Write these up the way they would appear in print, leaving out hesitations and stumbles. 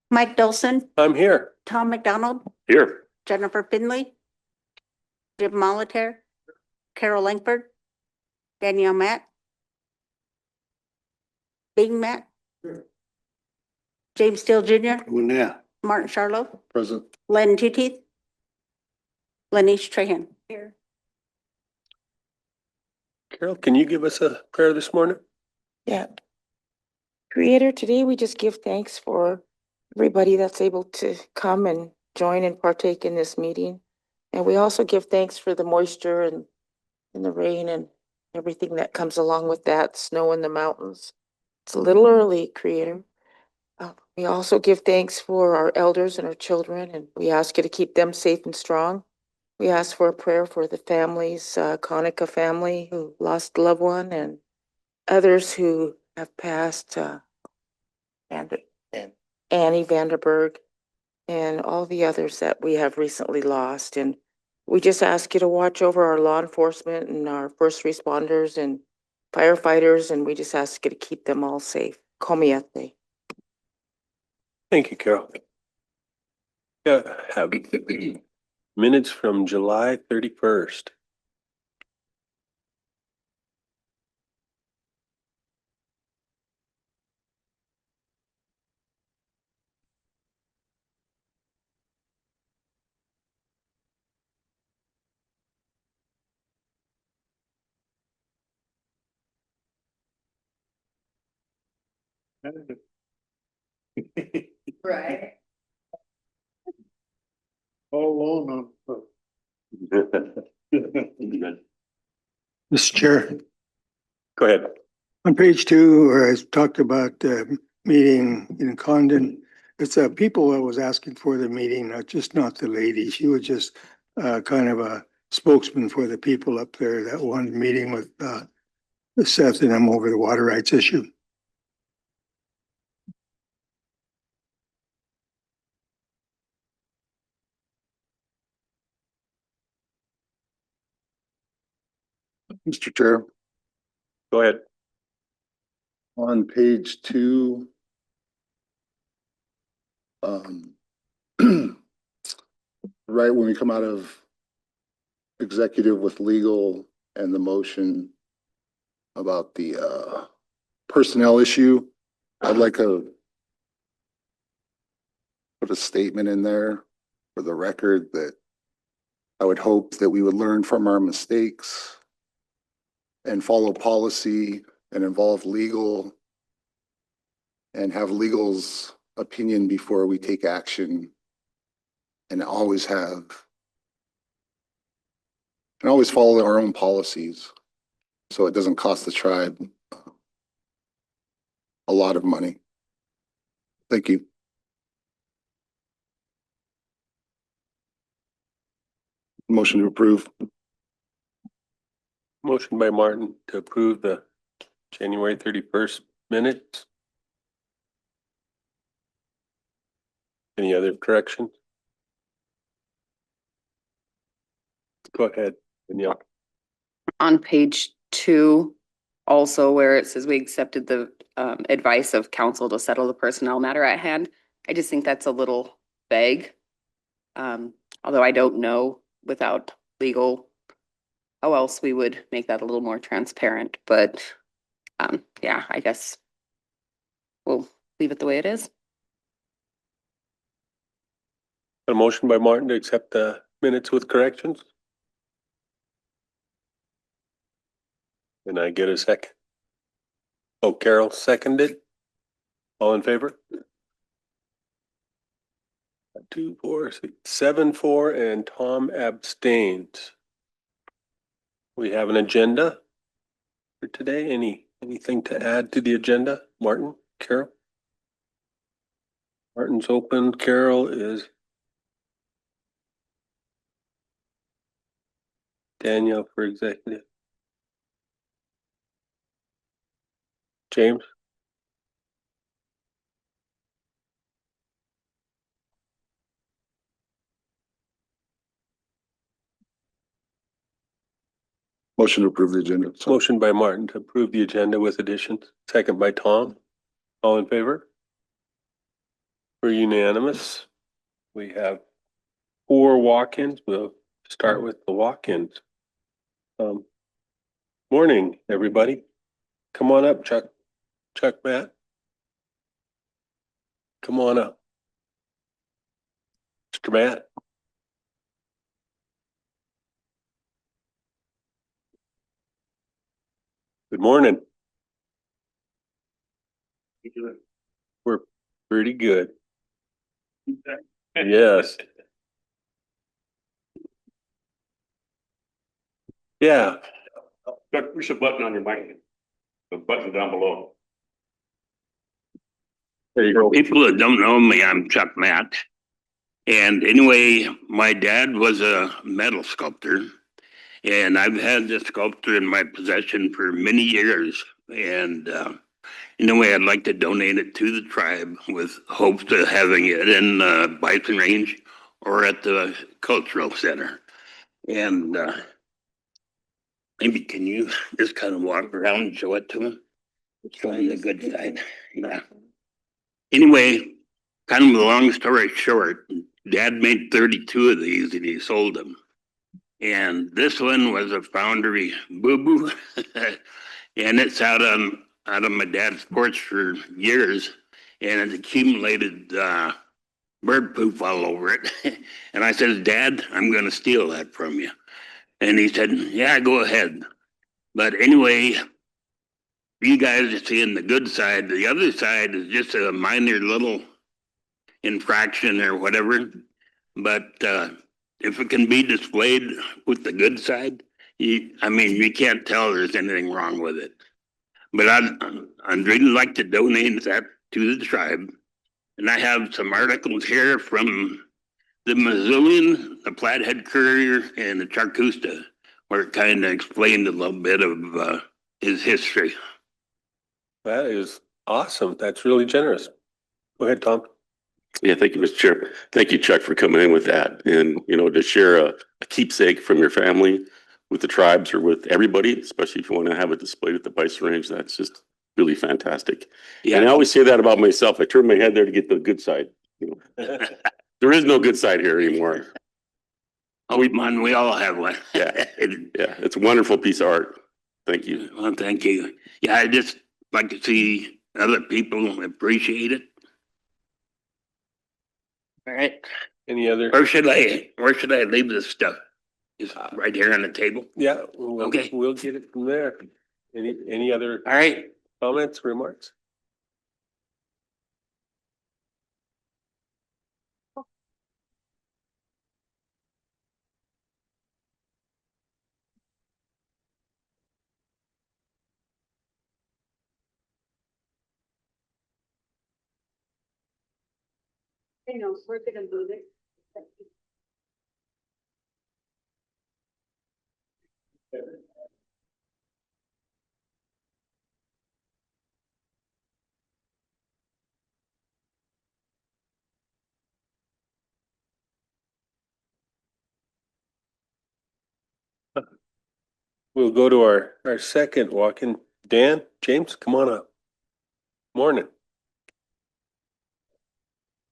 Mike Dolson, I'm here. Tom McDonald, Here. Jennifer Finley, Jim Molitor, Carol Langford, Danielle Matt, Bing Matt, James Steele Jr., Yeah. Martin Charlo, Present. Len Tuteeth, Lanice Trahan. Here. Carol, can you give us a prayer this morning? Yeah. Creator, today we just give thanks for everybody that's able to come and join and partake in this meeting. And we also give thanks for the moisture and the rain and everything that comes along with that, snow in the mountains. It's a little early, Creator. We also give thanks for our elders and our children, and we ask you to keep them safe and strong. We ask for a prayer for the families, Conica family who lost a loved one, and others who have passed, Annie Vanderberg, and all the others that we have recently lost. And we just ask you to watch over our law enforcement and our first responders and firefighters, and we just ask you to keep them all safe. Komiate. Thank you, Carol. Yeah, have minutes from July 31st. Right. All alone on. Mr. Chair, Go ahead. on page 2, where I talked about the meeting in Condon, it's people that was asking for the meeting, not the lady. She was just kind of a spokesman for the people up there that wanted a meeting with Seth and them over the water rights issue. Mr. Chair, Go ahead. on page 2, right when we come out of executive with legal and the motion about the personnel issue, I'd like to put a statement in there for the record that I would hope that we would learn from our mistakes and follow policy and involve legal and have legal's opinion before we take action, and always follow our own policies so it doesn't cost the tribe a lot of money. Thank you. Motion to approve. Motion by Martin to approve the January 31st minutes. Any other corrections? Go ahead, Danielle. On page 2, also where it says we accepted the advice of counsel to settle the personnel matter at hand. I just think that's a little vague. Although I don't know without legal how else we would make that a little more transparent, but yeah, I guess we'll leave it the way it is. A motion by Martin to accept the minutes with corrections. Can I get a second? Oh, Carol seconded. All in favor? 2, 4, 6, 7, 4, and Tom abstains. We have an agenda for today. Anything to add to the agenda? Martin, Carol? Martin's open. Carol is. Danielle for executive. James? Motion to approve the agenda. Motion by Martin to approve the agenda with additions. Second by Tom. All in favor? We're unanimous. We have 4 walk-ins. We'll start with the walk-ins. Morning, everybody. Come on up, Chuck Matt. Come on up. Mr. Matt. Good morning. We're pretty good. Yes. Yeah, Chuck, push a button on your mic. The button down below. there you For go. people that don't know me, I'm Chuck Matt. And anyway, my dad was a metal sculptor. And I've had this sculpture in my possession for many years. And anyway, I'd like to donate it to the tribe with hopes of having it in the bison range or at the cultural center. And maybe can you just kind of walk around and show it to them? Show them the good side. Yeah. Anyway, kind of a long story short, Dad made 32 of these and he sold them. And this one was a Foundry Boo Boo. And it's out of my dad's porch for years. And it's accumulated bird poop all over it. And I said, Dad, I'm going to steal that from you. And he said, yeah, go ahead. But anyway, you guys are seeing the good side. The other side is just a minor little infraction or whatever. But if it can be displayed with the good side, you can't tell there's anything wrong with it. But I'd really like to donate that to the tribe. And I have some articles here from the Missoulian, the Flathead Courier, and the Charcusta, where it kind of explained a little bit of his history. That is awesome. That's really generous. Go ahead, Tom. Yeah, thank you, Mr. Chair. Thank you, Chuck, for coming in with that. And, to share a keepsake from your family with the tribes or with everybody, especially if you want to have it displayed at the bison range, that's just really fantastic. Yeah. And I always say that about myself. I turn my head there to get the good side. There is no good side here anymore. Oh, man, we all have one. Yeah. Yeah, it's a wonderful piece of art. Thank you. Well, thank you. Yeah, I just like to see other people appreciate it. All right. Any other? Where should I leave this stuff? Just right here on the table? Yeah. Okay. We'll get it from there. Any other All right. comments, remarks? We're gonna move it. We'll go to our second walk-in. Dan, James, come on up. Morning.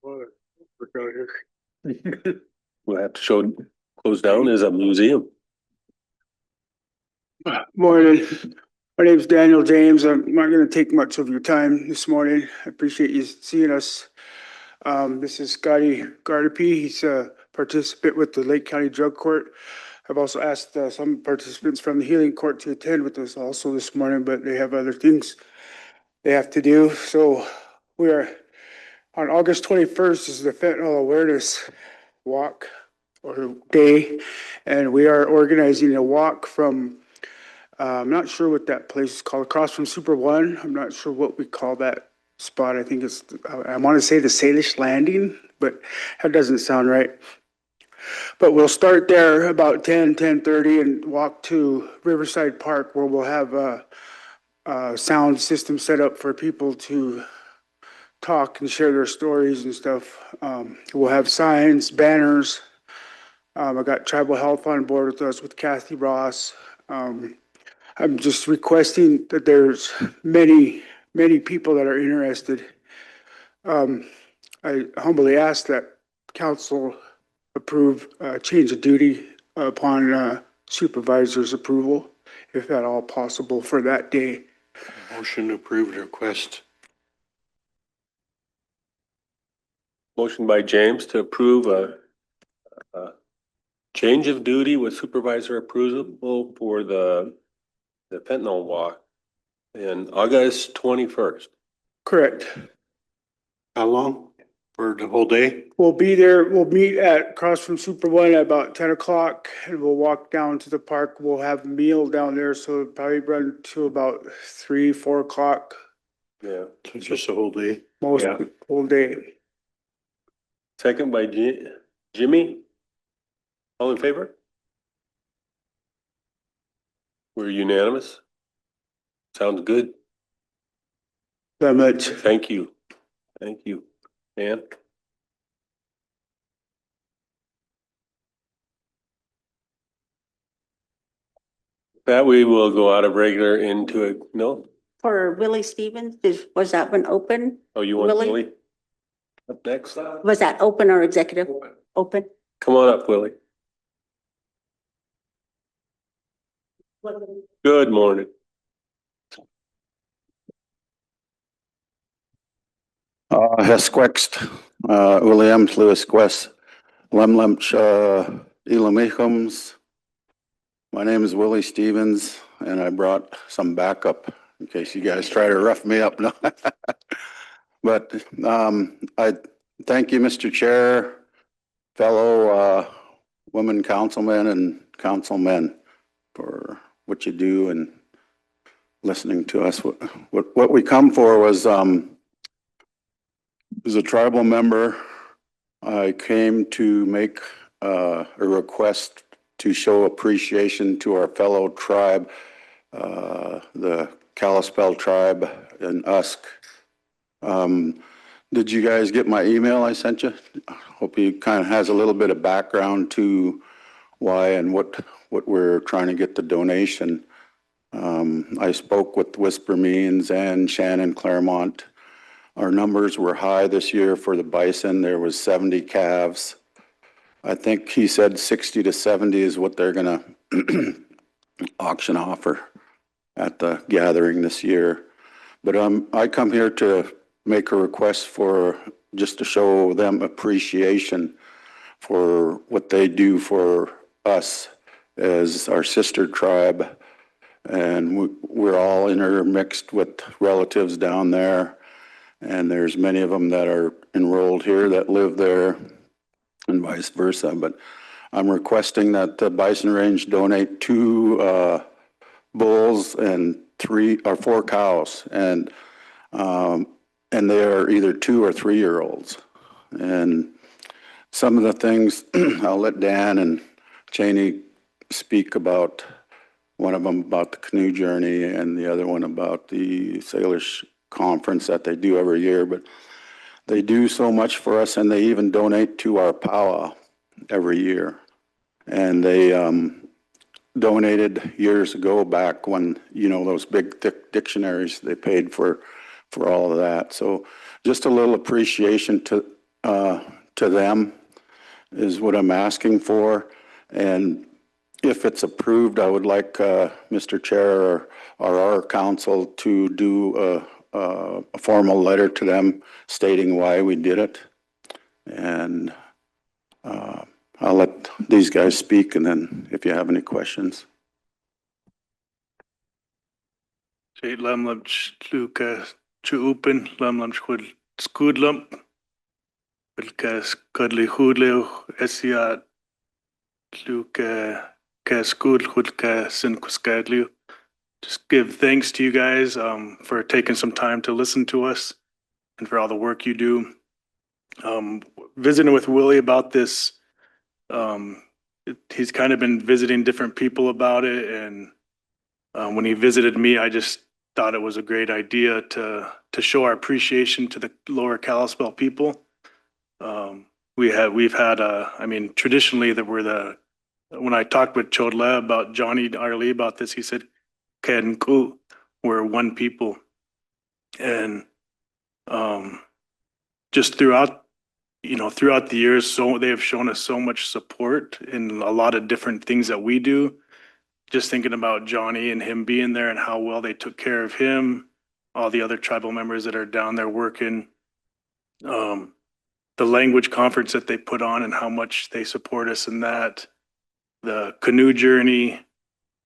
We'll have to close down as a museum. Morning. My name is Daniel James. I'm not going to take much of your time this morning. I appreciate you seeing us. This is Scotty Gardapi. He's a participant with the Lake County Drug Court. I've also asked some participants from the Healing Court to attend with us also this morning, but they have other things they have to do. So we are on August 21st is the fentanyl awareness walk or day, and we are organizing a walk from I'm not sure what that place is called, across from Super One. I'm not sure what we call that spot. I think it's, I want to say the Salish Landing, but that doesn't sound right. But we'll start there about 10:30 and walk to Riverside Park, where we'll have a sound system set up for people to talk and share their stories and stuff. We'll have signs, banners. I got Tribal Health on board with us with Kathy Ross. I'm just requesting that there's many people that are interested. I humbly ask that council approve change of duty upon supervisor's approval, if at all possible for that day. Motion to approve the request. Motion by James to approve a change of duty with supervisor approval for the fentanyl walk in August 21st. Correct. How long? For the whole day? We'll be there, we'll meet at, across from Super One at about 10 o'clock, and we'll walk down to the park. We'll have a meal down there, so it'll probably run to about 3, 4 o'clock, Yeah. So just the whole day? most Yeah. whole day. Second by Jimmy. All in favor? We're unanimous. Sounds good. That much. Thank you. Thank you. Dan? That we will go out of regular into a, no? For Willie Stevens, was that one open? Oh, you want Willie? Willie? Up next? Was that open or executive? Open? Come on up, Willie. Good morning. Hesquext, Williams, Lewis Quest, Lemlemch, Elamihums. My name is Willie Stevens, and I brought some backup in case you guys try to rough me up. No. But I thank you, Mr. Chair, fellow women councilmen and councilmen, for what you do and listening to us. What we come for was as a tribal member, I came to make a request to show appreciation to our fellow tribe, the Kalispel tribe in Usk. Did you guys get my email I sent you? Hope you kind of has a little bit of background to why and what we're trying to get the donation. I spoke with Whisper Means and Shannon Claremont. Our numbers were high this year for the bison. There was 70 calves. I think he said 60 to 70 is what they're gonna auction offer at the gathering this year. But I come here to make a request for, just to show them appreciation for what they do for us as our sister tribe. And we're all intermixed with relatives down there. And there's many of them that are enrolled here that live there and vice versa. But I'm requesting that the Bison Range donate 2 bulls and 3 or 4 cows. And they are either 2 or 3 year olds. And some of the things I'll let Dan and Cheney speak about. One of them about the canoe journey and the other one about the sailors conference that they do every year. But they do so much for us, and they even donate to our powwow every year. And they donated years ago back when, you know, those big thick dictionaries, they paid for all of that. So just a little appreciation to them is what I'm asking for. And if it's approved, I would like Mr. Chair or our council to do a formal letter to them stating why we did it. And I'll let these guys speak, and then if you have any questions. Jay Lamlamch Luka Chuupen Lamlamch Skudlump Wilka Skudli Hudleo Esia Luka Kaskud Hudka Sinkuskadliu. Just give thanks to you guys for taking some time to listen to us and for all the work you do. Visiting with Willie about this, he's kind of been visiting different people about it, and when he visited me, I just thought it was a great idea to show our appreciation to the Lower Kalispel people. We've had I mean, traditionally that when I talked with Chodle about Johnny Arley about this, he said, Kenku, we're one people. And just throughout throughout the years, so they have shown us so much support in a lot of different things that we do. Just thinking about Johnny and him being there and how well they took care of him, all the other tribal members that are down there working. The language conference that they put on and how much they support us in that, the canoe journey.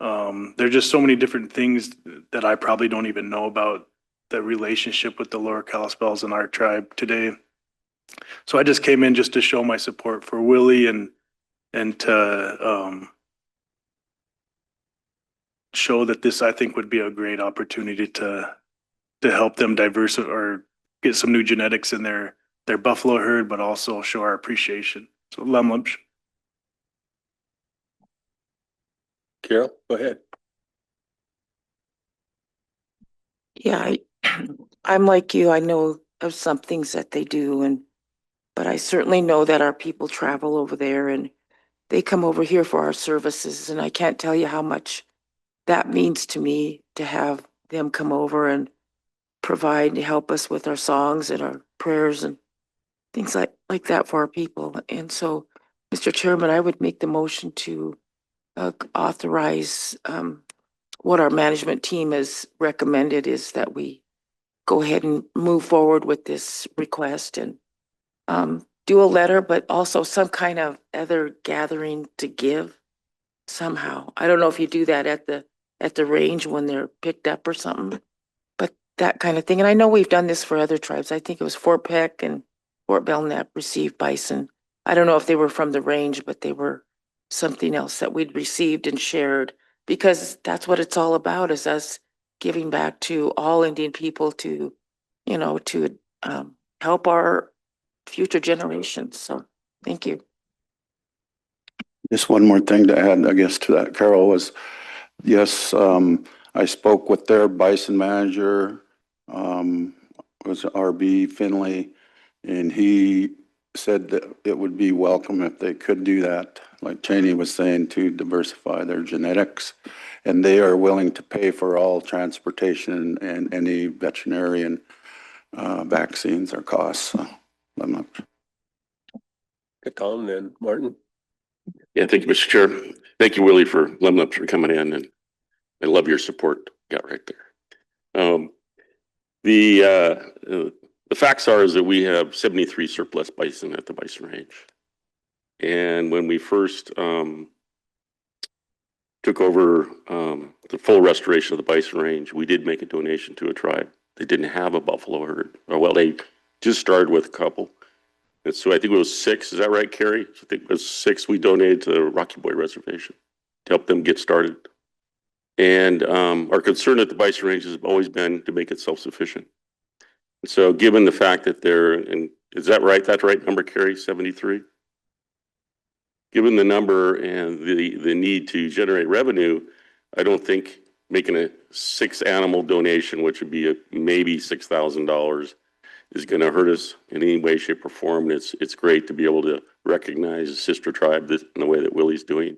There's just so many different things that I probably don't even know about the relationship with the Lower Kalispels and our tribe today. So I just came in just to show my support for Willie and to show that this, I think, would be a great opportunity to help them diversify or get some new genetics in their buffalo herd, but also show our appreciation. So Lemlumsh. Carol, go ahead. Yeah, I'm like you. I know of some things that they do, but I certainly know that our people travel over there and they come over here for our services. And I can't tell you how much that means to me to have them come over and provide, help us with our songs and our prayers and things like that for our people. And so, Mr. Chairman, I would make the motion to authorize what our management team has recommended is that we go ahead and move forward with this request and do a letter, but also some kind of other gathering to give somehow. I don't know if you do that at the range when they're picked up or something, but that kind of thing. And I know we've done this for other tribes. I think it was Fort Peck and Fort Belknap received bison. I don't know if they were from the range, but they were something else that we'd received and shared, because that's what it's all about, is us giving back to all Indian people to help our future generations. So thank you. Just one more thing to add, I guess, to that, Carol, was, yes, I spoke with their bison manager, was RB Finley, and he said that it would be welcome if they could do that, like Cheney was saying, to diversify their genetics. And they are willing to pay for all transportation and any veterinarian vaccines or costs. So I'm not. Good, Tom, then Martin. Yeah, thank you, Mr. Chair. Thank you, Willie, for Lemlumsh for coming in, and I love your support. Got right there. The facts are is that we have 73 surplus bison at the bison range. And when we first took over the full restoration of the bison range, we did make a donation to a tribe. They didn't have a buffalo herd. Well, they just started with a couple. And so I think it was 6. Is that right, Carrie? I think it was 6 we donated to the Rocky Boy Reservation to help them get started. And our concern at the bison range has always been to make it self-sufficient. So given the fact that and is that right? That's right number, Carrie, 73? Given the number and the need to generate revenue, I don't think making a 6 animal donation, which would be maybe $6,000, is going to hurt us in any way, shape, or form. And it's great to be able to recognize a sister tribe in the way that Willie's doing.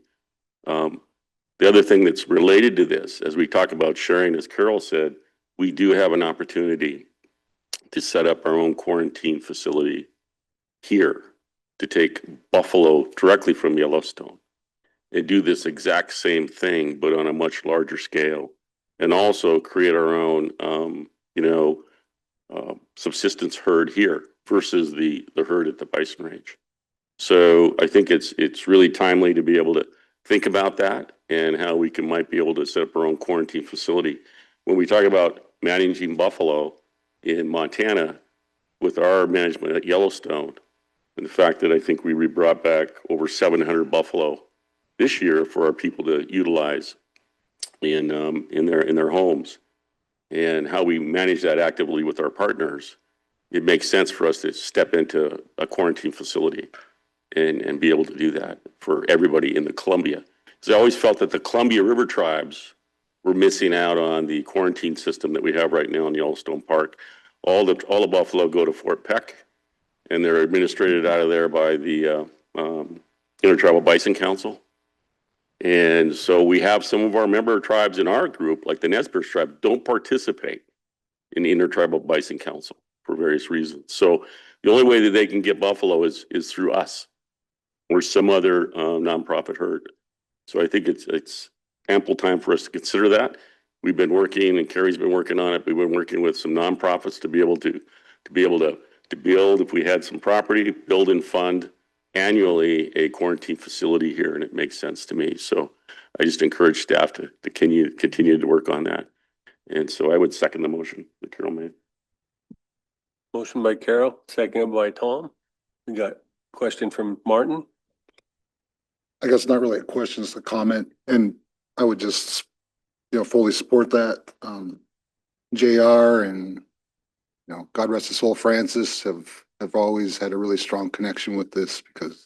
The other thing that's related to this, as we talk about sharing, as Carol said, we do have an opportunity to set up our own quarantine facility here to take buffalo directly from Yellowstone and do this exact same thing, but on a much larger scale, and also create our own, subsistence herd here versus the herd at the bison range. So I think it's really timely to be able to think about that and how we might be able to set up our own quarantine facility. When we talk about managing buffalo in Montana with our management at Yellowstone, and the fact that I think we brought back over 700 buffalo this year for our people to utilize in their homes, and how we manage that actively with our partners, it makes sense for us to step into a quarantine facility and be able to do that for everybody in the Columbia. Because I always felt that the Columbia River tribes were missing out on the quarantine system that we have right now in Yellowstone Park. All the buffalo go to Fort Peck, and they're administrated out of there by the Intertribal Bison Council. And so we have some of our member tribes in our group, like the Nez Perce tribe, don't participate in the Intertribal Bison Council. for various reasons. So the only way that they can get buffalo is through us or some other nonprofit herd. So I think it's ample time for us to consider that. We've been working, and Carrie's been working on it. We've been working with some nonprofits to be able to build, if we had some property, build and fund annually a quarantine facility here, and it makes sense to me. So I just encourage staff to continue to work on that. And so I would second the motion that Carol made. Motion by Carol, seconded by Tom. We got a question from Martin. I guess not really a question, it's a comment, and I would just, fully support that. JR and, God rest his soul, Francis have always had a really strong connection with this because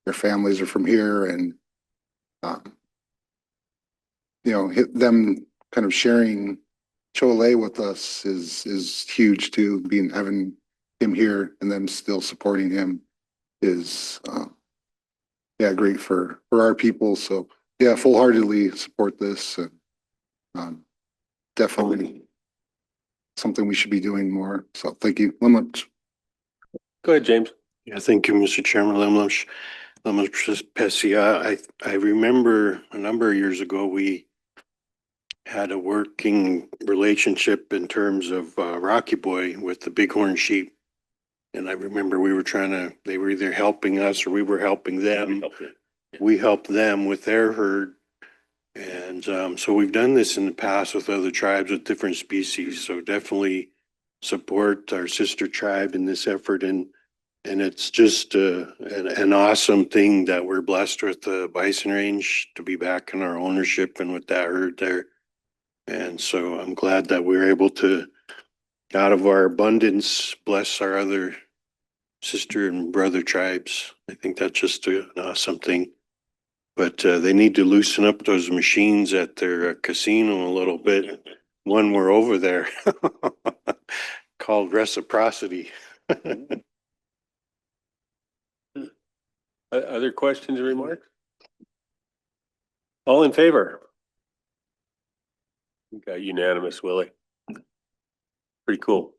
their families are from here, and, them kind of sharing Chole with us is huge too, having him here and them still supporting him is, great for our people. So yeah, full-heartedly support this, and definitely something we should be doing more. So thank you very much. Go ahead, James. Yeah, thank you, Mr. Chairman. Lemlush Pessia. I remember a number of years ago, we had a working relationship in terms of Rocky Boy with the Bighorn sheep. And I remember they were either helping us or we were helping them. We helped them with their herd. And so we've done this in the past with other tribes with different species. So definitely support our sister tribe in this effort. And it's just an awesome thing that we're blessed with the bison range to be back in our ownership and with that herd there. And so I'm glad that we were able to, out of our abundance, bless our other sister and brother tribes. I think that's just an awesome thing. But they need to loosen up those machines at their casino a little bit when we're over there, called reciprocity. Other questions or remarks? All in favor? We got unanimous, Willie. Pretty cool.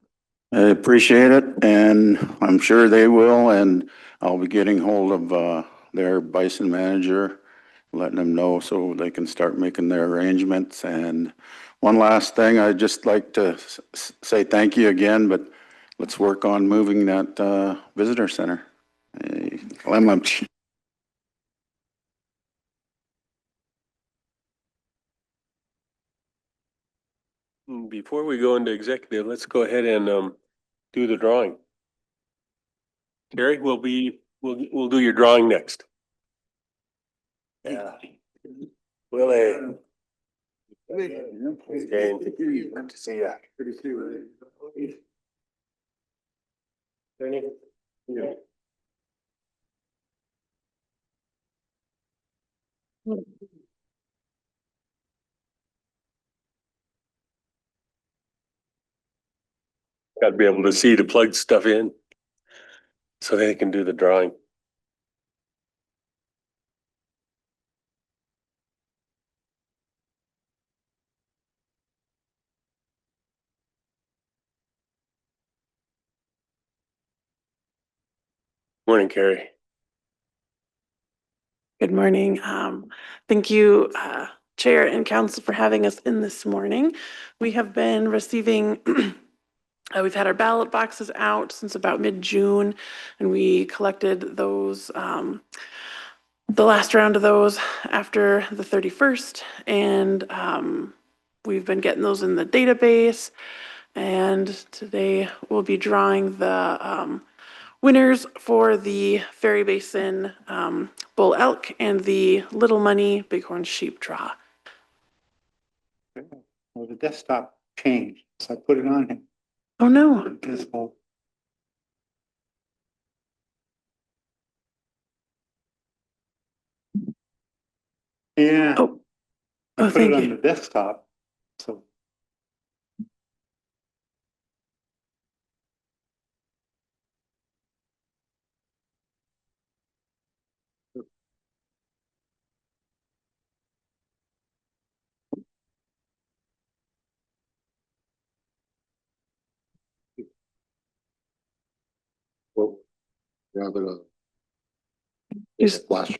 I appreciate it, and I'm sure they will, and I'll be getting hold of their bison manager, letting them know so they can start making their arrangements. And one last thing, I'd just like to say thank you again, but let's work on moving that visitor center. Before we go into executive, let's go ahead and do the drawing. Terry, we'll do your drawing next. Yeah. Willie. Good to see ya. Good to see you. Yeah. Got to be able to see to plug stuff in so they can do the drawing. Morning, Carrie. Good morning. Thank you, Chair and Council, for having us in this morning. We have been receiving, we've had our ballot boxes out since about mid-June, and we collected those, the last round of those after the 31st, and we've been getting those in the database. And today we'll be drawing the winners for the Ferry Basin Bull Elk and the Little Money Bighorn Sheep draw. Well, the desktop changed, so I put it on him. Oh, no. Invisible. Yeah. Oh, I put thank it on you. the desktop, so. Grab it up. Just Flash.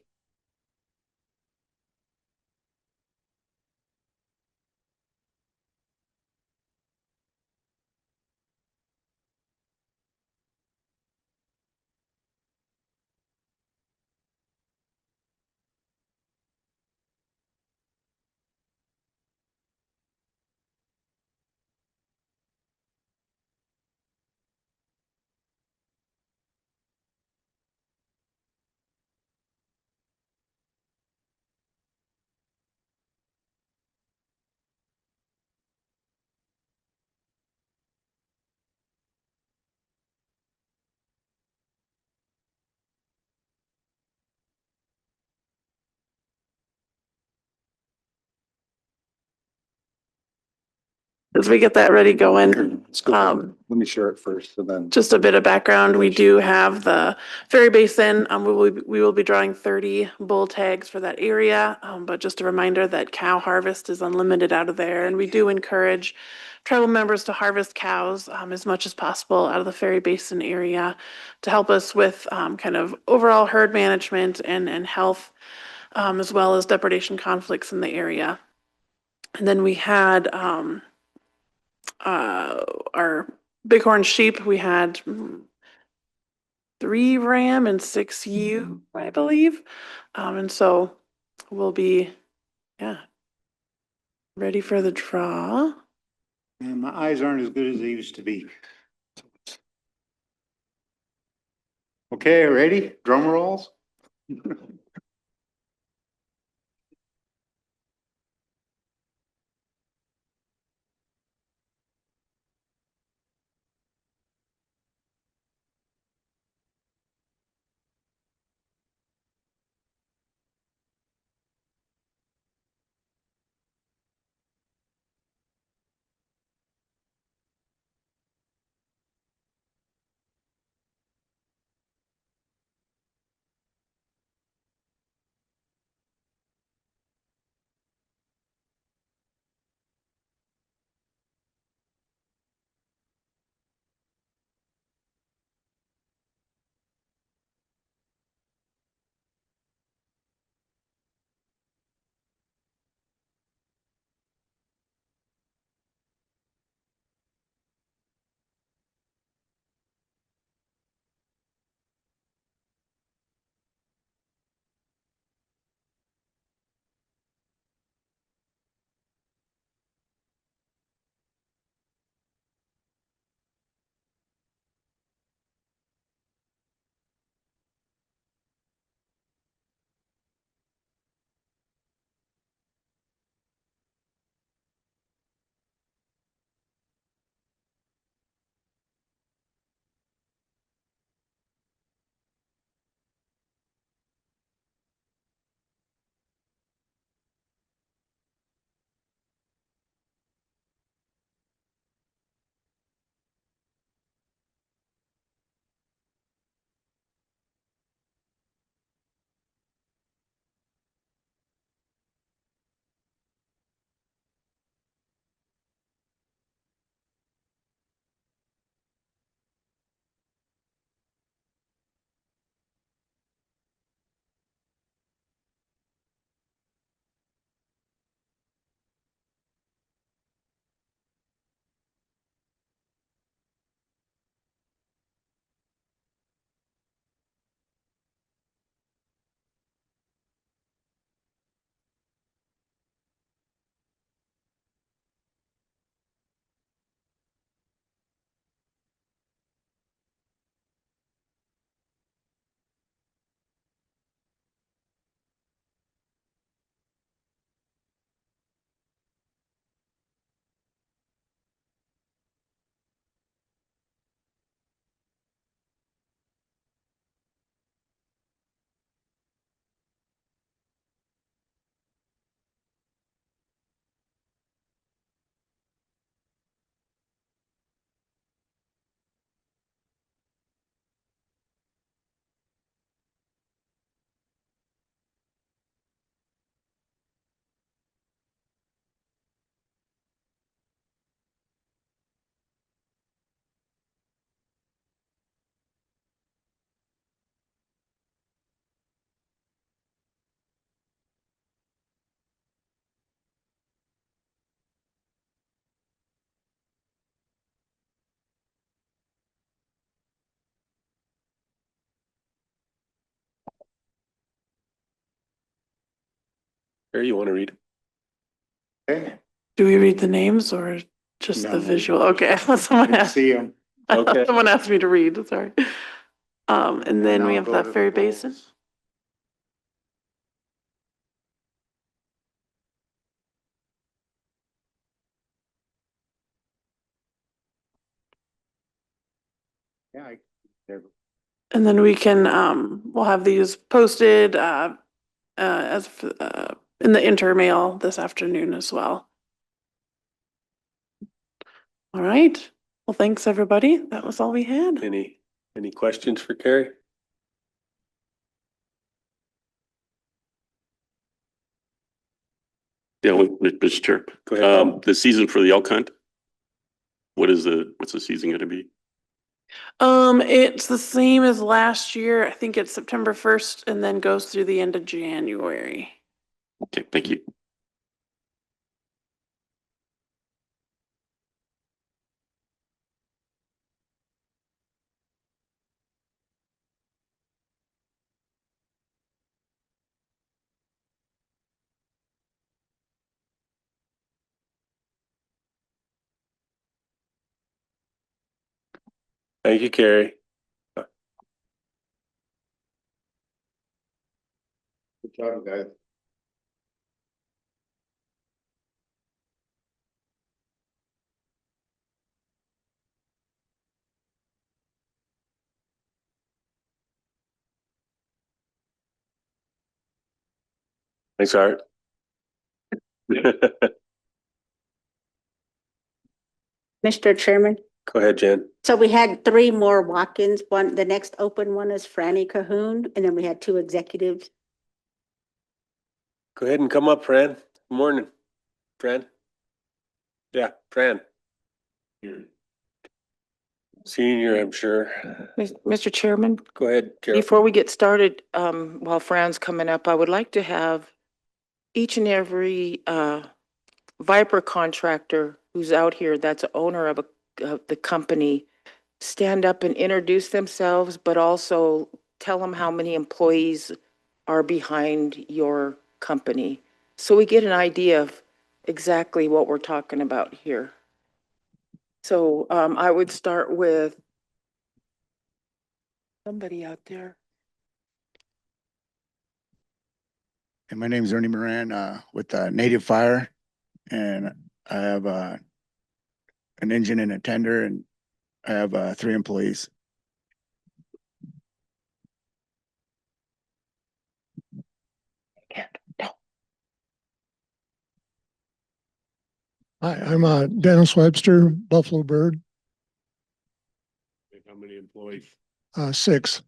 as we get that ready going, Let's go. Let me share it first and then. just a bit of background, we do have the ferry basin. We will be drawing 30 bull tags for that area. But just a reminder that cow harvest is unlimited out of there. And we do encourage tribal members to harvest cows as much as possible out of the ferry basin area to help us with kind of overall herd management and health, as well as depredation conflicts in the area. And then we had our bighorn sheep. We had 3 ram and 6 ewe, I believe. And so we'll be, yeah, ready for the draw. And my eyes aren't as good as they used to be. Okay, ready? Drum rolls? Here, you want to read? Okay. Do we read the names or just No. the visual? Okay, I thought someone asked, See him. I thought Okay. someone asked me to read, sorry. And then we I'll have go that to the ferry basin. goals. Yeah. And then we can, we'll have these posted, in the intermail this afternoon as well. All right. Well, thanks, everybody. That was all we had. Any questions for Carrie? Yeah, Mr. Chair. Go ahead, Bob. The season for the elk hunt. What's the season gonna be? It's the same as last year. I think it's September 1st and then goes through the end of January. Okay, thank you. Thank you, Carrie. Good job, guys. Thanks, Art. Mr. Chairman, Go ahead, Jen. so we had 3 more walk-ins. The next open one is Franny Cahoon, and then we had 2 executives. Go ahead and come up, Fran. Good morning, Fran. Yeah, Fran. Senior, I'm sure. Mr. Chairman, Go ahead, Carol. before we get started, while Fran's coming up, I would like to have each and every Viper contractor who's out here that's a owner of the company stand up and introduce themselves, but also tell them how many employees are behind your company. So we get an idea of exactly what we're talking about here. So I would start with somebody out there. And my name is Ernie Moran, with Native Fire, and I have an engine and a tender, and I have 3 employees. Hi, I'm Dennis Webster, Buffalo Bird, How many employees? 6.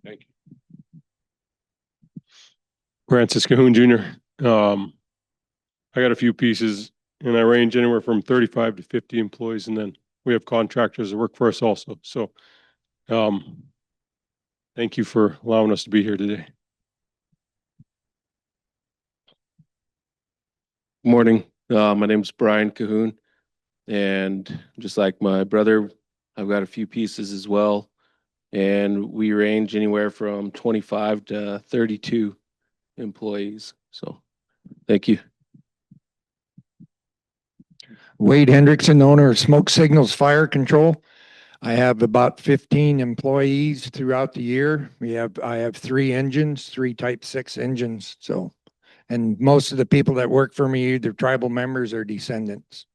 Thank you. Francis Cahoon Jr. I got a few pieces and I range anywhere from 35 to 50 employees, and then we have contractors that work for us also. So, thank you for allowing us to be here today. Morning. My name's Brian Cahoon, and just like my brother, I've got a few pieces as well, and we range anywhere from 25 to 32 employees. So, thank you. Wade Hendrickson, owner of Smoke Signals Fire Control. I have about 15 employees throughout the year. I have 3 engines, 3 Type 6 engines. So, and most of the people that work for me, either tribal members or descendants.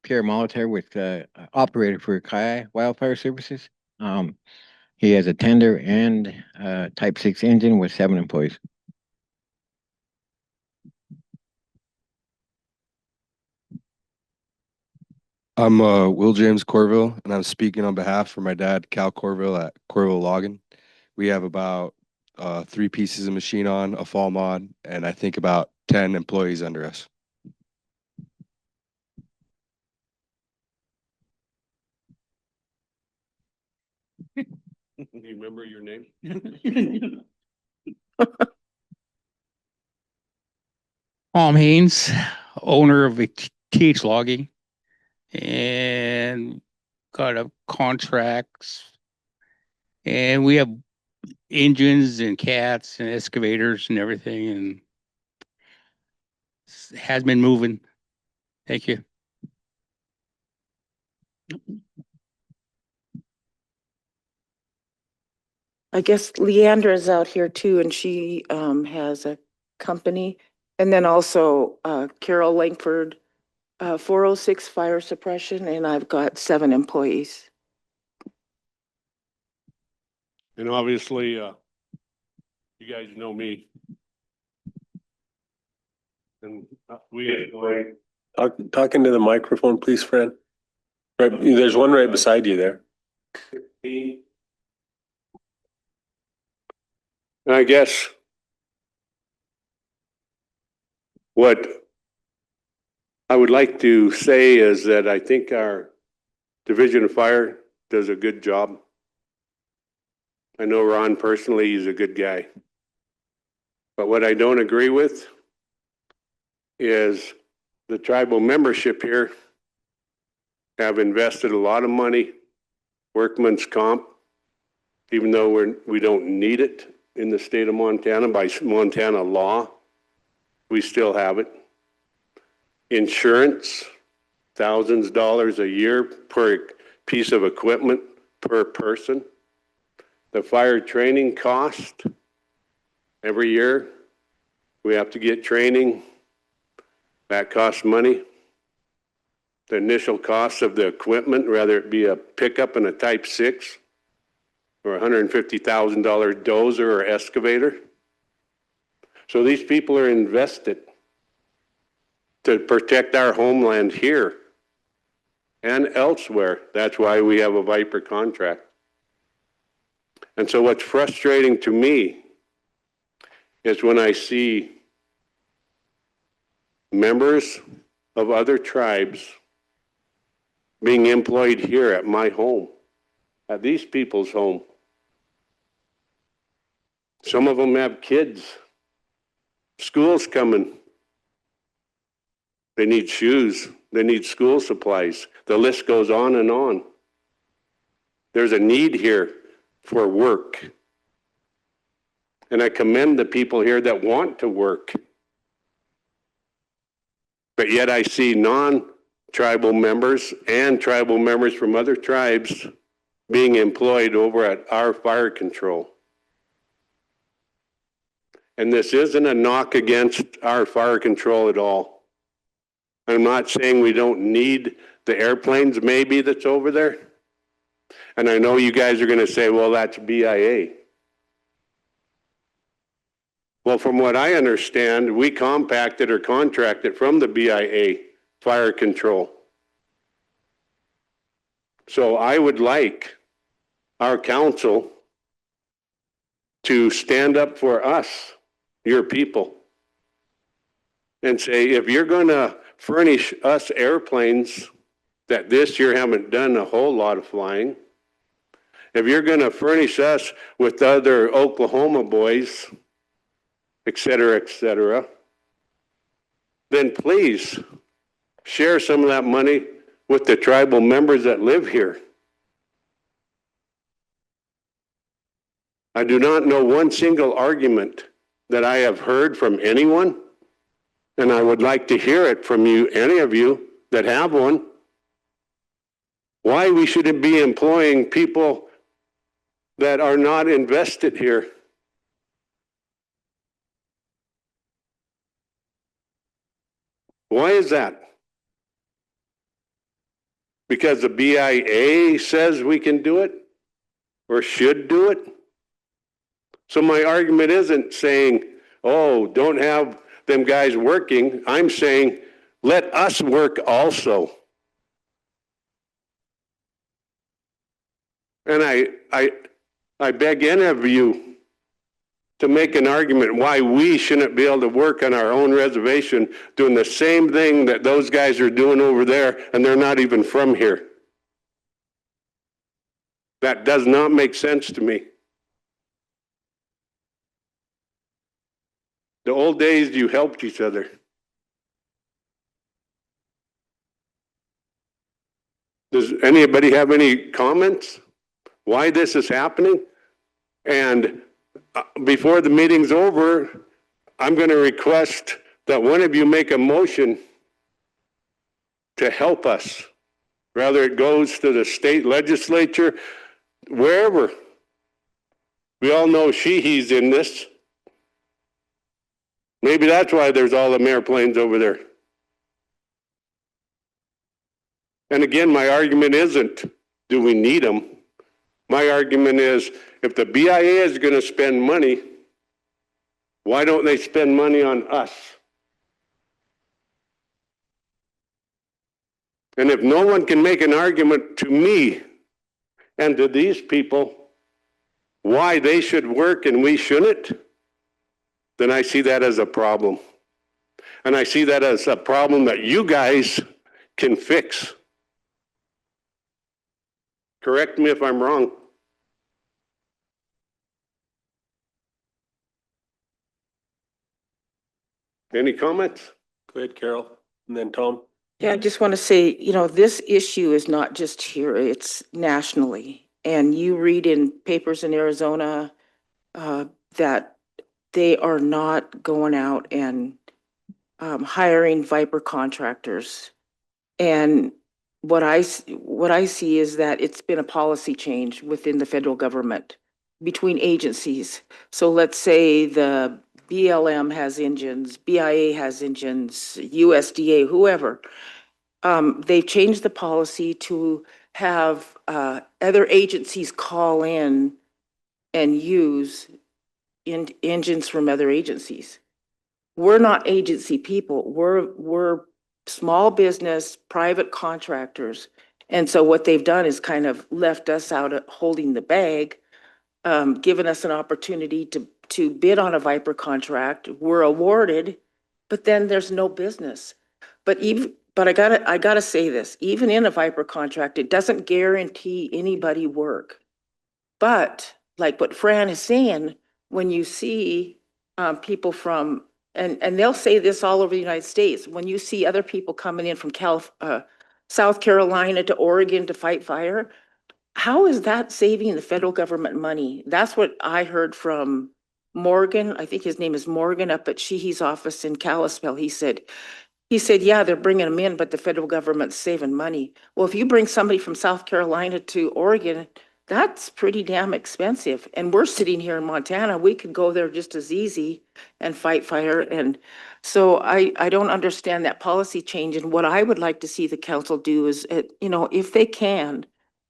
Pierre Molitor with operator for Kai Wildfire Services. He has a tender and Type 6 engine with 7 employees. I'm Will James Corville, and I'm speaking on behalf for my dad, Cal Corville at Corville Logging. We have about 3 pieces of machine on, a fall mod, and I think about 10 employees under us. Do you remember your name? Tom Haynes, owner of TH Logging, and got a contracts. And we have engines and cats and excavators and everything, and has been moving. Thank you. I guess Leandra is out here too, and she has a company. And then also Carol Langford, 406 Fire Suppression, and I've got 7 employees. And obviously, you guys know me. And we enjoy. Talking to the microphone, please, Fran. Right, there's one right beside you there. And I guess what I would like to say is that I think our Division of Fire does a good job. I know Ron personally, he's a good guy. But what I don't agree with is the tribal membership here have invested a lot of money, workman's comp, even though we don't need it in the state of Montana by Montana law, we still have it. Insurance, thousands of dollars a year per piece of equipment per person. The fire training cost, every year we have to get training. That costs money. The initial cost of the equipment, whether it be a pickup and a Type 6 or $150,000 dozer or excavator. So these people are invested to protect our homeland here and elsewhere. That's why we have a Viper contract. And so what's frustrating to me is when I see members of other tribes being employed here at my home, at these people's home. Some of them have kids. School's coming. They need shoes. They need school supplies. The list goes on and on. There's a need here for work. And I commend the people here that want to work. But yet I see non-tribal members and tribal members from other tribes being employed over at our fire control. And this isn't a knock against our fire control at all. I'm not saying we don't need the airplanes maybe that's over there. And I know you guys are going to say, well, that's BIA. Well, from what I understand, we compacted or contracted from the BIA fire control. So I would like our council to stand up for us, your people, and say, if you're going to furnish us airplanes that this year haven't done a whole lot of flying, if you're going to furnish us with other Oklahoma boys, et cetera, then please share some of that money with the tribal members that live here. I do not know one single argument that I have heard from anyone, and I would like to hear it from you, any of you that have one, why we shouldn't be employing people that are not invested here. Why is that? Because the BIA says we can do it or should do it? So my argument isn't saying, oh, don't have them guys working. I'm saying, let us work also. And I beg any of you to make an argument why we shouldn't be able to work on our own reservation doing the same thing that those guys are doing over there, and they're not even from here. That does not make sense to me. The old days, you helped each other. Does anybody have any comments? Why this is happening? And before the meeting's over, I'm going to request that one of you make a motion to help us. Whether it goes to the state legislature, wherever. We all know he's in this. Maybe that's why there's all the airplanes over there. And again, my argument isn't, do we need them? My argument is, if the BIA is going to spend money, why don't they spend money on us? And if no one can make an argument to me and to these people why they should work and we shouldn't, then I see that as a problem. And I see that as a problem that you guys can fix. Correct me if I'm wrong. Any comments? Go ahead, Carol, and then Tom. Yeah, I just want to say, this issue is not just here, it's nationally. And you read in papers in Arizona that they are not going out and hiring Viper contractors. And what I see is that it's been a policy change within the federal government between agencies. So let's say the BLM has engines, BIA has engines, USDA, whoever. They've changed the policy to have other agencies call in and use engines from other agencies. We're not agency people. We're small business, private contractors. And so what they've done is kind of left us out at holding the bag, given us an opportunity to bid on a Viper contract. We're awarded, but then there's no business. But I gotta say this, even in a Viper contract, it doesn't guarantee anybody work. But like what Fran is saying, when you see people from, and they'll say this all over the United States, when you see other people coming in from South Carolina to Oregon to fight fire, how is that saving the federal government money? That's what I heard from Morgan. I think his name is Morgan up at Sheehy's office in Kalispell. He said, yeah, they're bringing them in, but the federal government's saving money. Well, if you bring somebody from South Carolina to Oregon, that's pretty damn expensive. And we're sitting here in Montana, we could go there just as easy and fight fire. And so I don't understand that policy change. And what I would like to see the council do is, if they can,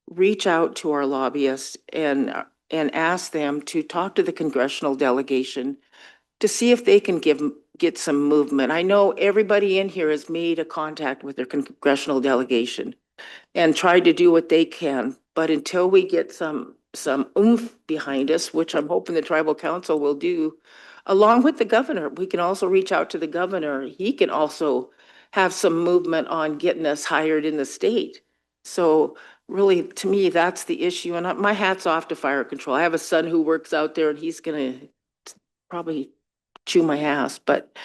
reach out to our lobbyists and ask them to talk to the congressional delegation to see if they can get some movement. I know everybody in here has made a contact with their congressional delegation and tried to do what they can. But until we get some oomph behind us, which I'm hoping the tribal council will do, along with the governor, we can also reach out to the governor. He can also have some movement on getting us hired in the state. So really, to me, that's the issue. And my hat's off to fire control. I have a son who works out there and he's gonna probably chew my ass, but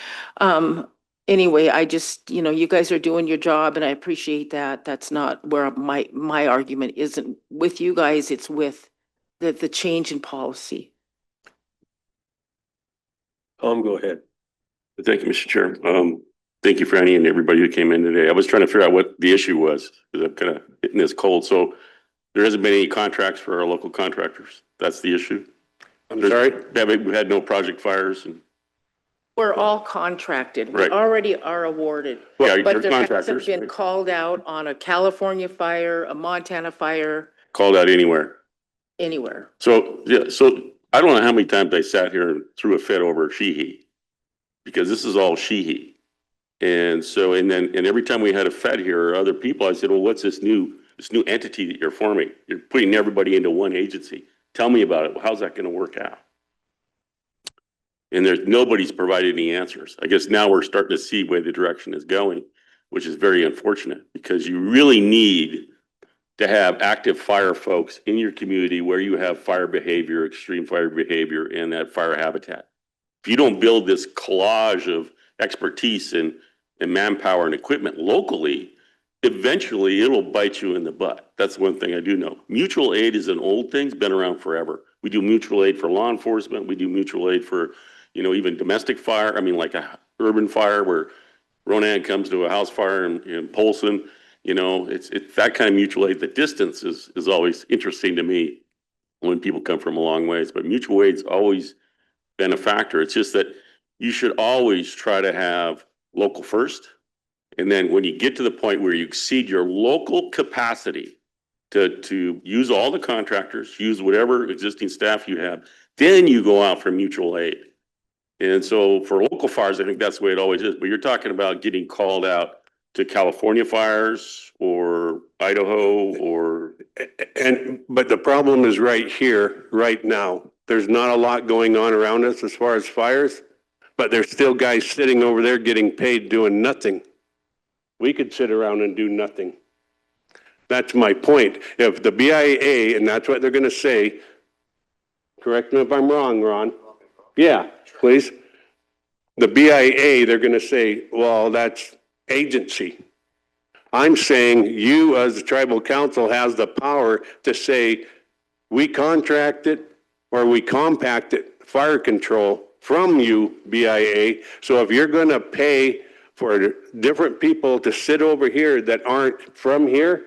anyway, I just, you guys are doing your job and I appreciate that. That's not where my argument isn't with you guys, it's with the change in policy. Tom, go ahead. Thank you, Mr. Chair. Thank you, Franny, and everybody who came in today. I was trying to figure out what the issue was because I'm kind of hitting this cold. So there hasn't been any contracts for our local contractors. That's the issue. I'm sorry? We had no project fires and. We're all contracted. We Right. already are awarded. Yeah, But you're there hasn't contractors. been called out on a California fire, a Montana fire, Called out anywhere. anywhere. So, yeah, so I don't know how many times I sat here and threw a fit over Sheehy. Because this is all Sheehy. And so, and every time we had a Fed here or other people, I said, well, what's this new entity that you're forming? You're putting everybody into one agency. Tell me about it. How's that going to work out? And nobody's provided any answers. I guess now we're starting to see where the direction is going, which is very unfortunate because you really need to have active fire folks in your community where you have fire behavior, extreme fire behavior, and that fire habitat. If you don't build this collage of expertise and manpower and equipment locally, eventually it'll bite you in the butt. That's one thing I do know. Mutual aid is an old thing, it's been around forever. We do mutual aid for law enforcement. We do mutual aid for, even domestic fire. I mean, like a urban fire where Ronan comes to a house fire in Polson. It's that kind of mutual aid. The distance is always interesting to me when people come from a long ways, but mutual aid's always been a factor. It's just that you should always try to have local first. And then when you get to the point where you exceed your local capacity to use all the contractors, use whatever existing staff you have, then you go out for mutual aid. And so for local fires, I think that's the way it always is. But you're talking about getting called out to California fires or Idaho or. But the problem is right here, right now. There's not a lot going on around us as far as fires, but there's still guys sitting over there getting paid doing nothing. We could sit around and do nothing. That's my point. If the BIA, and that's what they're going to say, correct me if I'm wrong, Ron. Yeah, please. The BIA, they're going to say, well, that's agency. I'm saying you as the tribal council has the power to say, we contract it or we compact it, fire control from you, BIA. So if you're going to pay for different people to sit over here that aren't from here,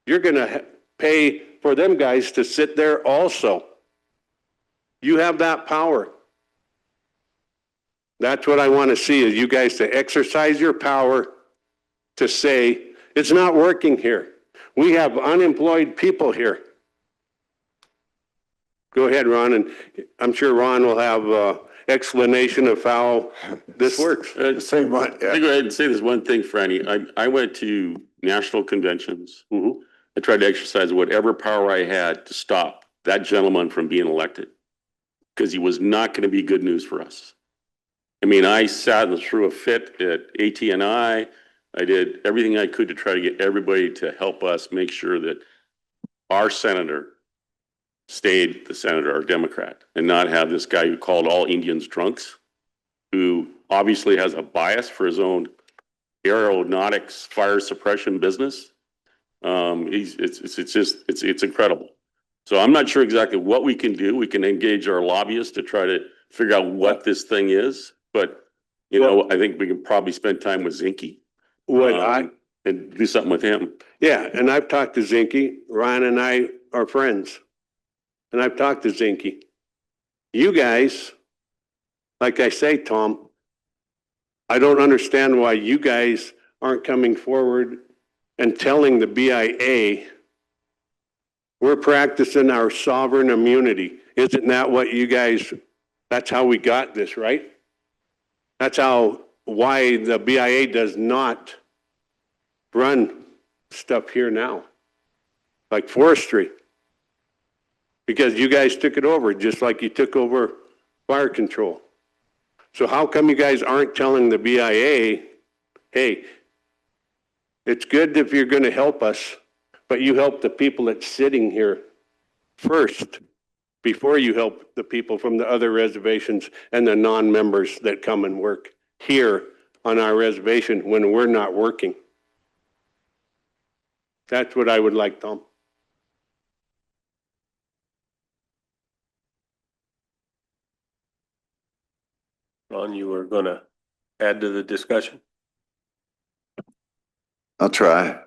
you're going to pay for them guys to sit there also. You have that power. That's what I want to see, is you guys to exercise your power to say, it's not working here. We have unemployed people here. Go ahead, Ron, and I'm sure Ron will have explanation of how this works. Say what? Let me go ahead and say this one thing, Franny. I went to national conventions. I tried to exercise whatever power I had to stop that gentleman from being elected because he was not going to be good news for us. I mean, I sat and threw a fit at AT&I. I did everything I could to try to get everybody to help us make sure that our senator stayed the senator, our Democrat, and not have this guy who called all Indians drunks, who obviously has a bias for his own aeronautics fire suppression business. It's incredible. So I'm not sure exactly what we can do. We can engage our lobbyists to try to figure out what this thing is, but I think we can probably spend time with Zinke. And do something with him. Yeah, and I've talked to Zinke. Ryan and I are friends. And I've talked to Zinke. You guys, like I say, Tom, I don't understand why you guys aren't coming forward and telling the BIA we're practicing our sovereign immunity. Isn't that what you guys, that's how we got this, right? That's why the BIA does not run stuff here now, like forestry. Because you guys took it over, just like you took over fire control. So how come you guys aren't telling the BIA, hey, it's good if you're going to help us, but you help the people that's sitting here first before you help the people from the other reservations and the non-members that come and work here on our reservation when we're not working. That's what I would like, Tom. Ron, you were going to add to the discussion? I'll try.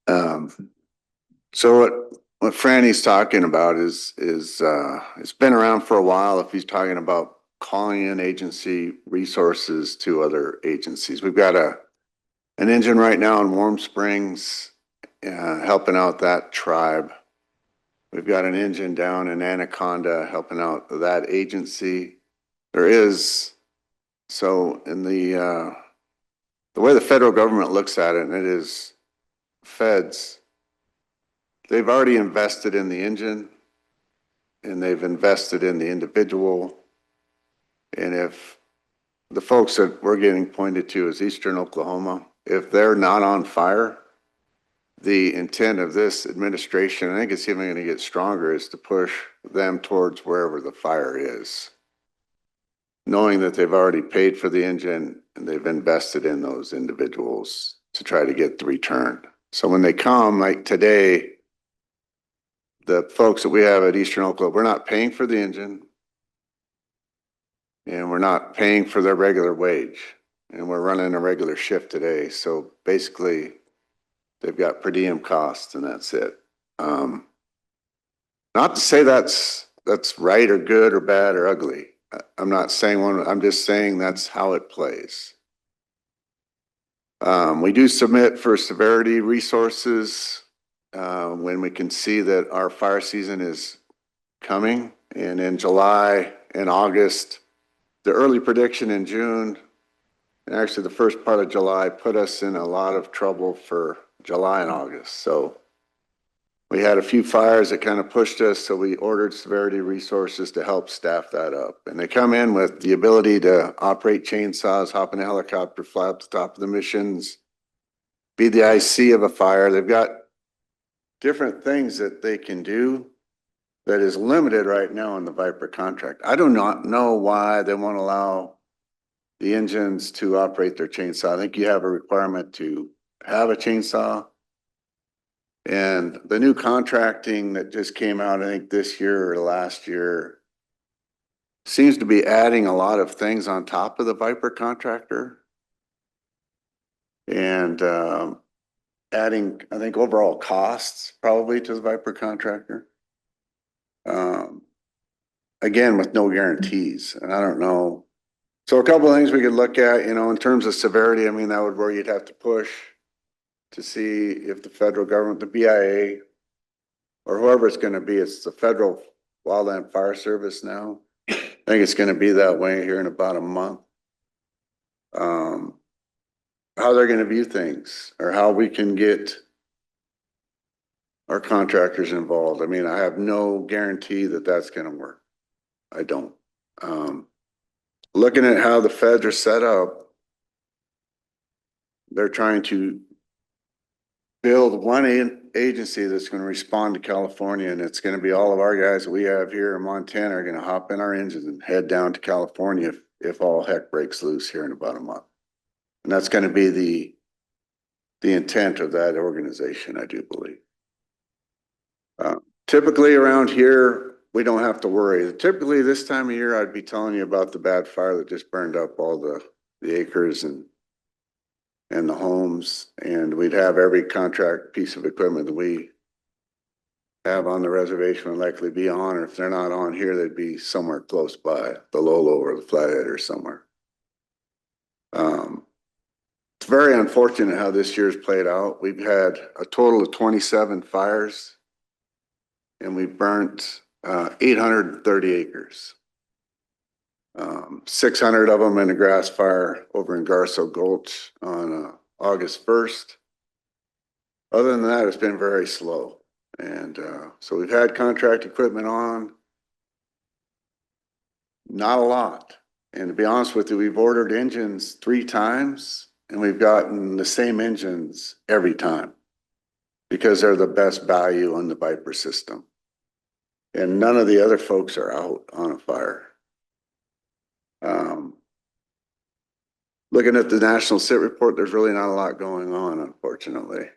So what Franny's talking about is it's been around for a while. If he's talking about calling in agency resources to other agencies, we've got an engine right now in Warm Springs helping out that tribe. We've got an engine down in Anaconda helping out that agency. There is, so in the way the federal government looks at it, and it is feds, they've already invested in the engine and they've invested in the individual. And if the folks that we're getting pointed to as Eastern Oklahoma, if they're not on fire, the intent of this administration, I think it's even going to get stronger, is to push them towards wherever the fire is, knowing that they've already paid for the engine and they've invested in those individuals to try to get the return. So when they come, like today, the folks that we have at Eastern Oklahoma, we're not paying for the engine and we're not paying for their regular wage. And we're running a regular shift today. So basically, they've got per diem costs and that's it. Not to say that's right or good or bad or ugly. I'm not saying one, I'm just saying that's how it plays. We do submit for severity resources when we can see that our fire season is coming. And in July and August, the early prediction in June, and actually the first part of July put us in a lot of trouble for July and August. So we had a few fires that kind of pushed us, so we ordered severity resources to help staff that up. And they come in with the ability to operate chainsaws, hop in a helicopter, fly up the top of the missions, be the IC of a fire. They've got different things that they can do that is limited right now in the Viper contract. I do not know why they won't allow the engines to operate their chainsaw. I think you have a requirement to have a chainsaw. And the new contracting that just came out, I think this year or last year, seems to be adding a lot of things on top of the Viper contractor. And adding, I think, overall costs probably to the Viper contractor. Again, with no guarantees, and I don't know. So a couple of things we could look at, you know, in terms of severity, I mean, that would where you'd have to push to see if the federal government, the BIA, or whoever it's going to be, it's the Federal Wildland Fire Service now. I think it's going to be that way here in about a month. How they're going to view things or how we can get our contractors involved. I mean, I have no guarantee that that's going to work. I don't. Looking at how the feds are set up, they're trying to build one agency that's going to respond to California, and it's going to be all of our guys that we have here in Montana are going to hop in our engines and head down to California if all heck breaks loose here in about a month. And that's going to be the intent of that organization, I do believe. Typically around here, we don't have to worry. Typically this time of year, I'd be telling you about the bad fire that just burned up all the acres and the homes, and we'd have every contract piece of equipment that we have on the reservation would likely be on, or if they're not on here, they'd be somewhere close by, the Lolo or the Flathead or somewhere. It's very unfortunate how this year's played out. We've had a total of 27 fires, and we burnt 830 acres. 600 of them in a grass fire over in Garso Gulch on August 1st. Other than that, it's been very slow. And so we've had contract equipment on, not a lot. And to be honest with you, we've ordered engines 3 times and we've gotten the same engines every time because they're the best value on the Viper system. And none of the other folks are out on a fire. Looking at the National SIT report, there's really not a lot going on, unfortunately.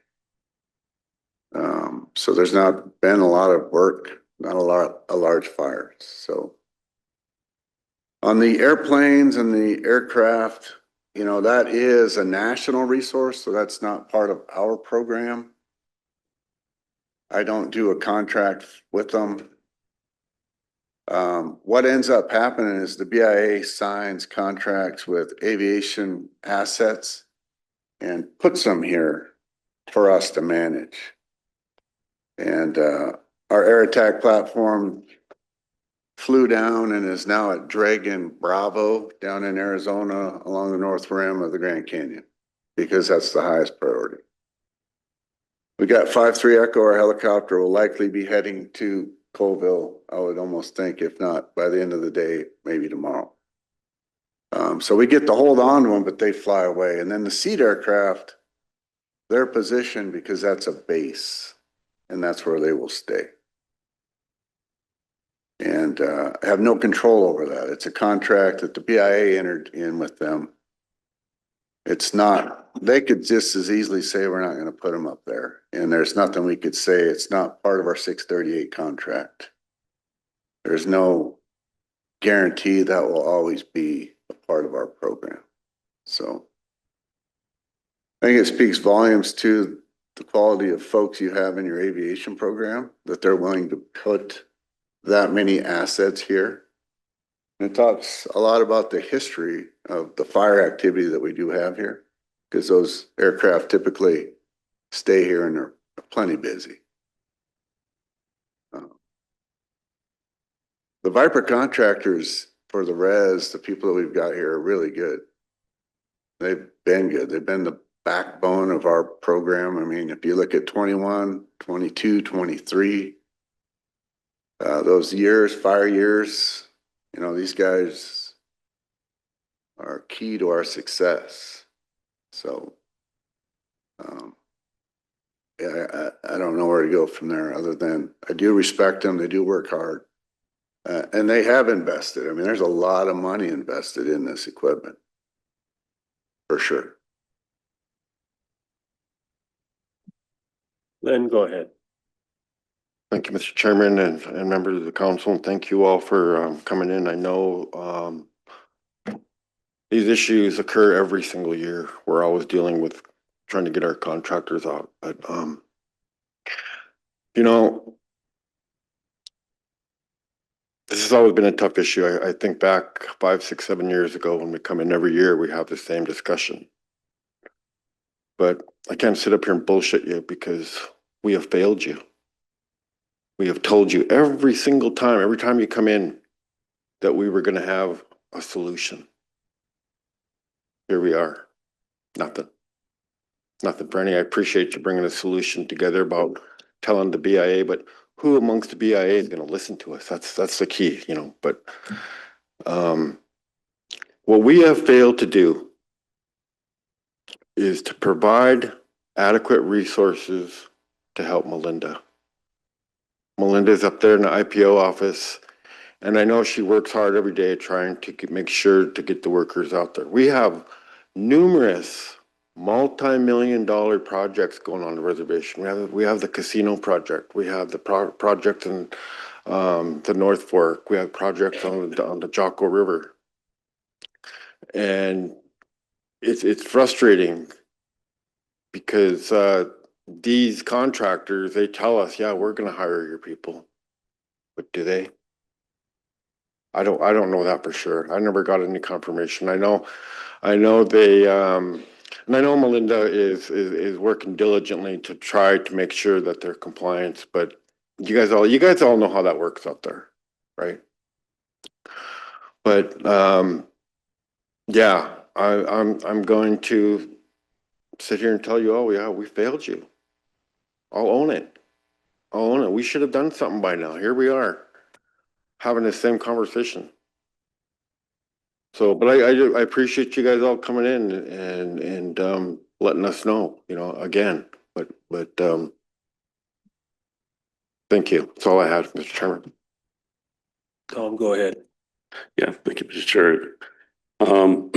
So there's not been a lot of work, not a lot of large fires. So on the airplanes and the aircraft, you know, that is a national resource, so that's not part of our program. I don't do a contract with them. What ends up happening is the BIA signs contracts with aviation assets and puts them here for us to manage. And our air attack platform flew down and is now at Dragon Bravo down in Arizona along the north rim of the Grand Canyon because that's the highest priority. We got 5-3 Echo, our helicopter will likely be heading to Colville, I would almost think, if not by the end of the day, maybe tomorrow. So we get to hold on to them, but they fly away. And then the seat aircraft, they're positioned because that's a base and that's where they will stay. And I have no control over that. It's a contract that the BIA entered in with them. It's not, they could just as easily say, we're not gonna put them up there. And there's nothing we could say. It's not part of our 638 contract. There's no guarantee that will always be a part of our program. So I think it speaks volumes to the quality of folks you have in your aviation program, that they're willing to put that many assets here. And it talks a lot about the history of the fire activity that we do have here, because those aircraft typically stay here and they're plenty busy. The Viper contractors for the res, the people that we've got here are really good. They've been good. They've been the backbone of our program. I mean, if you look at 21, 22, 23, those years, fire years, you know, these guys are key to our success. So, yeah, I don't know where to go from there other than I do respect them. They do work hard. And they have invested. I mean, there's a lot of money invested in this equipment. For sure. Len, go ahead. Thank you, Mr. Chairman and members of the council, and thank you all for coming in. I know these issues occur every single year. We're always dealing with trying to get our contractors out, but you know, this has always been a tough issue. I think back 5, 6, 7 years ago when we come in every year, we have the same discussion. But I can't sit up here and bullshit you because we have failed you. We have told you every single time, every time you come in, that we were going to have a solution. Here we are. Nothing. Nothing, Franny. I appreciate you bringing a solution together about telling the BIA, but who amongst the BIA is going to listen to us? That's the key, you know. But what we have failed to do is to provide adequate resources to help Melinda. Melinda's up there in the IPO office, and I know she works hard every day trying to make sure to get the workers out there. We have numerous multi-million-dollar projects going on the reservation. We have the casino project. We have the project in the North Fork. We have projects on the Jocko River, and it's frustrating because these contractors, they tell us, yeah, we're going to hire your people, but do they? I don't know that for sure. I never got any confirmation. I know they, and I know Melinda is working diligently to try to make sure that they're compliant, but you guys all know how that works out there, right? But yeah, I'm going to sit here and tell you, oh yeah, we failed you. I'll own it. I'll own it. We should have done something by now. Here we are, having the same conversation. So, but I appreciate you guys all coming in and letting us know, you know, again, but thank you. That's all I had, Mr. Chairman. Tom, go ahead. Yeah, thank you, Mr. Chair. One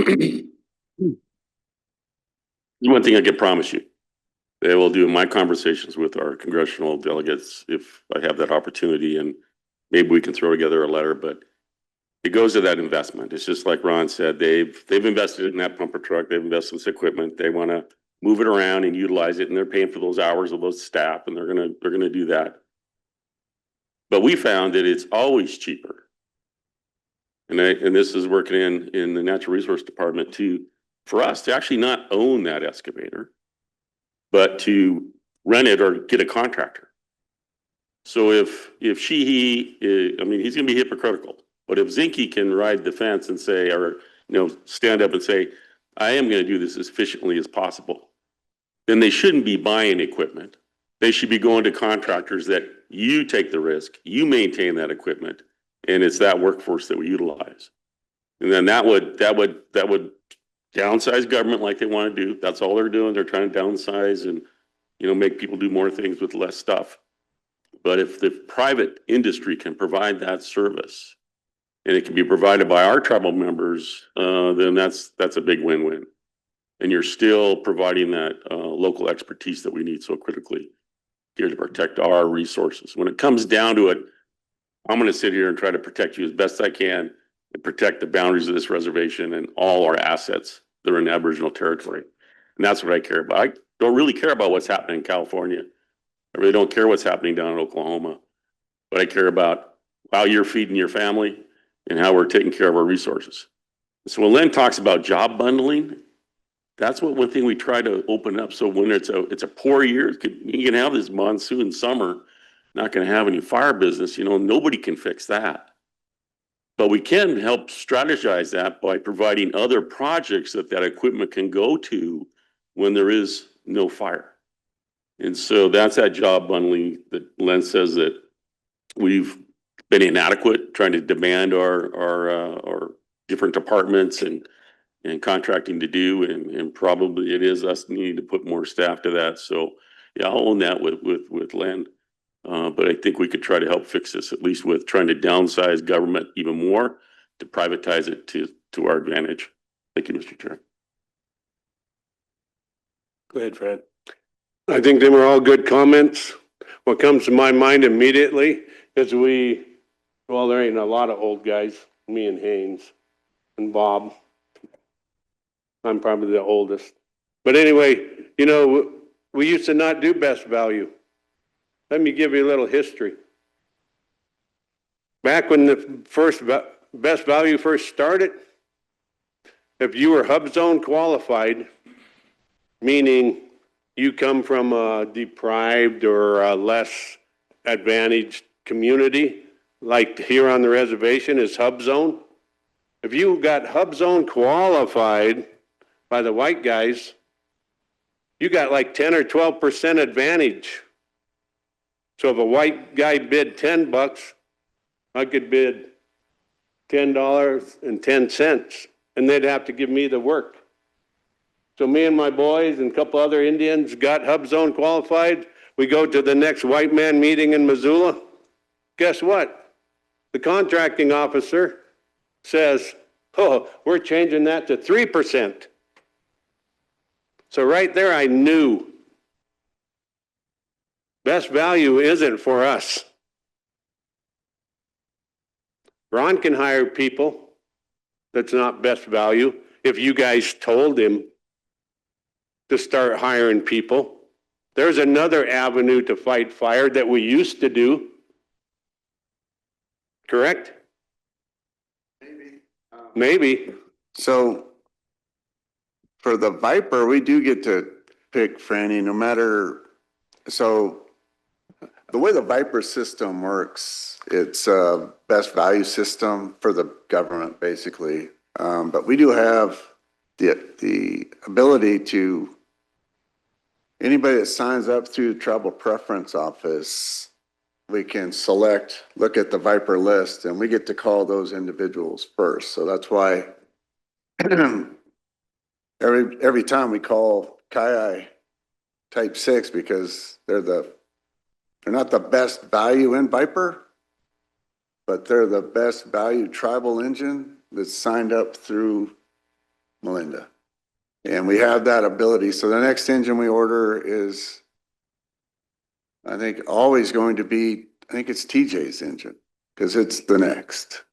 thing I can promise you, I will do in my conversations with our congressional delegates if I have that opportunity, and maybe we can throw together a letter, but it goes to that investment. It's just like Ron said, they've invested in that pumper truck, they've invested in this equipment, they want to move it around and utilize it, and they're paying for those hours of those staff, and they're gonna do that. But we found that it's always cheaper. And this is working in the natural resource department too, for us to actually not own that excavator, but to rent it or get a contractor. So if he, I mean, he's gonna be hypocritical, but if Zinke can ride the fence and say, or, you know, stand up and say, I am gonna do this as efficiently as possible, then they shouldn't be buying equipment. They should be going to contractors that you take the risk, you maintain that equipment, and it's that workforce that we utilize. And then that would downsize government like they want to do. That's all they're doing. They're trying to downsize and, you know, make people do more things with less stuff. But if the private industry can provide that service and it can be provided by our tribal members, then that's a big win-win. and you're still providing that local expertise that we need so critically here to protect our resources. When it comes down to it, I'm going to sit here and try to protect you as best I can and protect the boundaries of this reservation and all our assets that are in Aboriginal territory. And that's what I care about. I don't really care about what's happening in California. I really don't care what's happening down in Oklahoma, but I care about how you're feeding your family and how we're taking care of our resources. So when Len talks about job bundling, that's what one thing we try to open up. So when it's a poor year, you can have this monsoon summer, not going to have any fire business, you know, nobody can fix that. But we can help strategize that by providing other projects that that equipment can go to when there is no fire. And so that's that job bundling that Len says that we've been inadequate trying to demand our different departments and contracting to do, and probably it is us needing to put more staff to that. So yeah, I'll own that with Len. But I think we could try to help fix this, at least with trying to downsize government even more to privatize it to our advantage. Thank you, Mr. Chair. Go ahead, Fran. I think they were all good comments. What comes to my mind immediately is well, there ain't a lot of old guys, me and Haynes and Bob. I'm probably the oldest. But anyway, you know, we used to not do best value. Let me give you a little history. Back when the first best value first started, if you were hub zone qualified, meaning you come from a deprived or a less advantaged community, like here on the reservation is hub zone. If you got hub zone qualified by the white guys, you got like 10 or 12% advantage. So if a white guy bid $10, I could bid $10.10, and they'd have to give me the work. So me and my boys and a couple other Indians got hub zone qualified. We go to the next white man meeting in Missoula. Guess what? The contracting officer says, oh, we're changing that to 3%. So right there, I knew best value isn't for us. Ron can hire people that's not best value if you guys told him to start hiring people. There's another avenue to fight fire that we used to do. Correct? Maybe. So for the Viper, we do get to pick Franny no matter, so the way the Viper system works, it's a best value system for the government basically. But we do have the ability to, anybody that signs up through the Travel Preference Office, we can select, look at the Viper list, and we get to call those individuals first. So that's why every time we call Kai Type 6, because they're not the best value in Viper, but they're the best value tribal engine that's signed up through Melinda. And we have that ability. So the next engine we order is, I think, always going to be, I think it's TJ's engine, because it's the next.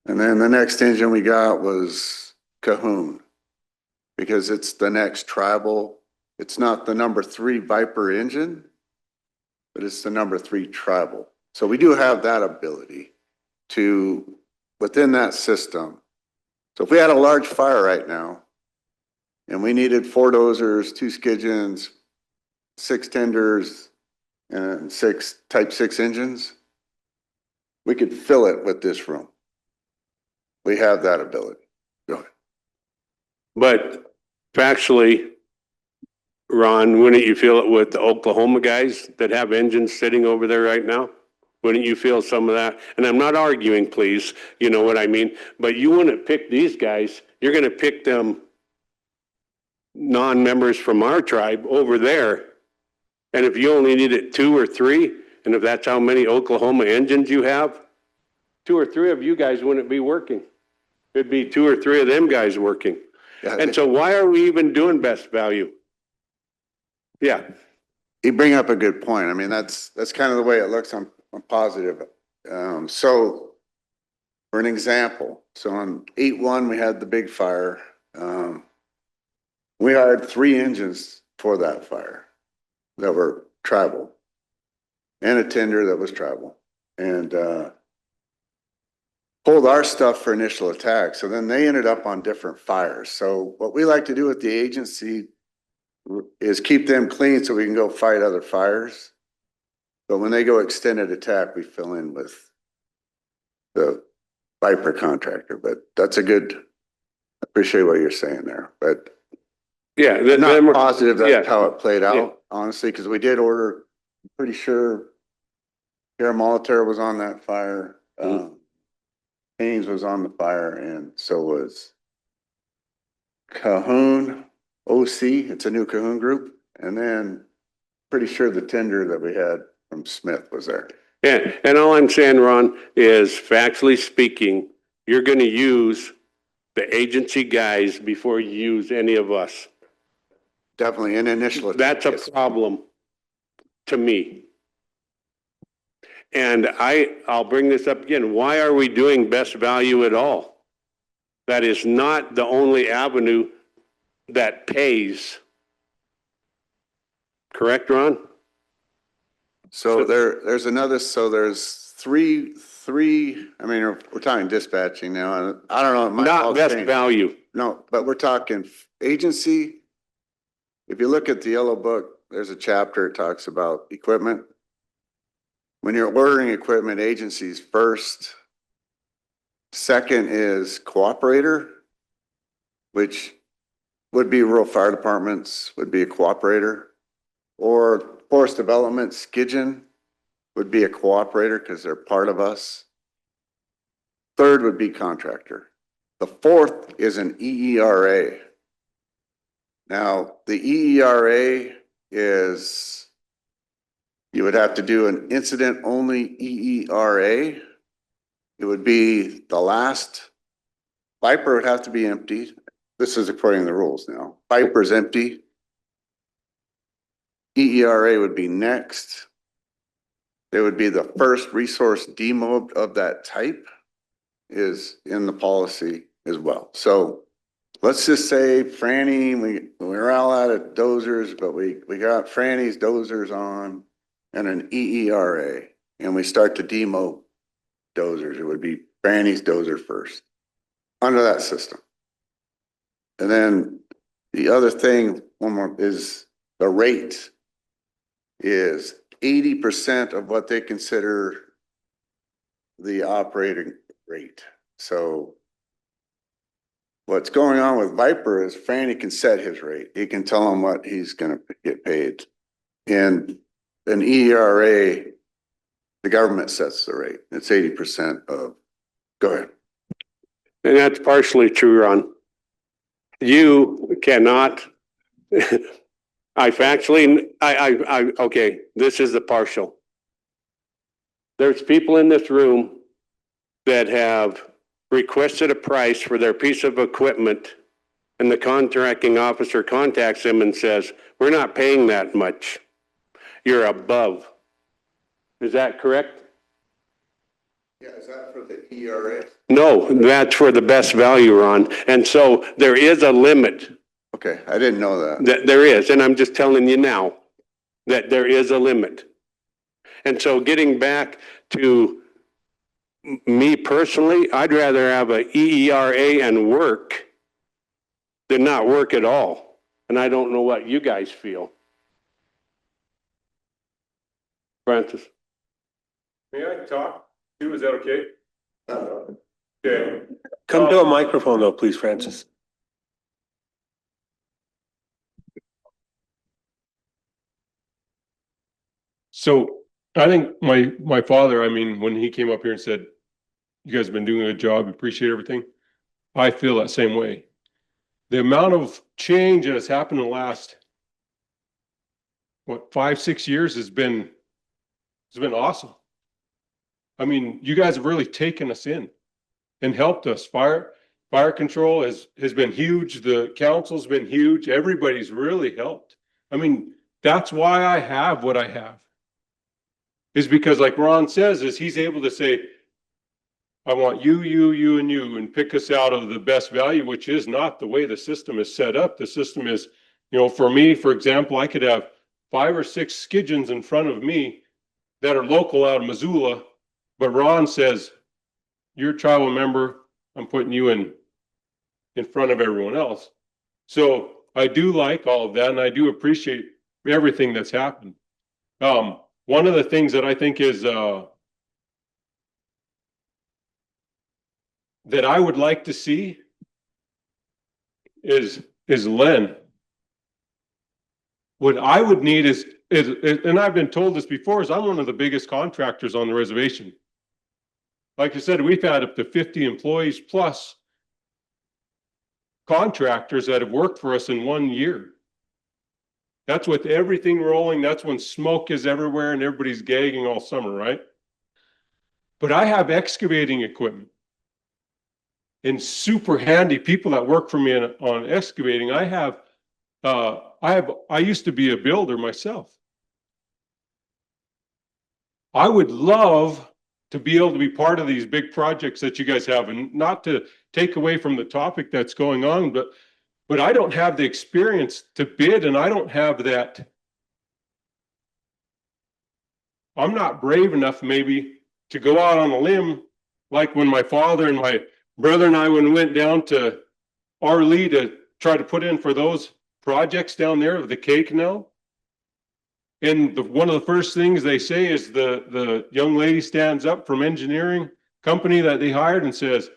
And then the next engine we got was Cahoon, because it's the next tribal. It's not the number 3 Viper engine, but it's the number 3 tribal. So we do have that ability to, within that system. So if we had a large fire right now, and we needed 4 dozers, 2 skidgens, 6 tenders, and 6 Type 6 engines, we could fill it with this room. We have that ability. Go ahead. But factually, Ron, wouldn't you feel it with the Oklahoma guys that have engines sitting over there right now? Wouldn't you feel some of that? And I'm not arguing, please, you know what I mean? But you wouldn't pick these guys. You're going to pick them non-members from our tribe over there. And if you only needed 2 or 3, and if that's how many Oklahoma engines you have, 2 or 3 of you guys wouldn't be working. It'd be 2 or 3 of them guys working. And so why are we even doing best value? Yeah, You bring up a good point. I mean, that's kind of the way it looks. I'm positive. So for an example, so on 8/1, we had the big fire. We hired 3 engines for that fire that were tribal and a tender that was tribal, and pulled our stuff for initial attack. So then they ended up on different fires. So what we like to do with the agency is keep them clean so we can go fight other fires. But when they go extended attack, we fill in with the Viper contractor. But that's a good, I appreciate what you're saying there. But yeah. not positive that's yeah. how it played out, Yeah. honestly, because we did order, I'm pretty sure Pierre Molitor was on that fire. Haynes was on the fire, and so was Cahoon OC. It's a new Cahoon group. And then pretty sure the tender that we had from Smith was there. Yeah, and all I'm saying, Ron, is factually speaking, you're gonna use the agency guys before you use any of us. Definitely an initial. That's a problem to me. And I'll bring this up again. Why are we doing best value at all? That is not the only avenue that pays. Correct, Ron? So there's another, so there's three, I mean, we're talking dispatching now, and I don't know. it might all Not best change. value. No, but we're talking agency. If you look at the yellow book, there's a chapter, it talks about equipment. When you're ordering equipment, agencies first. Second is cooperator, which would be rural fire departments, would be a cooperator. Or forest development, Skidgen would be a cooperator because they're part of us. Third would be contractor. The fourth is an EERA. Now, the EERA is, you would have to do an incident only EERA. It would be the last, Viper would have to be emptied. This is according to the rules now. Viper's empty. EERA would be next. There would be the first resource demob of that type is in the policy as well. So let's just say Franny, we're all out of dozers, but we got Franny's dozers on and an EERA, and we start to demo dozers. It would be Franny's dozer first under that system. And then the other thing, one more, is the rate is 80% of what they consider the operating rate. So what's going on with Viper is Franny can set his rate. He can tell him what he's going to get paid. And an ERA, the government sets the rate. It's 80% of, go ahead. And that's partially true, Ron. You cannot, okay, this is the partial. There's people in this room that have requested a price for their piece of equipment, and the contracting officer contacts them and says, we're not paying that much. You're above. Is that correct? Yeah, is that for the ERA? No, that's for the best value, Ron. And so there is a limit. Okay, I didn't know that. There is, and I'm just telling you now that there is a limit. And so getting back to me personally, I'd rather have a EERA and work than not work at all. And I don't know what you guys feel. Francis? May I talk too? Is that okay? Okay. Come to a microphone though, please, Francis. So I think my father, I mean, when he came up here and said, you guys have been doing a good job, appreciate everything. I feel that same way. The amount of change that has happened in the last, 5, 6 years has been awesome. I mean, you guys have really taken us in and helped us. Fire control has been huge. The council's been huge. Everybody's really helped. I mean, that's why I have what I have. Is because like Ron says, is he's able to say, I want you, and you, and pick us out of the best value, which is not the way the system is set up. The system is, you know, for me, for example, I could have 5 or 6 Skidgens in front of me that are local out of Missoula, but Ron says, you're a tribal member, I'm putting you in front of everyone else. So I do like all of that, and I do appreciate everything that's happened. One of the things that I think is that I would like to see is Len. What I would need is, and I've been told this before, is I'm one of the biggest contractors on the reservation. Like I said, we've had up to 50 employees plus contractors that have worked for us in 1 year. That's with everything rolling. That's when smoke is everywhere and everybody's gagging all summer, right? But I have excavating equipment and super handy people that work for me on excavating. I used to be a builder myself. I would love to be able to be part of these big projects that you guys have, and not to take away from the topic that's going on, but I don't have the experience to bid, and I don't have that. I'm not brave enough maybe to go out on a limb like when my father and my brother and I, when we went down to Arlee to try to put in for those projects down there of the K Canal. And one of the first things they say is the young lady stands up from engineering company that they hired and says,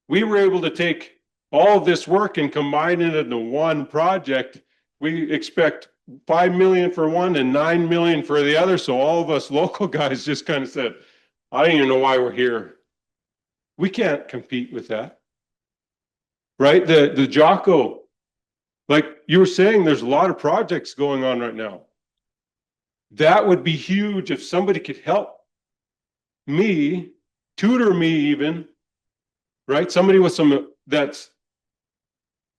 we were able to take all of this work and combine it into one project. We expect 5 million for one and 9 million for the other. So all of us local guys just kind of said, I don't even know why we're here. We can't compete with that. Right? The Jocko, like you were saying, there's a lot of projects going on right now. That would be huge if somebody could help me, tutor me even, right? Somebody with that's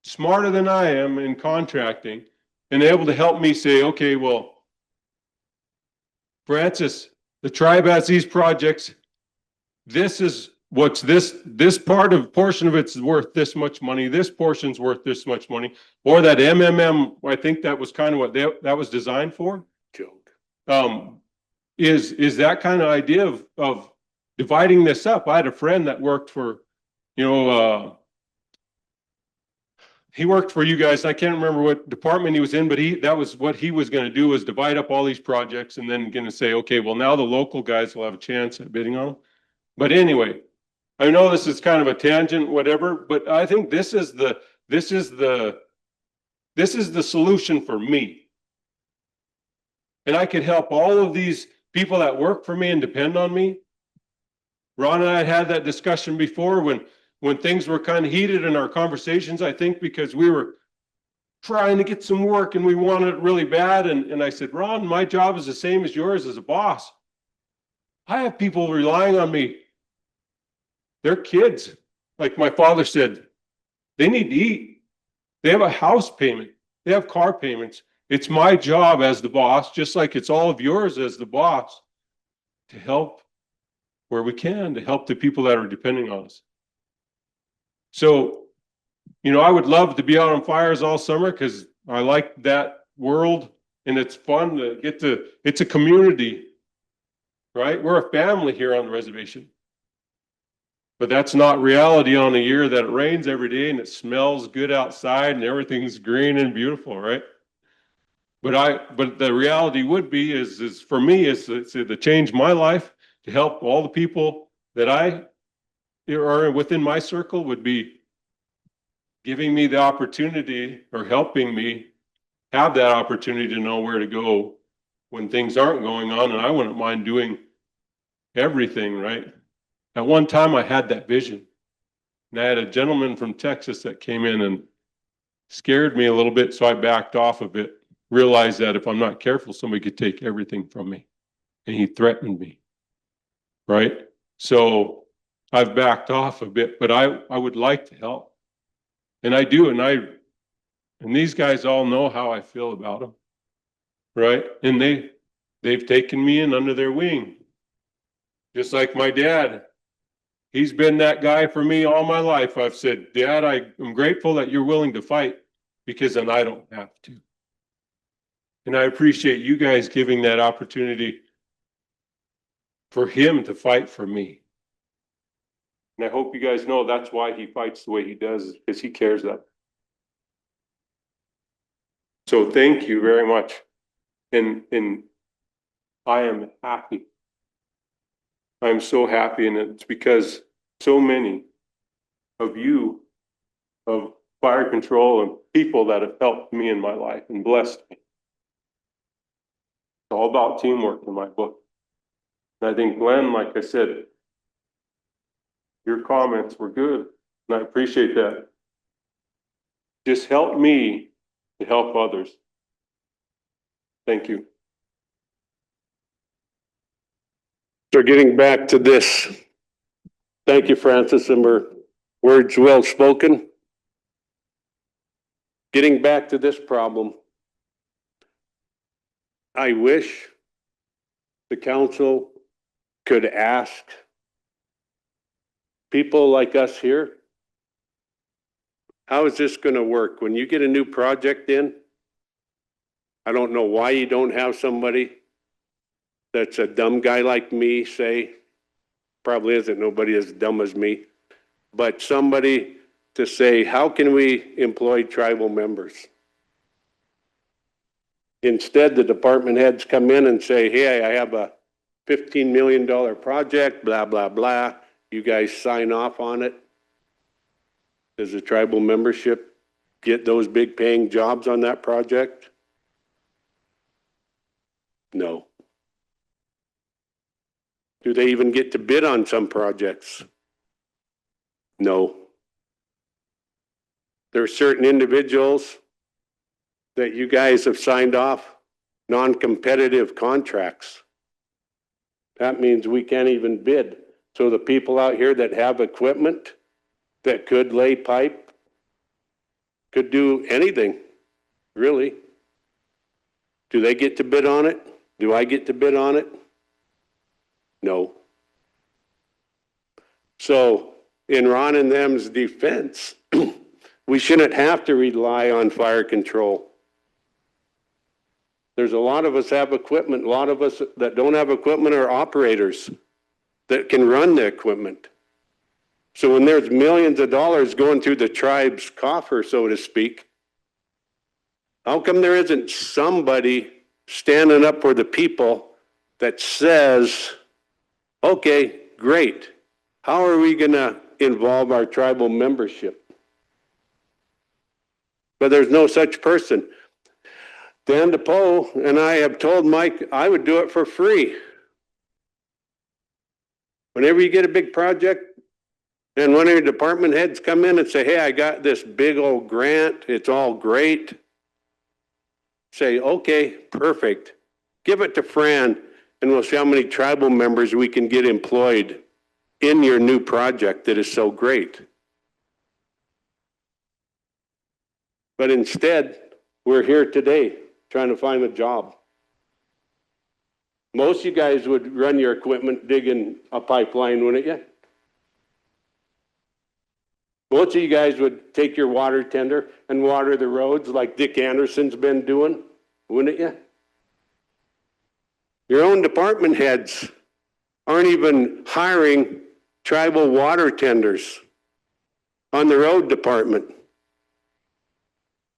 smarter than I am in contracting and able to help me say, okay, well, Francis, the tribe has these projects. This is what's this portion of it's worth this much money. This portion's worth this much money. Or that MMM, I think that was kind of what that was designed for. Is that kind of idea of dividing this up. I had a friend that worked for, he worked for you guys. I can't remember what department he was in, but that was what he was going to do, was divide up all these projects and then going to say, okay, well, now the local guys will have a chance at bidding on them. But anyway, I know this is kind of a tangent, whatever, but I think this is the solution for me. And I could help all of these people that work for me and depend on me. Ron and I had that discussion before when things were kind of heated in our conversations, I think, because we were trying to get some work and we wanted it really bad. And I said, Ron, my job is the same as yours as a boss. I have people relying on me. They're kids. Like my father said, they need to eat. They have a house payment. They have car payments. It's my job as the boss, just like it's all of yours as the boss, to help where we can, to help the people that are depending on us. So, I would love to be out on fires all summer because I like that world and it's fun to it's a community, right? We're a family here on the reservation. But that's not reality on a year that it rains every day and it smells good outside and everything's green and beautiful, right? But the reality would be is for me is to change my life, to help all the people that are within my circle, would be giving me the opportunity or helping me have that opportunity to know where to go when things aren't going on. And I wouldn't mind doing everything, right? At one time I had that vision, and I had a gentleman from Texas that came in and scared me a little bit. So I backed off a bit, realized that if I'm not careful, somebody could take everything from me, and he threatened me. Right. So I've backed off a bit, but I would like to help. And I do, and these guys all know how I feel about them, right? And they've taken me in under their wing. Just like my dad. He's been that guy for me all my life. I've said, Dad, I'm grateful that you're willing to fight because then I don't have to. And I appreciate you guys giving that opportunity for him to fight for me. And I hope you guys know that's why he fights the way he does, because he cares that. So thank you very much. And I am happy. I'm so happy, and it's because so many of you, of fire control and people that have helped me in my life and blessed me. It's all about teamwork in my book. And I think, Glenn, like I said, your comments were good, and I appreciate that. Just help me to help others. Thank you. So getting back to this, thank you, Francis, and words well spoken. Getting back to this problem, I wish the council could ask people like us here, how is this going to work? When you get a new project in, I don't know why you don't have somebody that's a dumb guy like me, say, probably isn't nobody as dumb as me, but somebody to say, how can we employ tribal members? Instead, the department heads come in and say, hey, I have a $15 million project, blah, blah, blah. You guys sign off on it. Does the tribal membership get those big paying jobs on that project? No. Do they even get to bid on some projects? No. There are certain individuals that you guys have signed off non-competitive contracts. That means we can't even bid. So the people out here that have equipment that could lay pipe, could do anything, really. Do they get to bid on it? Do I get to bid on it? No. So in Ron and them's defense, we shouldn't have to rely on fire control. There's a lot of us have equipment. A lot of us that don't have equipment are operators that can run the equipment. So when there's millions of dollars going through the tribe's coffer, so to speak, how come there isn't somebody standing up for the people that says, okay, great. How are we going to involve our tribal membership? But there's no such person. Dan DePoe and I have told Mike I would do it for free. Whenever you get a big project and one of your department heads come in and say, hey, I got this big old grant, it's all great. Say, okay, perfect. Give it to Fran and we'll see how many tribal members we can get employed in your new project that is so great. But instead, we're here today trying to find a job. Most of you guys would run your equipment digging a pipeline, wouldn't you? Most of you guys would take your water tender and water the roads like Dick Anderson's been doing, wouldn't you? Your own department heads aren't even hiring tribal water tenders on the road department.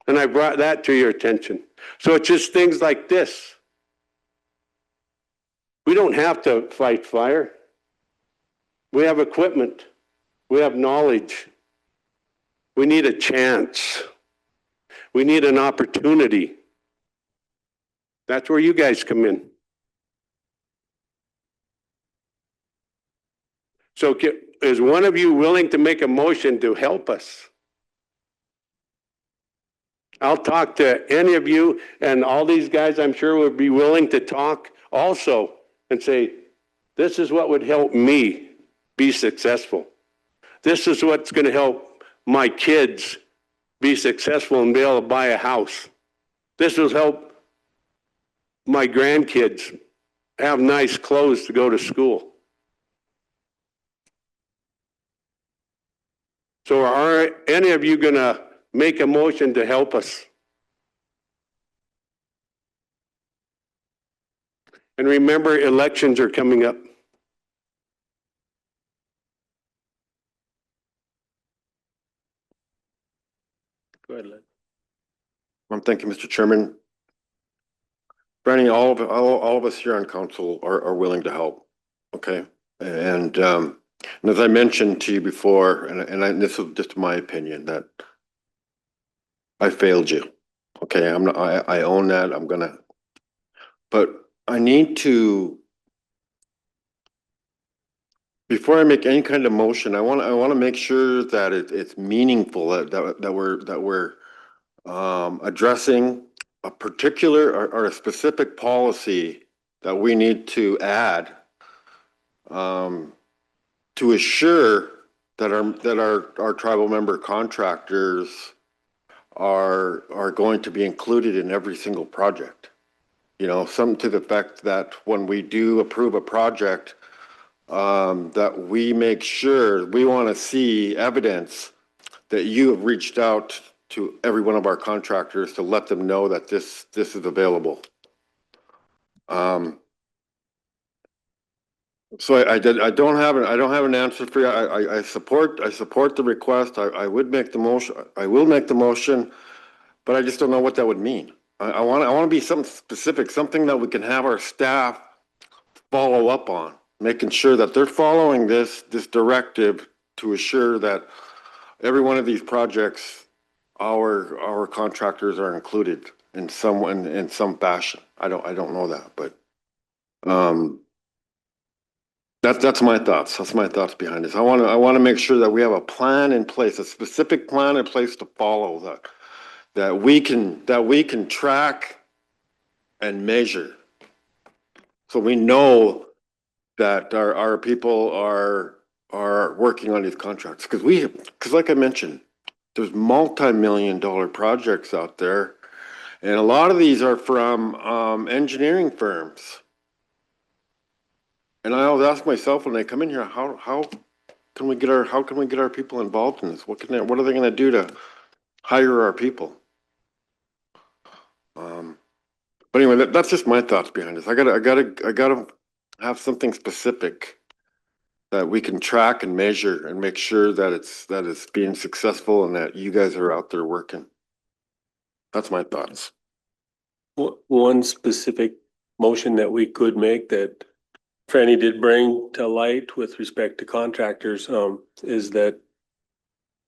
And I brought that to your attention. So it's just things like this. We don't have to fight fire. We have equipment. We have knowledge. We need a chance. We need an opportunity. That's where you guys come in. So is one of you willing to make a motion to help us? I'll talk to any of you, and all these guys I'm sure would be willing to talk also and say, this is what would help me be successful. This is what's going to help my kids be successful and be able to buy a house. This will help my grandkids have nice clothes to go to school. So are any of you going to make a motion to help us? And remember, elections are coming up. Go ahead, Len. Thank you, Mr. Chairman. Franny, all of us here on council are willing to help. Okay. And as I mentioned to you before, and this is just my opinion, that I failed you. Okay. I own that. But I need to, before I make any kind of motion, I want to make sure that it's meaningful, that we're addressing a particular or a specific policy that we need to add to assure that our tribal member contractors are going to be included in every single project. You know, something to the effect that when we do approve a project, that we make sure, we want to see evidence that you have reached out to every one of our contractors to let them know that this is available. So I don't have an answer for you. I support the request. I would make the motion. I will make the motion, but I just don't know what that would mean. I want to be something specific, something that we can have our staff follow up on, making sure that they're following this directive to assure that every one of these projects, our contractors are included in some fashion. I don't know that, but that's my thoughts. That's my thoughts behind this. I want to make sure that we have a plan in place, a specific plan in place to follow, that we can track and measure, so we know that our people are working on these contracts. Because like I mentioned, there's multi-million-dollar projects out there, and a lot of these are from engineering firms. And I always ask myself when they come in here, how can we get our people involved in this? What are they going to do to hire our people? But anyway, that's just my thoughts behind this. I gotta have something specific that we can track and measure and make sure that it's being successful and that you guys are out there working. That's my thoughts. One specific motion that we could make that Franny did bring to light with respect to contractors, is that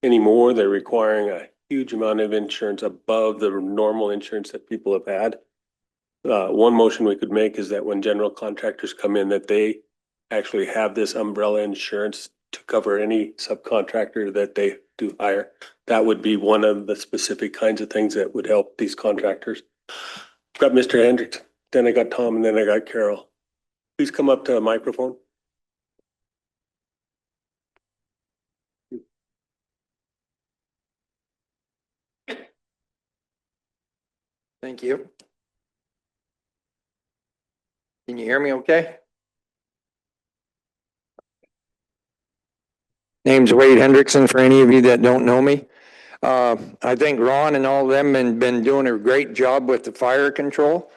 anymore they're requiring a huge amount of insurance above the normal insurance that people have had. One motion we could make is that when general contractors come in, that they actually have this umbrella insurance to cover any subcontractor that they do hire. That would be one of the specific kinds of things that would help these contractors. I've got Mr. Hendricks, then I got Tom, and then I got Carol. Please come up to the microphone. Thank you. Can you hear me okay? Name's Wade Hendrickson, for any of you that don't know me. I think Ron and all of them have been doing a great job with the fire control.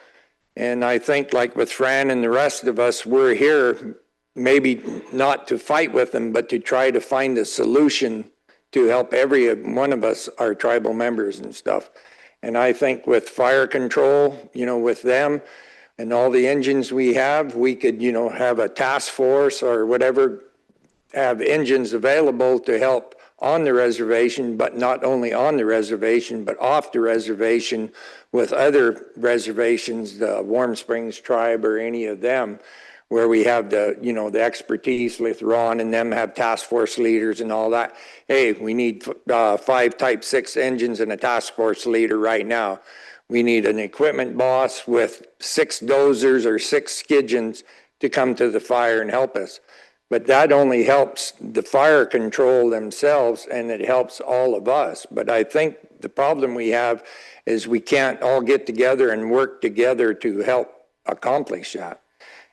And I think like with Fran and the rest of us, we're here maybe not to fight with them, but to try to find a solution to help every one of us, our tribal members and stuff. And I think with fire control, you know, with them and all the engines we have, we could, you know, have a task force or whatever, have engines available to help on the reservation, but not only on the reservation, but off the reservation with other reservations, the Warm Springs tribe or any of them, where we have the, you know, the expertise with Ron and them have task force leaders and all that. Hey, we need 5 Type 6 engines and a task force leader right now. We need an equipment boss with 6 dozers or 6 skidgens to come to the fire and help us. But that only helps the fire control themselves and it helps all of us. But I think the problem we have is we can't all get together and work together to help accomplish that.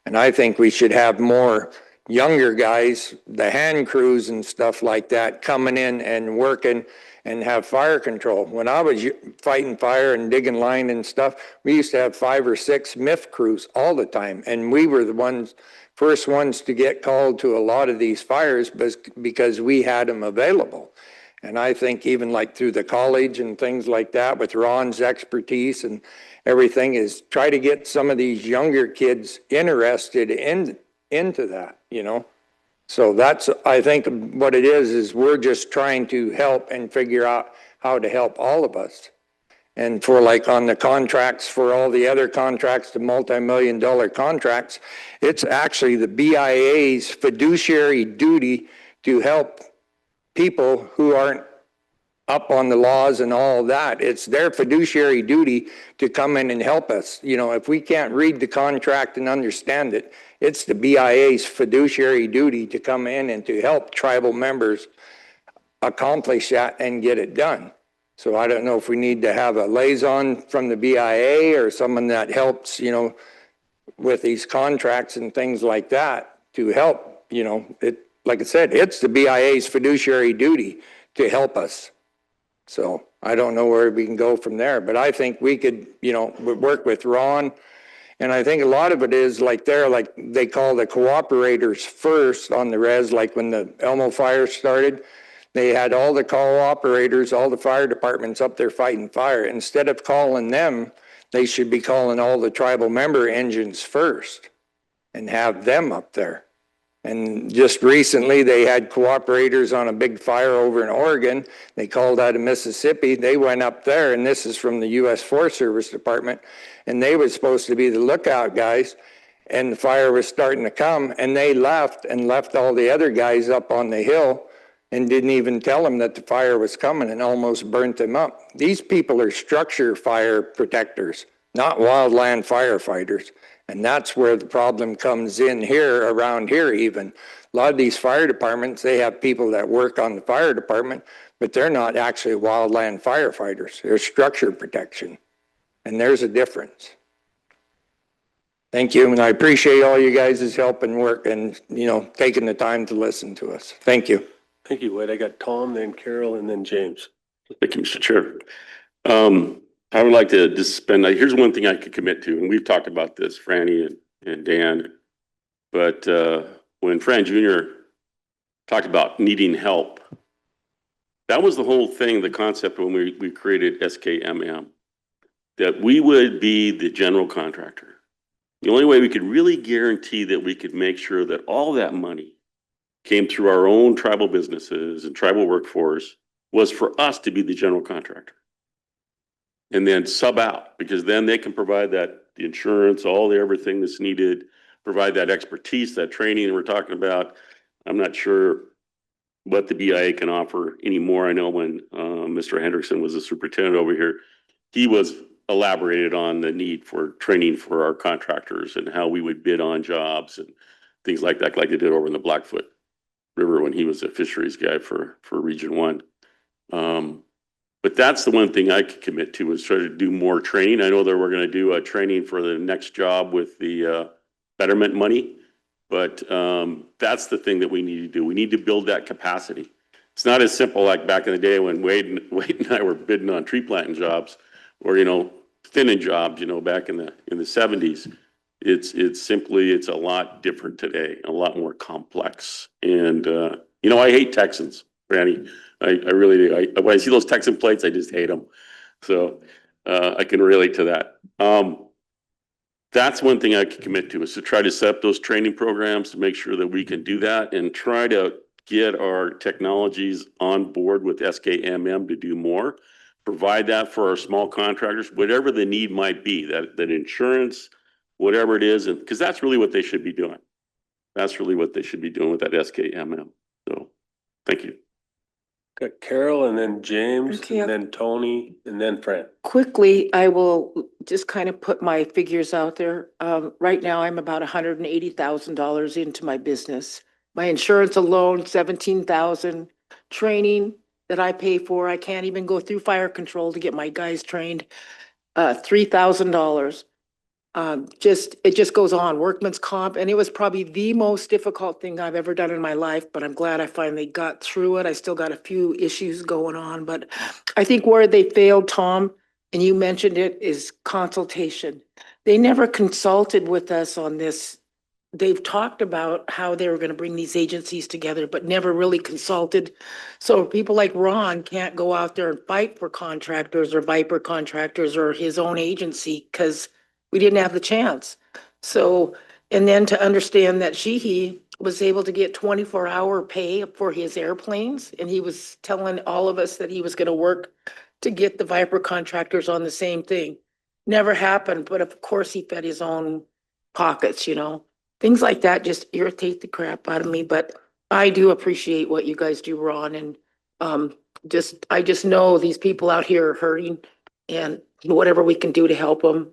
And I think we should have more younger guys, the hand crews and stuff like that, coming in and working and have fire control. When I was fighting fire and digging line and stuff, we used to have 5 or 6 MIF crews all the time. And we were the first ones to get called to a lot of these fires because we had them available. And I think even like through the college and things like that with Ron's expertise and everything is try to get some of these younger kids interested into that, you know? So that's, I think what it is we're just trying to help and figure out how to help all of us. And for like on the contracts, for all the other contracts, the multi-million-dollar contracts, it's actually the BIA's fiduciary duty to help people who aren't up on the laws and all that. It's their fiduciary duty to come in and help us. You know, if we can't read the contract and understand it, it's the BIA's fiduciary duty to come in and to help tribal members accomplish that and get it done. So I don't know if we need to have a liaison from the BIA or someone that helps, you know, with these contracts and things like that to help, you know, it, like I said, it's the BIA's fiduciary duty to help us. So I don't know where we can go from there, but I think we could, you know, work with Ron. And I think a lot of it is like they call the cooperators first on the res, like when the Elmo fire started, they had all the cooperators, all the fire departments up there fighting fire. Instead of calling them, they should be calling all the tribal member engines first and have them up there. And just recently, they had cooperators on a big fire over in Oregon. They called out of Mississippi. They went up there, and this is from the U.S. Forest Service Department, and they were supposed to be the lookout guys, and the fire was starting to come, and they left and left all the other guys up on the hill and didn't even tell them that the fire was coming and almost burnt them up. These people are structure fire protectors, not wildland firefighters. And that's where the problem comes in here, around here even. A lot of these fire departments, they have people that work on the fire department, but they're not actually wildland firefighters. They're structure protection. And there's a difference. Thank you, and I appreciate all you guys' help and work and, you know, taking the time to listen to us. Thank you. Thank you, Wade. I got Tom, then Carol, and then James. Thank you, Mr. Chair. I would like to just spend, here's one thing I could commit to, and we've talked about this, Franny and Dan, but when Fran Jr. talked about needing help, that was the whole thing, the concept when we created SKMM, that we would be the general contractor. The only way we could really guarantee that we could make sure that all that money came through our own tribal businesses and tribal workforce was for us to be the general contractor. And then sub out, because then they can provide the insurance, everything that's needed, provide that expertise, that training we're talking about. I'm not sure what the BIA can offer anymore. I know when Mr. Hendrickson was the superintendent over here, he was elaborated on the need for training for our contractors and how we would bid on jobs and things like that, like they did over in the Blackfoot River when he was a fisheries guy for Region 1. But that's the one thing I could commit to is try to do more training. I know that we're going to do a training for the next job with the betterment money, but that's the thing that we need to do. We need to build that capacity. It's not as simple like back in the day when Wade and I were bidding on tree planting jobs or, you know, thinning jobs, you know, back in the 70s. It's a lot different today, a lot more complex. And, you know, I hate Texans, Franny. I really do. When I see those Texan plates, I just hate them. So I can relate to that. That's one thing I can commit to is to try to set up those training programs to make sure that we can do that and try to get our technologies on board with SKMM to do more. Provide that for our small contractors, whatever the need might be, that insurance, whatever it is, and because that's really what they should be doing. That's really what they should be doing with that SKMM. So thank you. Got Carol and then James Okay, and then Tony and then Fran. Quickly, I will just kind of put my figures out there. Right now, I'm about $180,000 into my business. My insurance alone, 17,000. Training that I pay for, I can't even go through fire control to get my guys trained. $3,000. It just goes on, workman's comp, and it was probably the most difficult thing I've ever done in my life, but I'm glad I finally got through it. I still got a few issues going on, but I think where they failed, Tom, and you mentioned it, is consultation. They never consulted with us on this. They've talked about how they were gonna bring these agencies together, but never really consulted. So people like Ron can't go out there and fight for contractors or Viper contractors or his own agency, because we didn't have the chance. So, and then to understand that Sheehy was able to get 24-hour pay for his airplanes, and he was telling all of us that he was gonna work to get the Viper contractors on the same thing. Never happened, but of course he fed his own pockets, you know? Things like that just irritate the crap out of me, but I do appreciate what you guys do, Ron, and I just know these people out here are hurting, and whatever we can do to help them,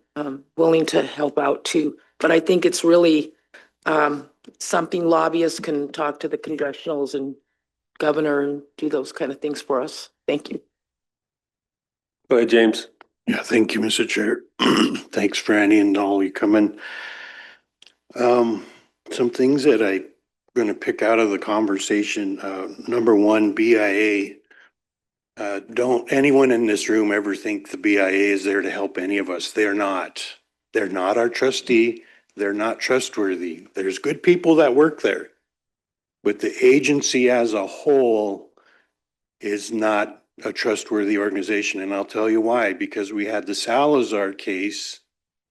willing to help out too. But I think it's really something lobbyists can talk to the congressionals and governor and do those kind of things for us. Thank you. Go ahead, James. Yeah, thank you, Mr. Chair. Thanks, Franny and Dolly coming. Some things that I'm gonna pick out of the conversation. Number one, BIA. Don't anyone in this room ever think the BIA is there to help any of us. They're not. They're not our trustee. They're not trustworthy. There's good people that work there. But the agency as a whole is not a trustworthy organization. And I'll tell you why. Because we had the Salazar case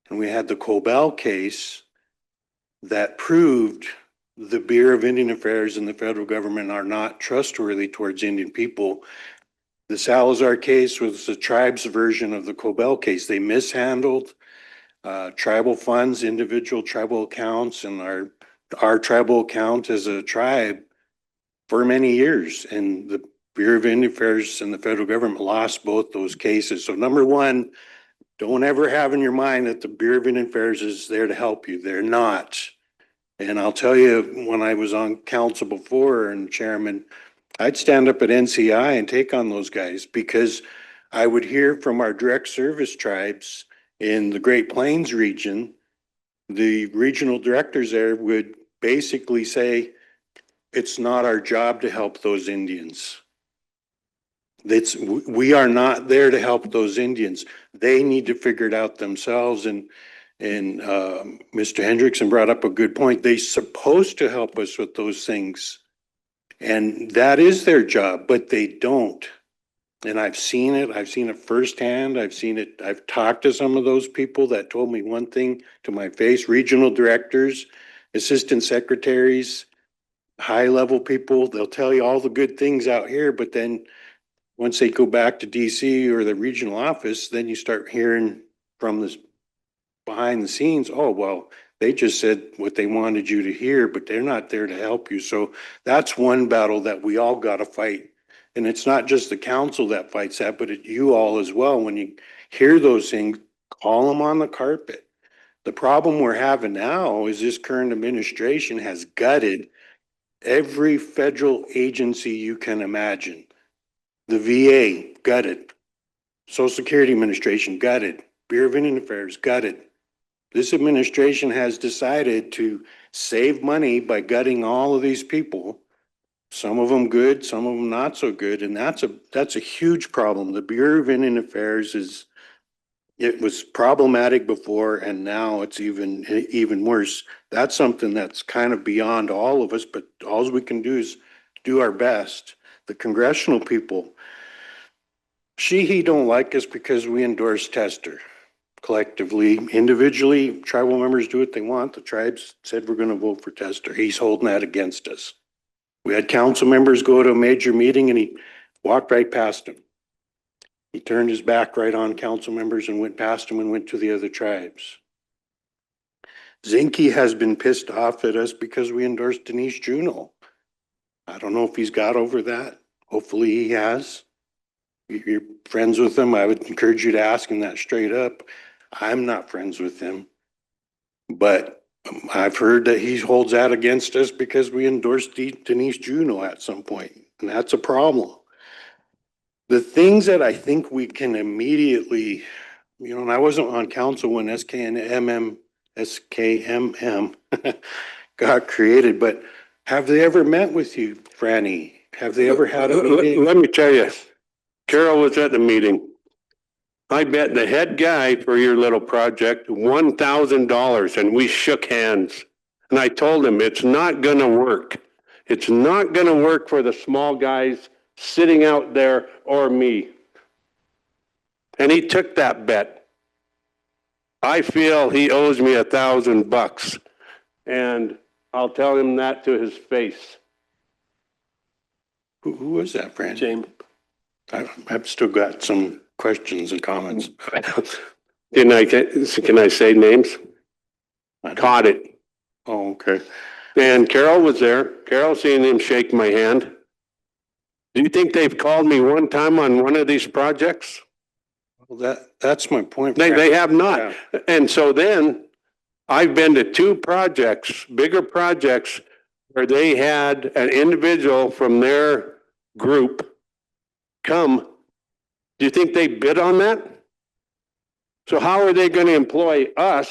and we had the Cobell case that proved the Bureau of Indian Affairs and the federal government are not trustworthy towards Indian people. The Salazar case was the tribe's version of the Cobell case. They mishandled tribal funds, individual tribal accounts, and our tribal account as a tribe for many years. And the Bureau of Indian Affairs and the federal government lost both those cases. So number one, don't ever have in your mind that the Bureau of Indian Affairs is there to help you. They're not. And I'll tell you, when I was on council before and chairman, I'd stand up at NCI and take on those guys because I would hear from our direct service tribes in the Great Plains region, the regional directors there would basically say, it's not our job to help those Indians. We are not there to help those Indians. They need to figure it out themselves. And Mr. Hendrickson brought up a good point. They're supposed to help us with those things. And that is their job, but they don't. And I've seen it. I've seen it firsthand. I've talked to some of those people that told me one thing to my face, regional directors, assistant secretaries, high level people. They'll tell you all the good things out here, but then once they go back to DC or the regional office, then you start hearing from this behind the scenes, oh, well, they just said what they wanted you to hear, but they're not there to help you. So that's one battle that we all got to fight. And it's not just the council that fights that, but you all as well. When you hear those things, call them on the carpet. The problem we're having now is this current administration has gutted every federal agency you can imagine. The VA, gutted. Social Security Administration, gutted. Bureau of Indian Affairs, gutted. This administration has decided to save money by gutting all of these people. Some of them good, some of them not so good, and that's a huge problem. The Bureau of Indian Affairs it was problematic before, and now it's even worse. That's something that's kind of beyond all of us, but all we can do is do our best. The congressional people, he don't like us because we endorse Tester. Collectively, individually, tribal members do what they want. The tribes said we're going to vote for Tester. He's holding that against us. We had council members go to a major meeting and he walked right past them. He turned his back right on council members and went past them and went to the other tribes. Zinke has been pissed off at us because we endorsed Denise Juneau. I don't know if he's got over that. Hopefully he has. If you're friends with him, I would encourage you to ask him that straight up. I'm not friends with him, but I've heard that he holds that against us because we endorsed Denise Juneau at some point, and that's a problem. The things that I think we can immediately, and I wasn't on council when SKMM got created, but have they ever met with you, Franny? Have they ever had a meeting? Let me tell you, Carol was at the meeting. I bet the head guy for your little project $1,000 and we shook hands. And I told him it's not gonna work. It's not gonna work for the small guys sitting out there or me. And he took that bet. I feel he owes me $1,000 and I'll tell him that to his face. Who was that, Franny? James. I've still got some questions and comments. Can I say names? Caught it. Oh, okay. And Carol was there. Carol seen him shake my hand. Do you think they've called me one time on one of these projects? Well, that's my point. They have not. Yeah. And so then I've been to two projects, bigger projects, where they had an individual from their group come. Do you think they bid on that? So how are they going to employ us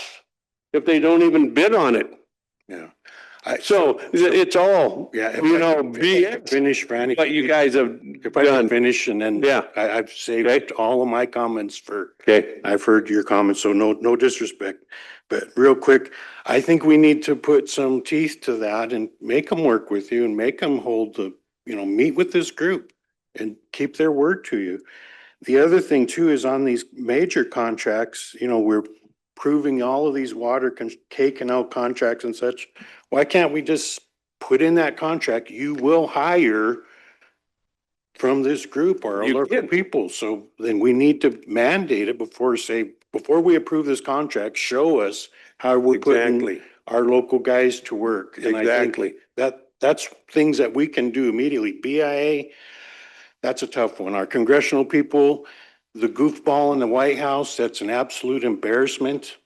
if they don't even bid on it? Yeah. So it's all, yeah, BS. Finish, Franny. What you guys have If I done. can finish, and then Yeah. I've saved all of my comments for. Okay. I've heard your comments, so no disrespect, but real quick, I think we need to put some teeth to that and make them work with you and make them hold the, meet with this group and keep their word to you. The other thing too is on these major contracts, we're proving all of these water K-canal contracts and such. Why can't we just put in that contract, you will hire from this group or our local people? So then we need to mandate it before we approve this contract, show us how we're putting our local guys to work. And I think that's things that we can do immediately. BIA, that's a tough one. Our congressional people, the goofball in the White House, that's an absolute embarrassment.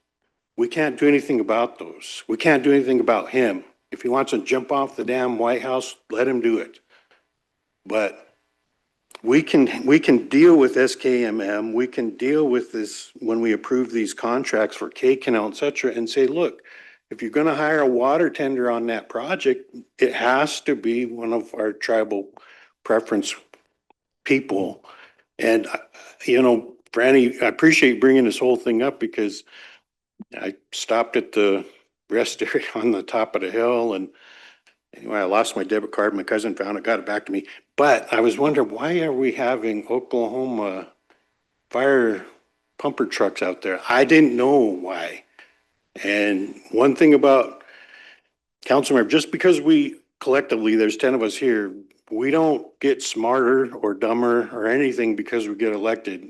We can't do anything about those. We can't do anything about him. If he wants to jump off the damn White House, let him do it. But we can deal with SKMM. We can deal with this when we approve these contracts for K-Canal, et cetera, and say, look, if you're going to hire a water tender on that project, it has to be one of our tribal preference people. And, Franny, I appreciate bringing this whole thing up because I stopped at the rest area on the top of the hill, and anyway, I lost my debit card. My cousin found it, got it back to me. But I was wondering, why are we having Oklahoma fire pumper trucks out there? I didn't know why. And one thing about Councilmember, just because we collectively, there's 10 of us here, we don't get smarter or dumber or anything because we get elected.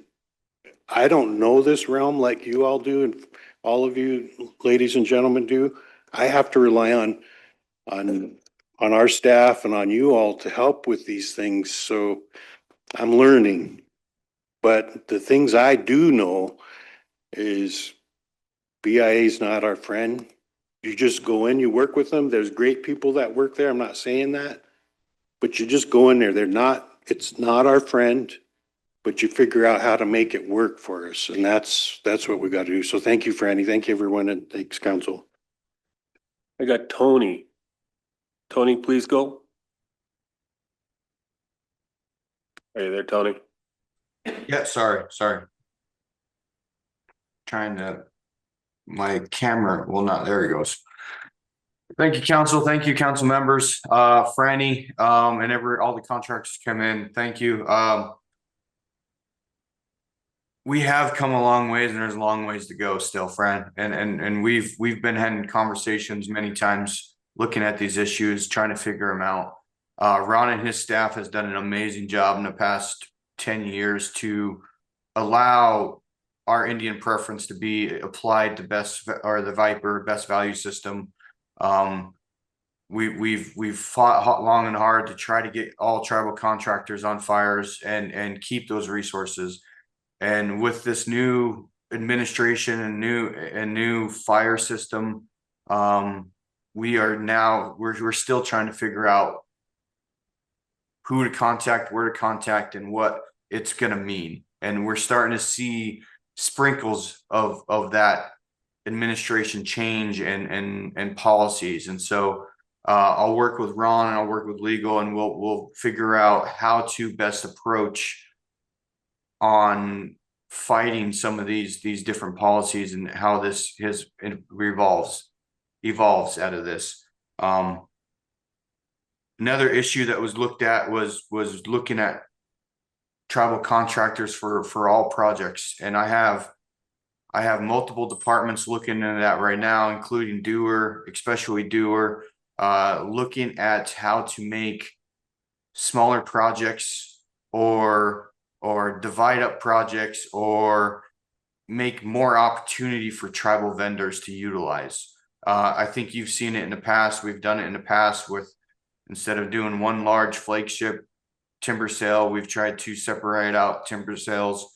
I don't know this realm like you all do, and all of you ladies and gentlemen do. I have to rely on our staff and on you all to help with these things. So I'm learning, but the things I do know is BIA is not our friend. You just go in, you work with them. There's great people that work there. I'm not saying that, but you just go in there. It's not our friend, but you figure out how to make it work for us. And that's what we got to do. So thank you, Franny. Thank you, everyone. And thanks, council. I got Tony. Tony, please go. Are you there, Tony? Yeah, sorry. My camera will not, there it goes. Thank you, council. Thank you, council members. Franny, and all the contractors come in. Thank you. We have come a long ways, and there's a long ways to go still, Fran. And we've been having conversations many times, looking at these issues, trying to figure them out. Ron and his staff has done an amazing job in the past 10 years to allow our Indian preference to be applied to the Viper best value system. We've fought long and hard to try to get all tribal contractors on fires and keep those resources. And with this new administration and new fire system, We're still trying to figure out who to contact, where to contact, and what it's gonna mean. And we're starting to see sprinkles of that administration change and policies. And so I'll work with Ron and I'll work with legal, and we'll figure out how to best approach on fighting some of these different policies and how this evolves out of this. Another issue that was looked at was looking at tribal contractors for all projects, and I have multiple departments looking into that right now, including Dewar, especially Dewar, looking at how to make smaller projects or divide up projects or make more opportunity for tribal vendors to utilize. I think you've seen it in the past. We've done it in the past with, instead of doing one large flagship timber sale, we've tried to separate out timber sales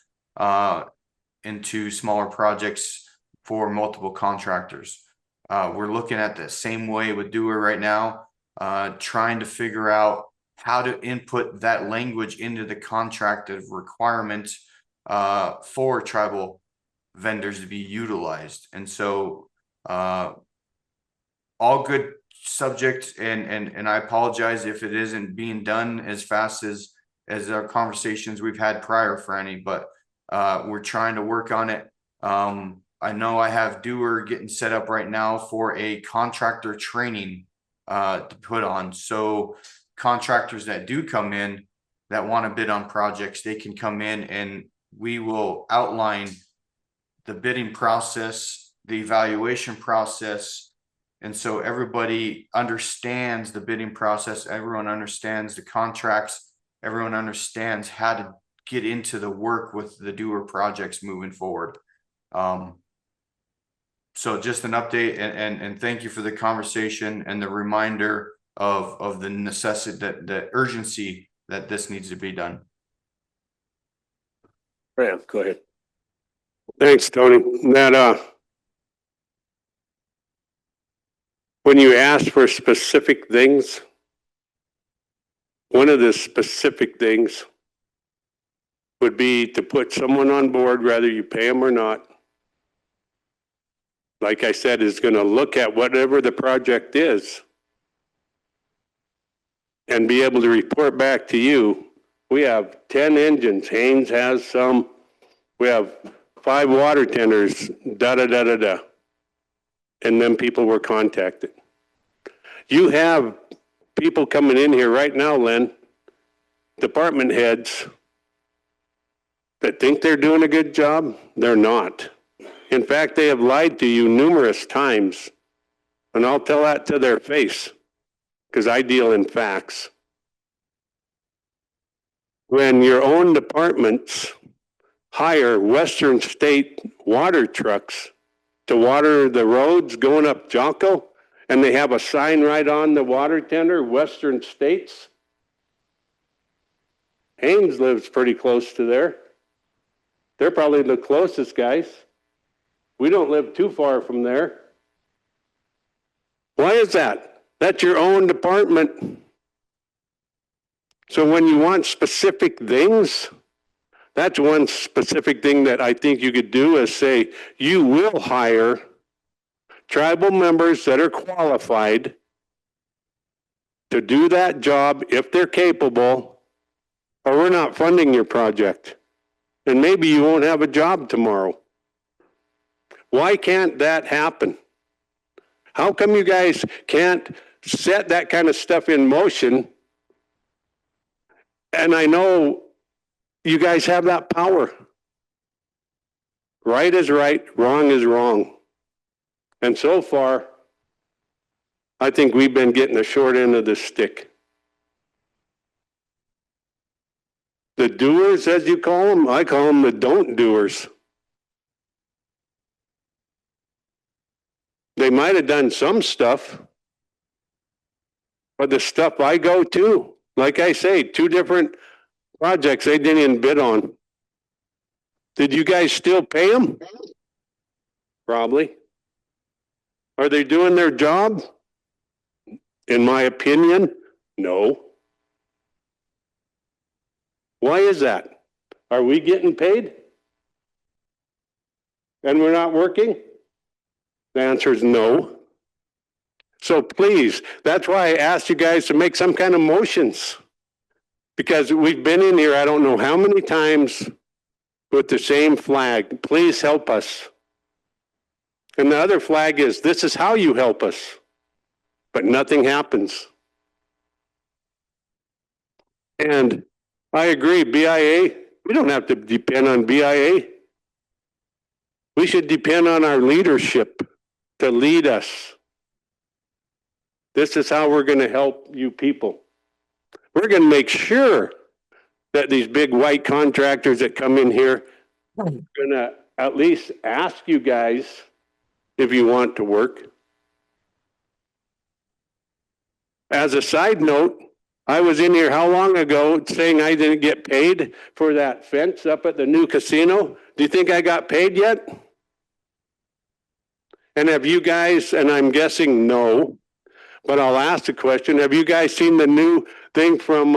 into smaller projects for multiple contractors. We're looking at the same way with Dewar right now, trying to figure out how to input that language into the contracted requirement for tribal vendors to be utilized. And so all good subject, and I apologize if it isn't being done as fast as our conversations we've had prior, Franny, but we're trying to work on it. I know I have Dewar getting set up right now for a contractor training to put on. So contractors that do come in that want to bid on projects, they can come in and we will outline the bidding process, the evaluation process. And so everybody understands the bidding process. Everyone understands the contracts. Everyone understands how to get into the work with the Dewar projects moving forward. So just an update, and thank you for the conversation and the reminder of the necessity, the urgency that this needs to be done. Ram, go ahead. Thanks, Tony. That when you ask for specific things, one of the specific things would be to put someone on board, whether you pay them or not. Like I said, is going to look at whatever the project is and be able to report back to you. We have 10 engines. Haynes has some. We have 5 water tenders, da-da-da-da-da. And then people were contacted. You have people coming in here right now, Len, department heads, that think they're doing a good job. They're not. In fact, they have lied to you numerous times. And I'll tell that to their face, because I deal in facts. When your own departments hire Western State water trucks to water the roads going up Jonco, and they have a sign right on the water tender, Western States. Haynes lives pretty close to there. They're probably the closest guys. We don't live too far from there. Why is that? That's your own department. So when you want specific things, that's one specific thing that I think you could do is say, you will hire tribal members that are qualified to do that job if they're capable, or we're not funding your project. And maybe you won't have a job tomorrow. Why can't that happen? How come you guys can't set that kind of stuff in motion? And I know you guys have that power. Right is right, wrong is wrong. And so far, I think we've been getting the short end of the stick. The doers, as you call them, I call them the don't doers. They might have done some stuff, but the stuff I go to, like I say, 2 different projects they didn't even bid on. Did you guys still pay them? Probably. Are they doing their job? In my opinion, no. Why is that? Are we getting paid? And we're not working? The answer is no. So please, that's why I asked you guys to make some kind of motions. Because we've been in here, I don't know how many times with the same flag. Please help us. And the other flag is, this is how you help us. But nothing happens. And I agree, BIA, we don't have to depend on BIA. We should depend on our leadership to lead us. This is how we're going to help you people. We're going to make sure that these big white contractors that come in here are going to at least ask you guys if you want to work. As a side note, I was in here how long ago saying I didn't get paid for that fence up at the new casino? Do you think I got paid yet? And have you guys, and I'm guessing no, but I'll ask the question, have you guys seen the new thing from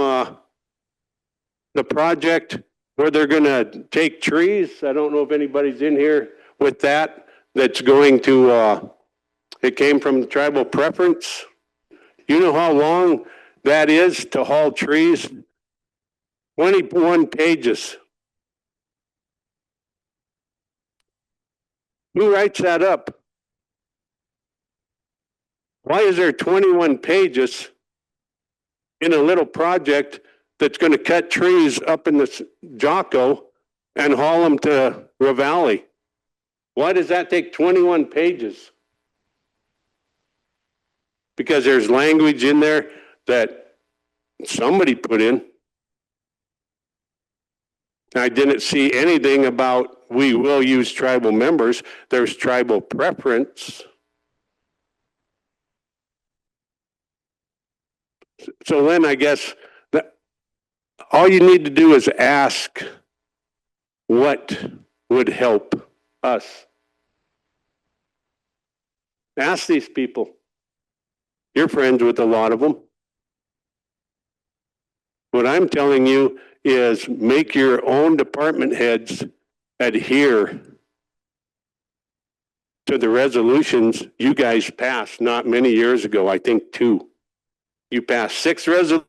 the project where they're gonna take trees? I don't know if anybody's in here with that, that's going to, it came from the tribal preference. You know how long that is to haul trees? 21 pages. Who writes that up? Why is there 21 pages in a little project that's going to cut trees up in the Jocko and haul them to Ravalli? Why does that take 21 pages? Because there's language in there that somebody put in. I didn't see anything about we will use tribal members. There's tribal preference. So then I guess that all you need to do is ask what would help us. Ask these people. You're friends with a lot of them. What I'm telling you is make your own department heads adhere to the resolutions you guys passed not many years ago, I think 2. You passed 6 resolutions.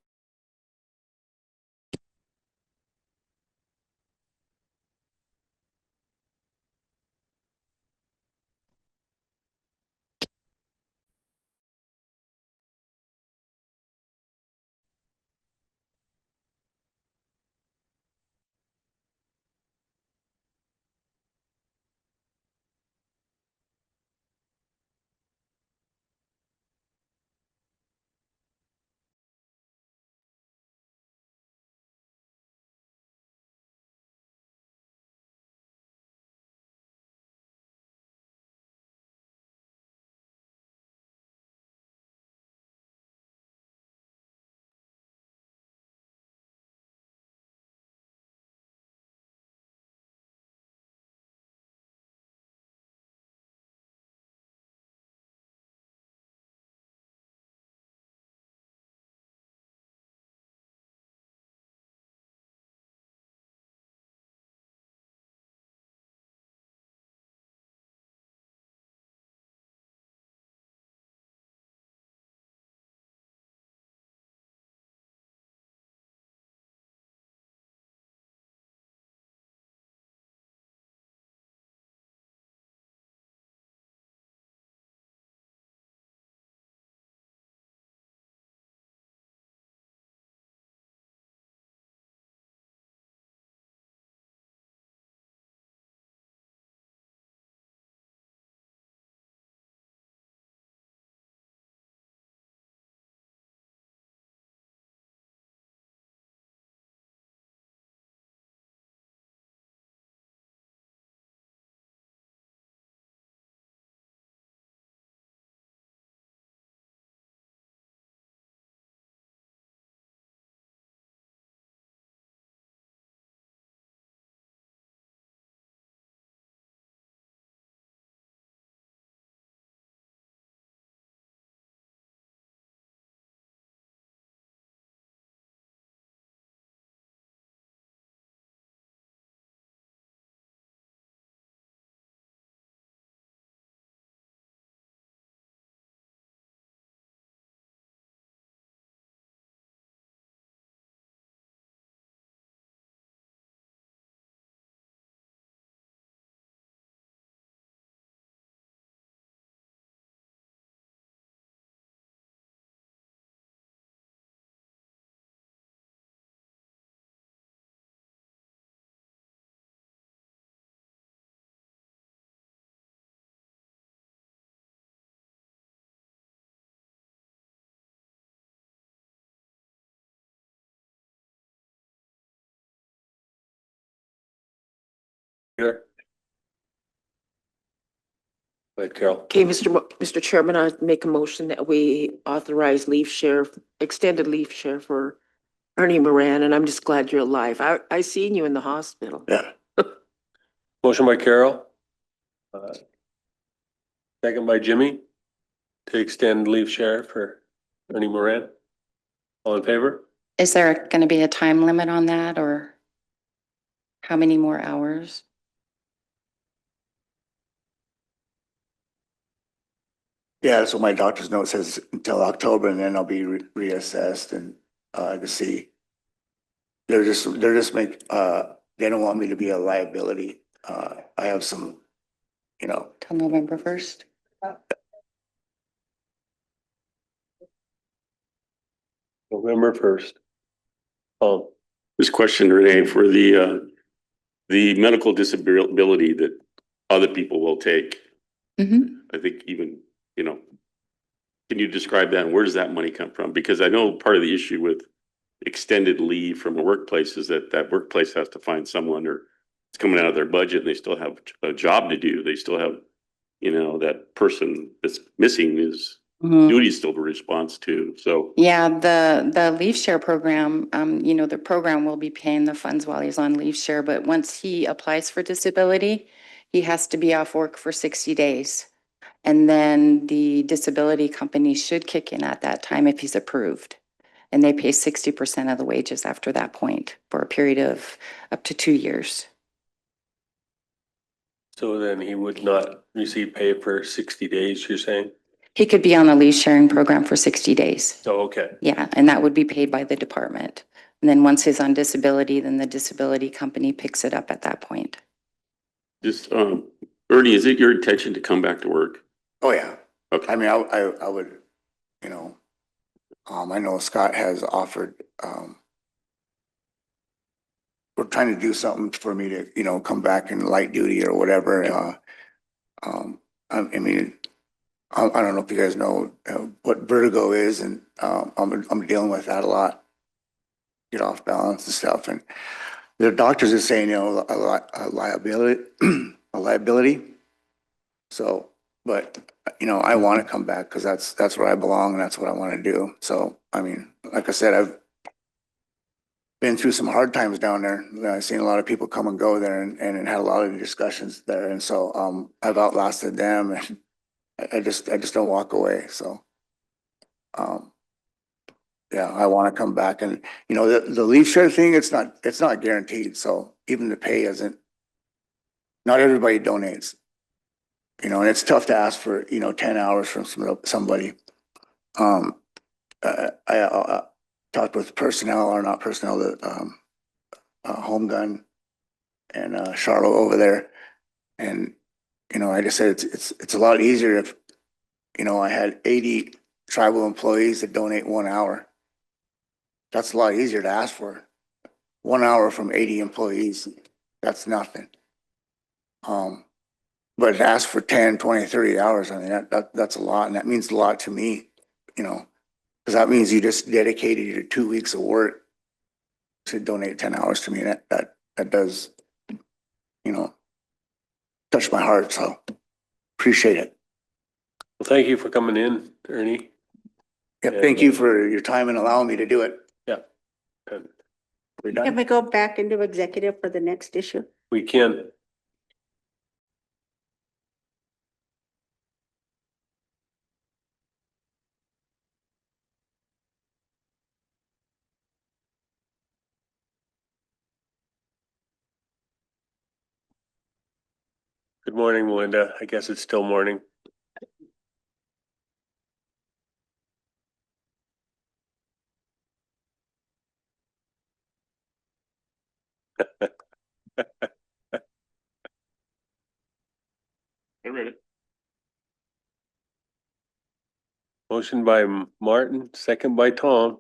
Here. Go ahead, Carol. Okay, Mr. Chairman, I make a motion that we authorize leave share, extended leave share for Ernie Moran, and I'm just glad you're alive. I seen you in the hospital. Yeah. Motion by Carol. Second by Jimmy to extend leave share for Ernie Moran. All in favor? Is there going to be a time limit on that or how many more hours? Yeah, that's what my doctor's note says until October, and then I'll be reassessed and to see. They're just they don't want me to be a liability. I have some, Till November 1st? November 1st. This question, Renee, for the medical disability that other people will take. I think even, can you describe that and where does that money come from? Because I know part of the issue with extended leave from a workplace is that workplace has to find someone, or it's coming out of their budget and they still have a job to do. They still have, that person that's missing is duty still to response to. So Yeah, the leave share program, the program will be paying the funds while he's on leave share, but once he applies for disability, he has to be off work for 60 days. And then the disability company should kick in at that time if he's approved. And they pay 60% of the wages after that point for a period of up to 2 years. So then he would not receive pay for 60 days, you're saying? He could be on the leave sharing program for 60 days. Oh, okay. Yeah, and that would be paid by the department. And then once he's on disability, then the disability company picks it up at that point. just, Ernie, is it your intention to come back to work? oh yeah. Okay. I mean, I would, I know Scott has offered, we're trying to do something for me to, come back in light duty or whatever. I mean, I don't know if you guys know what vertigo is, and I'm dealing with that a lot. Get off balance and stuff, and the doctors are saying, a liability, a liability. So, but I want to come back because that's where I belong and that's what I want to do. So, I mean, like I said, I've been through some hard times down there. I've seen a lot of people come and go there, and had a lot of discussions there, and so I've outlasted them, and I just don't walk away. So, yeah, I want to come back, and the leave share thing, it's not guaranteed. So even the pay isn't. Not everybody donates, and it's tough to ask for 10 hours from somebody. I talked with personnel, or not personnel, the home gun and Charlotte over there, and I just said it's a lot easier if I had 80 tribal employees that donate 1 hour. That's a lot easier to ask for. 1 hour from 80 employees, that's nothing. But to ask for 10, 20, 30 hours, I mean, that's a lot, and that means a lot to me, because that means you just dedicated your 2 weeks of work to donate 10 hours to me. And that does, touch my heart. So appreciate it. Well, thank you for coming in, Ernie. Yeah, thank you for your time and allowing me to do it. Yeah. And we're Can done. we go back into executive for the next issue? We can. Good morning, Melinda. I guess it's still morning. I read it. Motion by Martin, second by Tom.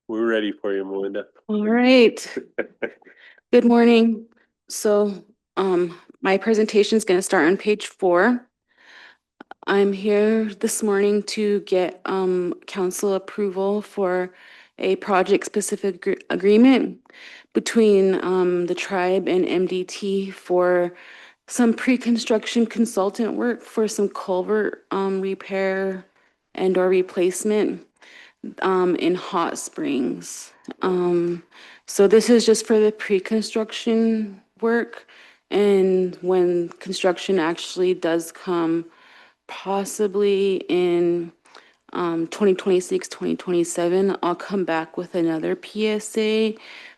We're ready for you, Melinda. All right. Good morning. So, my presentation is going to start on page 4. I'm here this morning to get council approval for a project-specific agreement between the tribe and MDT for some pre-construction consultant work for some culvert repair and or replacement in Hot Springs. So this is just for the pre-construction work, and when construction actually does come, possibly in 2026, 2027, I'll come back with another PSA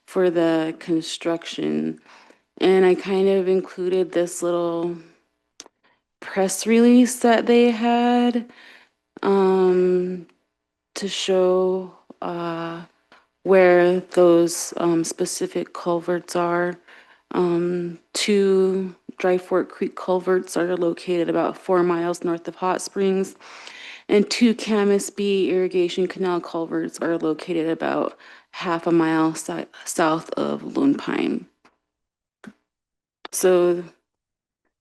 for the construction. And I kind of included this little press release that they had to show where those specific culverts are. Two Dry Fork Creek culverts are located about 4 miles north of Hot Springs, and two Camas B irrigation canal culverts are located about half a mile south of Lone Pine. So,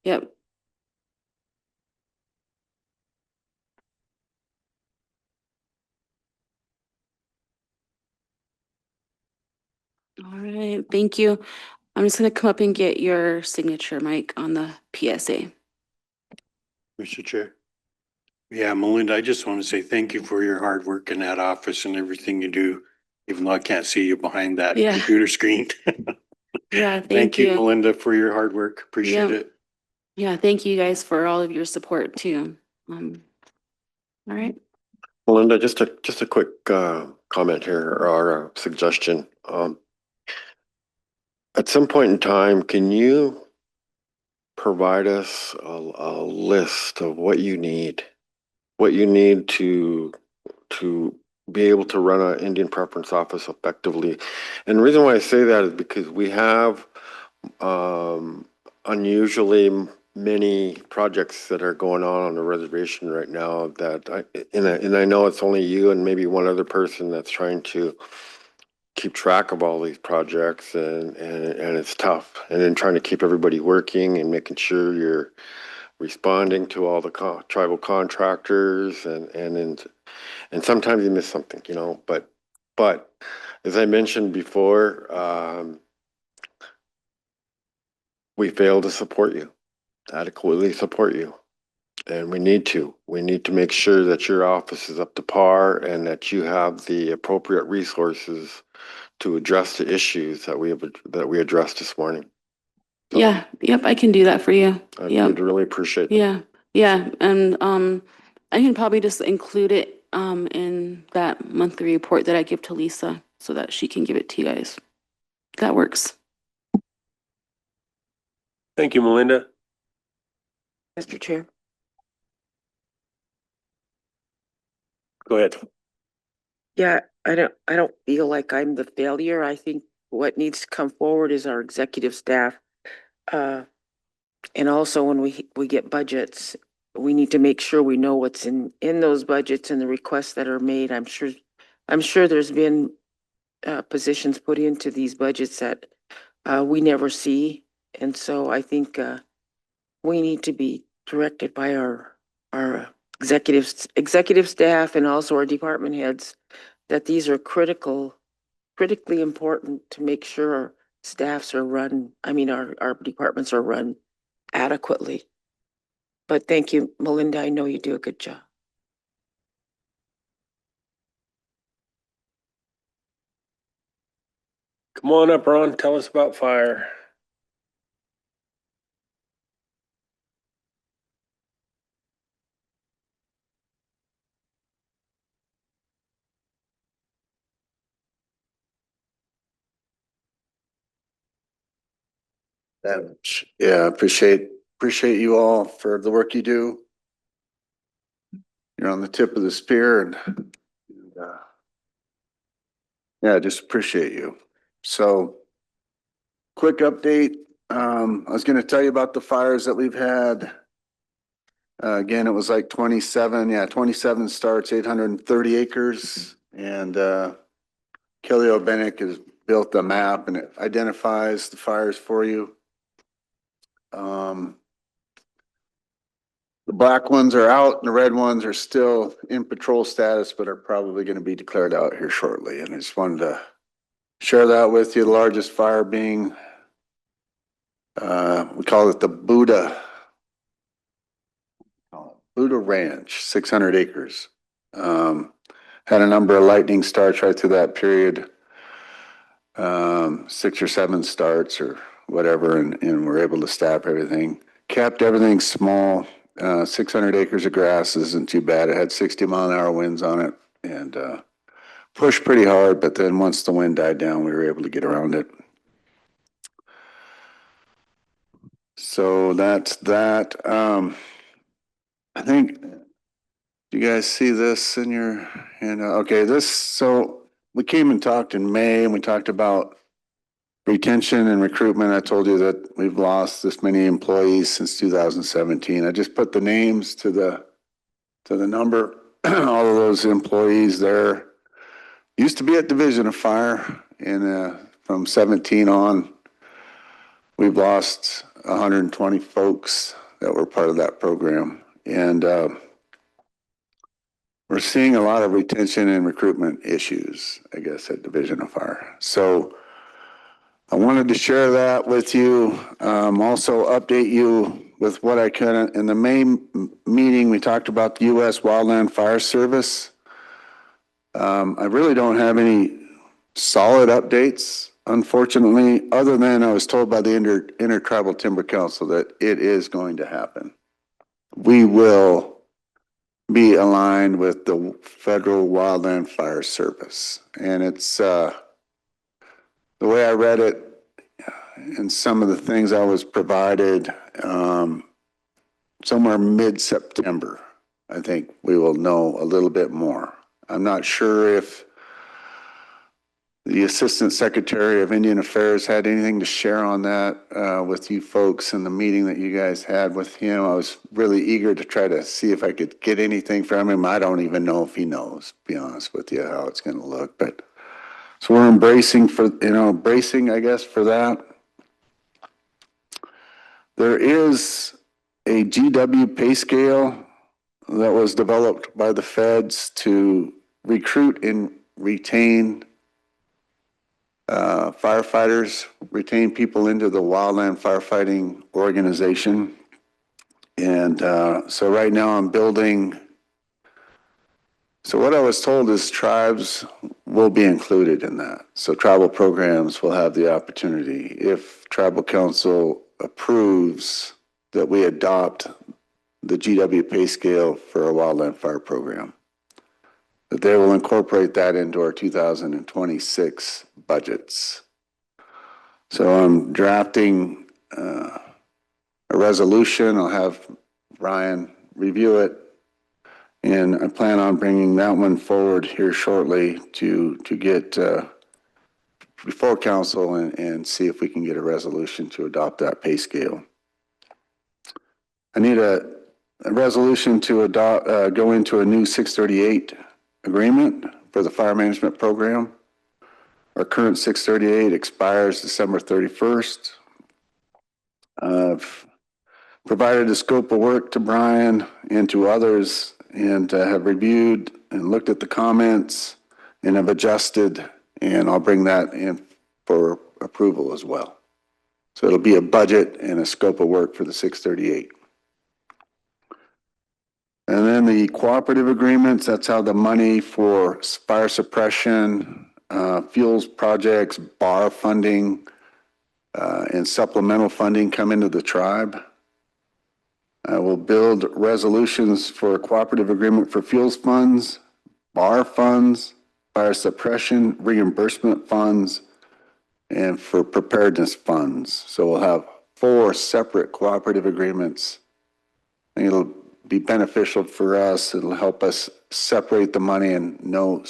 yep. All right, thank you. I'm just gonna come up and get your signature, Mike, on the PSA. Mr. Chair. Yeah, Melinda, I just want to say thank you for your hard work in that office and everything you do, even though I can't see you behind that Yeah. computer screen. Yeah, Thank you, Melinda, for your hard work. Appreciate Yeah. it. Yeah, thank you guys for all of your support too. All right. Melinda, just a quick comment here or a suggestion. At some point in time, can you provide us a list of what you need to be able to run an Indian preference office effectively? And the reason why I say that is because we have unusually many projects that are going on the reservation right now that and I know it's only you and maybe one other person that's trying to keep track of all these projects and it's tough. And then trying to keep everybody working and making sure you're responding to all the tribal contractors and sometimes you miss something, you know, but as I mentioned before, we fail to support you, adequately support you. And we need to make sure that your office is up to par and that you have the appropriate resources to address the issues that we addressed this morning. So, Yeah, yep, I can do that for you. I'd really appreciate that. Yeah, yeah, and I can probably just include it in that monthly report that I give to Lisa so that she can give it to you guys. That works. Thank you, Melinda. Mr. Chair. Go ahead. Yeah, I don't feel like I'm the failure. I think what needs to come forward is our executive staff. And also when we get budgets, we need to make sure we know what's in those budgets and the requests that are made. I'm sure there's been positions put into these budgets that we never see. And so I think we need to be directed by our executive staff and also our department heads that these are critically important to make sure our staffs are run, our departments are run adequately. But thank you, Melinda. I know you do a good job. Come on up, Ron. Tell us about fire. Yeah, appreciate you all for the work you do. You're on the tip of the spear and yeah, just appreciate you. So quick update. I was going to tell you about the fires that we've had. Again, it was like 27 starts, 830 acres. And Kelly Obenek has built a map and it identifies the fires for you. The black ones are out and the red ones are still in patrol status, but are probably going to be declared out here shortly. And I just wanted to share that with you. The largest fire being, we call it the Buddha Ranch, 600 acres. Had a number of lightning starts right through that period. 6 or 7 starts or whatever, and we're able to stop everything. Kept everything small. 600 acres of grass isn't too bad. It had 60-mile-an-hour winds on it, and pushed pretty hard, but then once the wind died down, we were able to get around it. So that's that. I think, do you guys see this in your, okay, so we came and talked in May, and we talked about retention and recruitment. I told you that we've lost this many employees since 2017. I just put the names to the number. All of those employees there used to be at Division of Fire, and from 17 on, we've lost 120 folks that were part of that program. And we're seeing a lot of retention and recruitment issues, I guess, at Division of Fire. So I wanted to share that with you. Also update you with what I could. In the main meeting, we talked about the U.S. Wildland Fire Service. I really don't have any solid updates, unfortunately, other than I was told by the Intertribal Timber Council that it is going to happen. We will be aligned with the Federal Wildland Fire Service. And it's, the way I read it, and some of the things I was provided, somewhere mid-September, I think we will know a little bit more. I'm not sure if the Assistant Secretary of Indian Affairs had anything to share on that with you folks in the meeting that you guys had with him. I was really eager to try to see if I could get anything from him. I don't even know if he knows, to be honest with you, how it's going to look. But so we're bracing, I guess, for that. There is a GW pay scale that was developed by the feds to recruit and retain firefighters, retain people into the wildland firefighting organization. And so right now I'm building, so what I was told is tribes will be included in that. So tribal programs will have the opportunity, if tribal council approves, that we adopt the GW pay scale for a wildland fire program, that they will incorporate that into our 2026 budgets. So I'm drafting a resolution. I'll have Ryan review it, and I plan on bringing that one forward here shortly to get before council and see if we can get a resolution to adopt that pay scale. I need a resolution to adopt, go into a new 638 agreement for the fire management program. Our current 638 expires December 31st. I've provided a scope of work to Brian and to others, and have reviewed and looked at the comments and have adjusted, and I'll bring that in for approval as well. So it'll be a budget and a scope of work for the 638. And then the cooperative agreements, that's how the money for fire suppression, fuels projects, bar funding, and supplemental funding come into the tribe. I will build resolutions for a cooperative agreement for fuels funds, bar funds, fire suppression, reimbursement funds, and for preparedness funds. So we'll have 4 separate cooperative agreements. And it'll be beneficial for us. It'll help us separate the money and know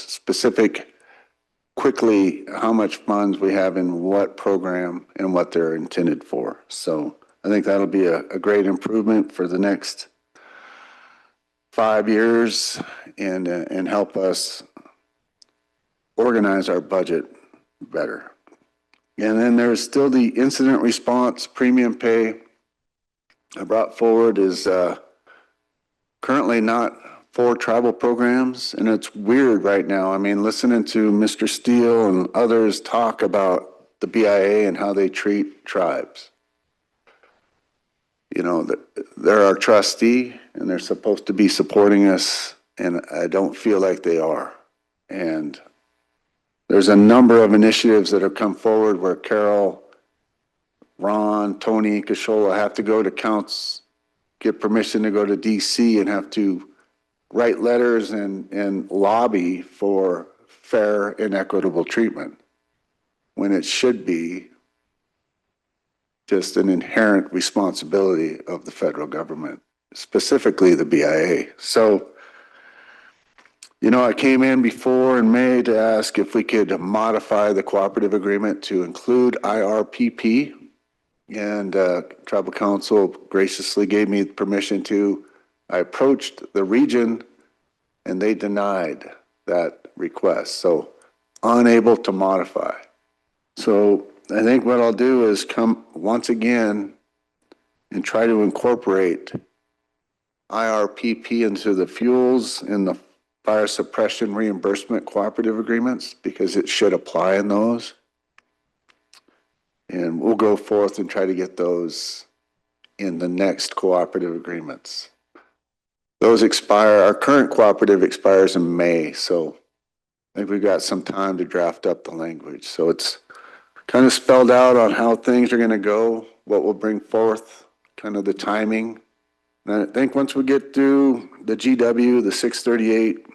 quickly how much funds we have in what program and what they're intended for. So I think that'll be a great improvement for the next 5 years and help us organize our budget better. And then there's still the incident response premium pay I brought forward is currently not for tribal programs, and it's weird right now. I mean, listening to Mr. Steele and others talk about the BIA and how they treat tribes. You know, they're our trustee and they're supposed to be supporting us, and I don't feel like they are. And there's a number of initiatives that have come forward where Carol, Ron, Tony, Kashola have to go to counts, get permission to go to DC and have to write letters and lobby for fair and equitable treatment, when it should be just an inherent responsibility of the federal government, specifically the BIA. So, you know, I came in before in May to ask if we could modify the cooperative agreement to include IRPP, and Tribal Council graciously gave me permission to. I approached the region and they denied that request, so unable to modify. So I think what I'll do is come once again and try to incorporate IRPP into the fuels and the fire suppression reimbursement cooperative agreements, because it should apply in those. And we'll go forth and try to get those in the next cooperative agreements. Those expire, our current cooperative expires in May, so I think we've got some time to draft up the language. So it's kind of spelled out on how things are going to go, what we'll bring forth, kind of the timing. And I think once we get through the GW, the 638,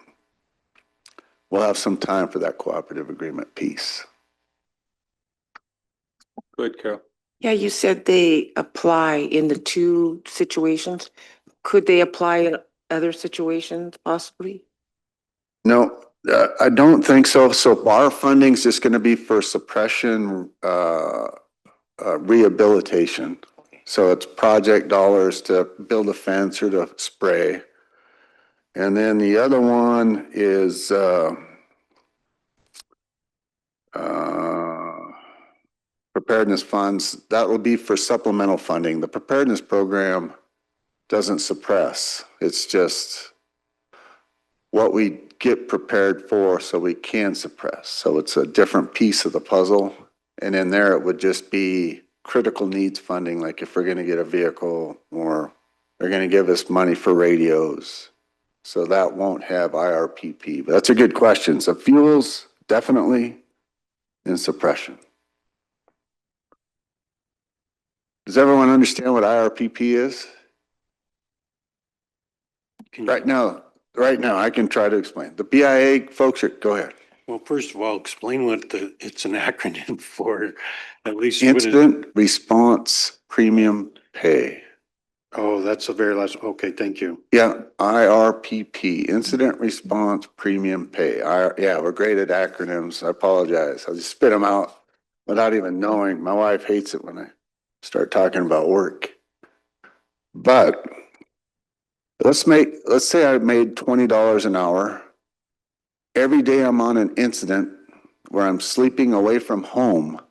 we'll have some time for that cooperative agreement piece. Good, Carol. Yeah, you said they apply in the two situations. Could they apply in other situations possibly? No, I don't think so. So our funding is just going to be for suppression rehabilitation. So it's project dollars to build a fence or to spray. And then the other one is preparedness funds. That will be for supplemental funding. The preparedness program doesn't suppress. It's just what we get prepared for so we can suppress. So it's a different piece of the puzzle. And in there, it would just be critical needs funding, like if we're going to get a vehicle or they're going to give us money for radios. So that won't have IRPP. But that's a good question. So fuels, definitely, and suppression. Does everyone understand what IRPP is? Right now, I can try to explain. The BIA folks are, go ahead. Well, first of all, explain what it's an acronym for, at least. What Incident Response Premium Pay. Oh, that's the very last, okay, thank you. Yeah, IRPP, Incident Response Premium Pay. Yeah, we're great at acronyms. I apologize. I just spit them out without even knowing. My wife hates it when I start talking about work. But let's say I made $20 an hour. Every day I'm on an incident where I'm sleeping away from home,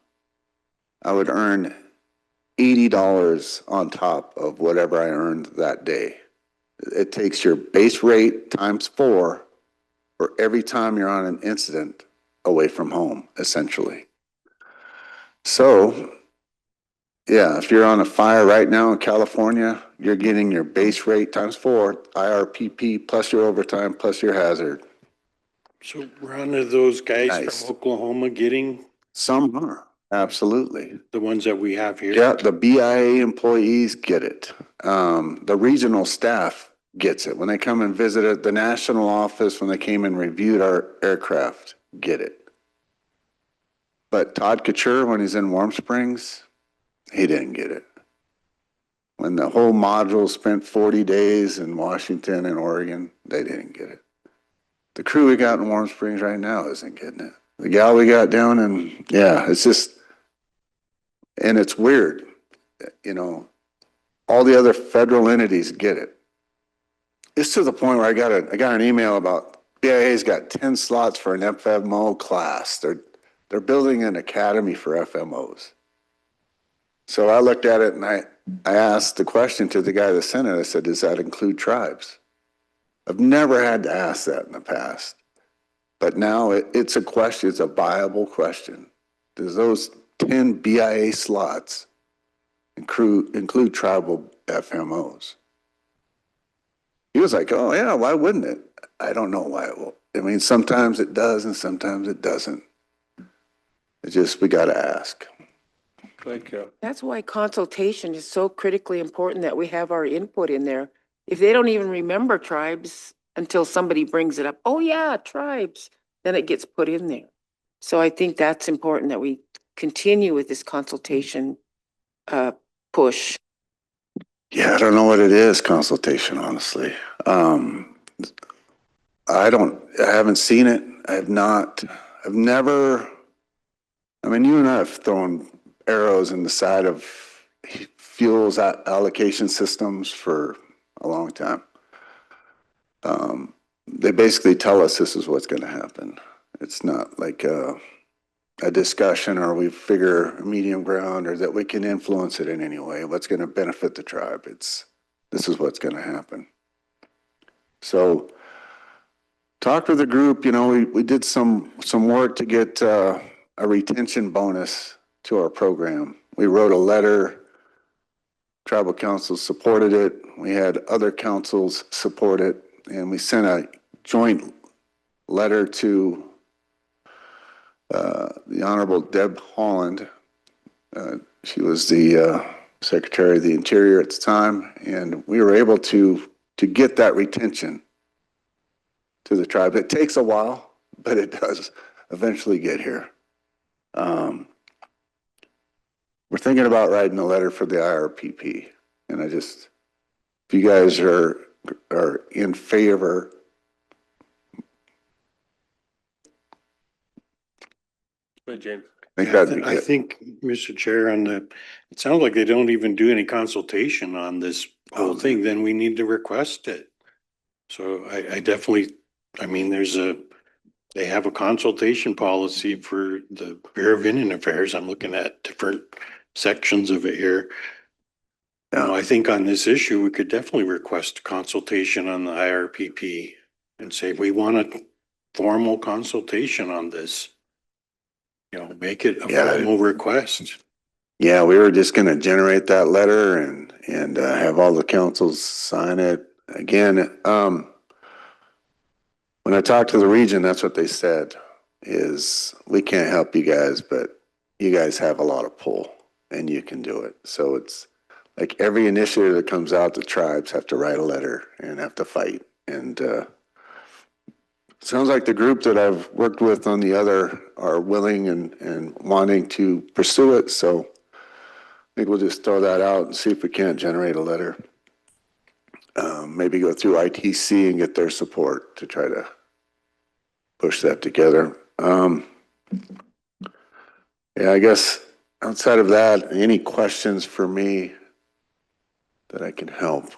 I would earn $80 on top of whatever I earned that day. It takes your base rate times 4 for every time you're on an incident away from home, essentially. So, yeah, if you're on a fire right now in California, you're getting your base rate times 4, IRPP, plus your overtime, plus your hazard. So Ron, are those guys Nice. from Oklahoma getting? Some are, absolutely. The ones that we have here? Yeah, the BIA employees get it. The regional staff gets it. When they come and visit at the national office, when they came and reviewed our aircraft, get it. But Todd Couture, when he's in Warm Springs, he didn't get it. When the whole module spent 40 days in Washington and Oregon, they didn't get it. The crew we got in Warm Springs right now isn't getting it. The gal we got down in, yeah, it's just, and it's weird, you know, all the other federal entities get it. It's to the point where I got an email about BIA's got 10 slots for an FMO class. They're building an academy for FMOs. So I looked at it and I asked the question to the guy that sent it. I said, does that include tribes? I've never had to ask that in the past. But now it's a question, it's a viable question. Does those 10 BIA slots include tribal FMOs? He was like, oh yeah, why wouldn't it? I don't know why it will. I mean, sometimes it does and sometimes it doesn't. It's just, we gotta ask. Thank you. That's why consultation is so critically important, that we have our input in there. If they don't even remember tribes until somebody brings it up, oh yeah, tribes, then it gets put in there. So I think that's important, that we continue with this consultation push. Yeah, I don't know what it is, consultation, honestly. I haven't seen it. I've never, I mean, you and I have thrown arrows in the side of fuels allocation systems for a long time. They basically tell us this is what's going to happen. It's not like a discussion or we figure a medium ground or that we can influence it in any way. What's going to benefit the tribe? This is what's going to happen. So talk with the group. You know, we did some work to get a retention bonus to our program. We wrote a letter. Tribal councils supported it. We had other councils support it, and we sent a joint letter to the Honorable Deb Holland. She was the Secretary of the Interior at the time, and we were able to get that retention to the tribe. It takes a while, but it does eventually get here. We're thinking about writing a letter for the IRPP, and if you guys are in favor. Hey, James. I think, Mr. Chair, it sounds like they don't even do any consultation on this whole thing, then we need to request it. So I definitely, I mean, they have a consultation policy for the Bureau of Indian Affairs. I'm looking at different sections of it here. You know, I think on this issue, we could definitely request consultation on the IRPP and say, we want a formal consultation on this. You know, make it a formal request. Yeah, we were just going to generate that letter and have all the councils sign it. Again, when I talked to the region, that's what they said is we can't help you guys, but you guys have a lot of pull and you can do it. So it's like every initiative that comes out, the tribes have to write a letter and have to fight. And sounds like the group that I've worked with on the other are willing and wanting to pursue it. So I think we'll just throw that out and see if we can't generate a letter. Maybe go through ITC and get their support to try to push that together. Yeah, I guess outside of that, any questions for me that I can help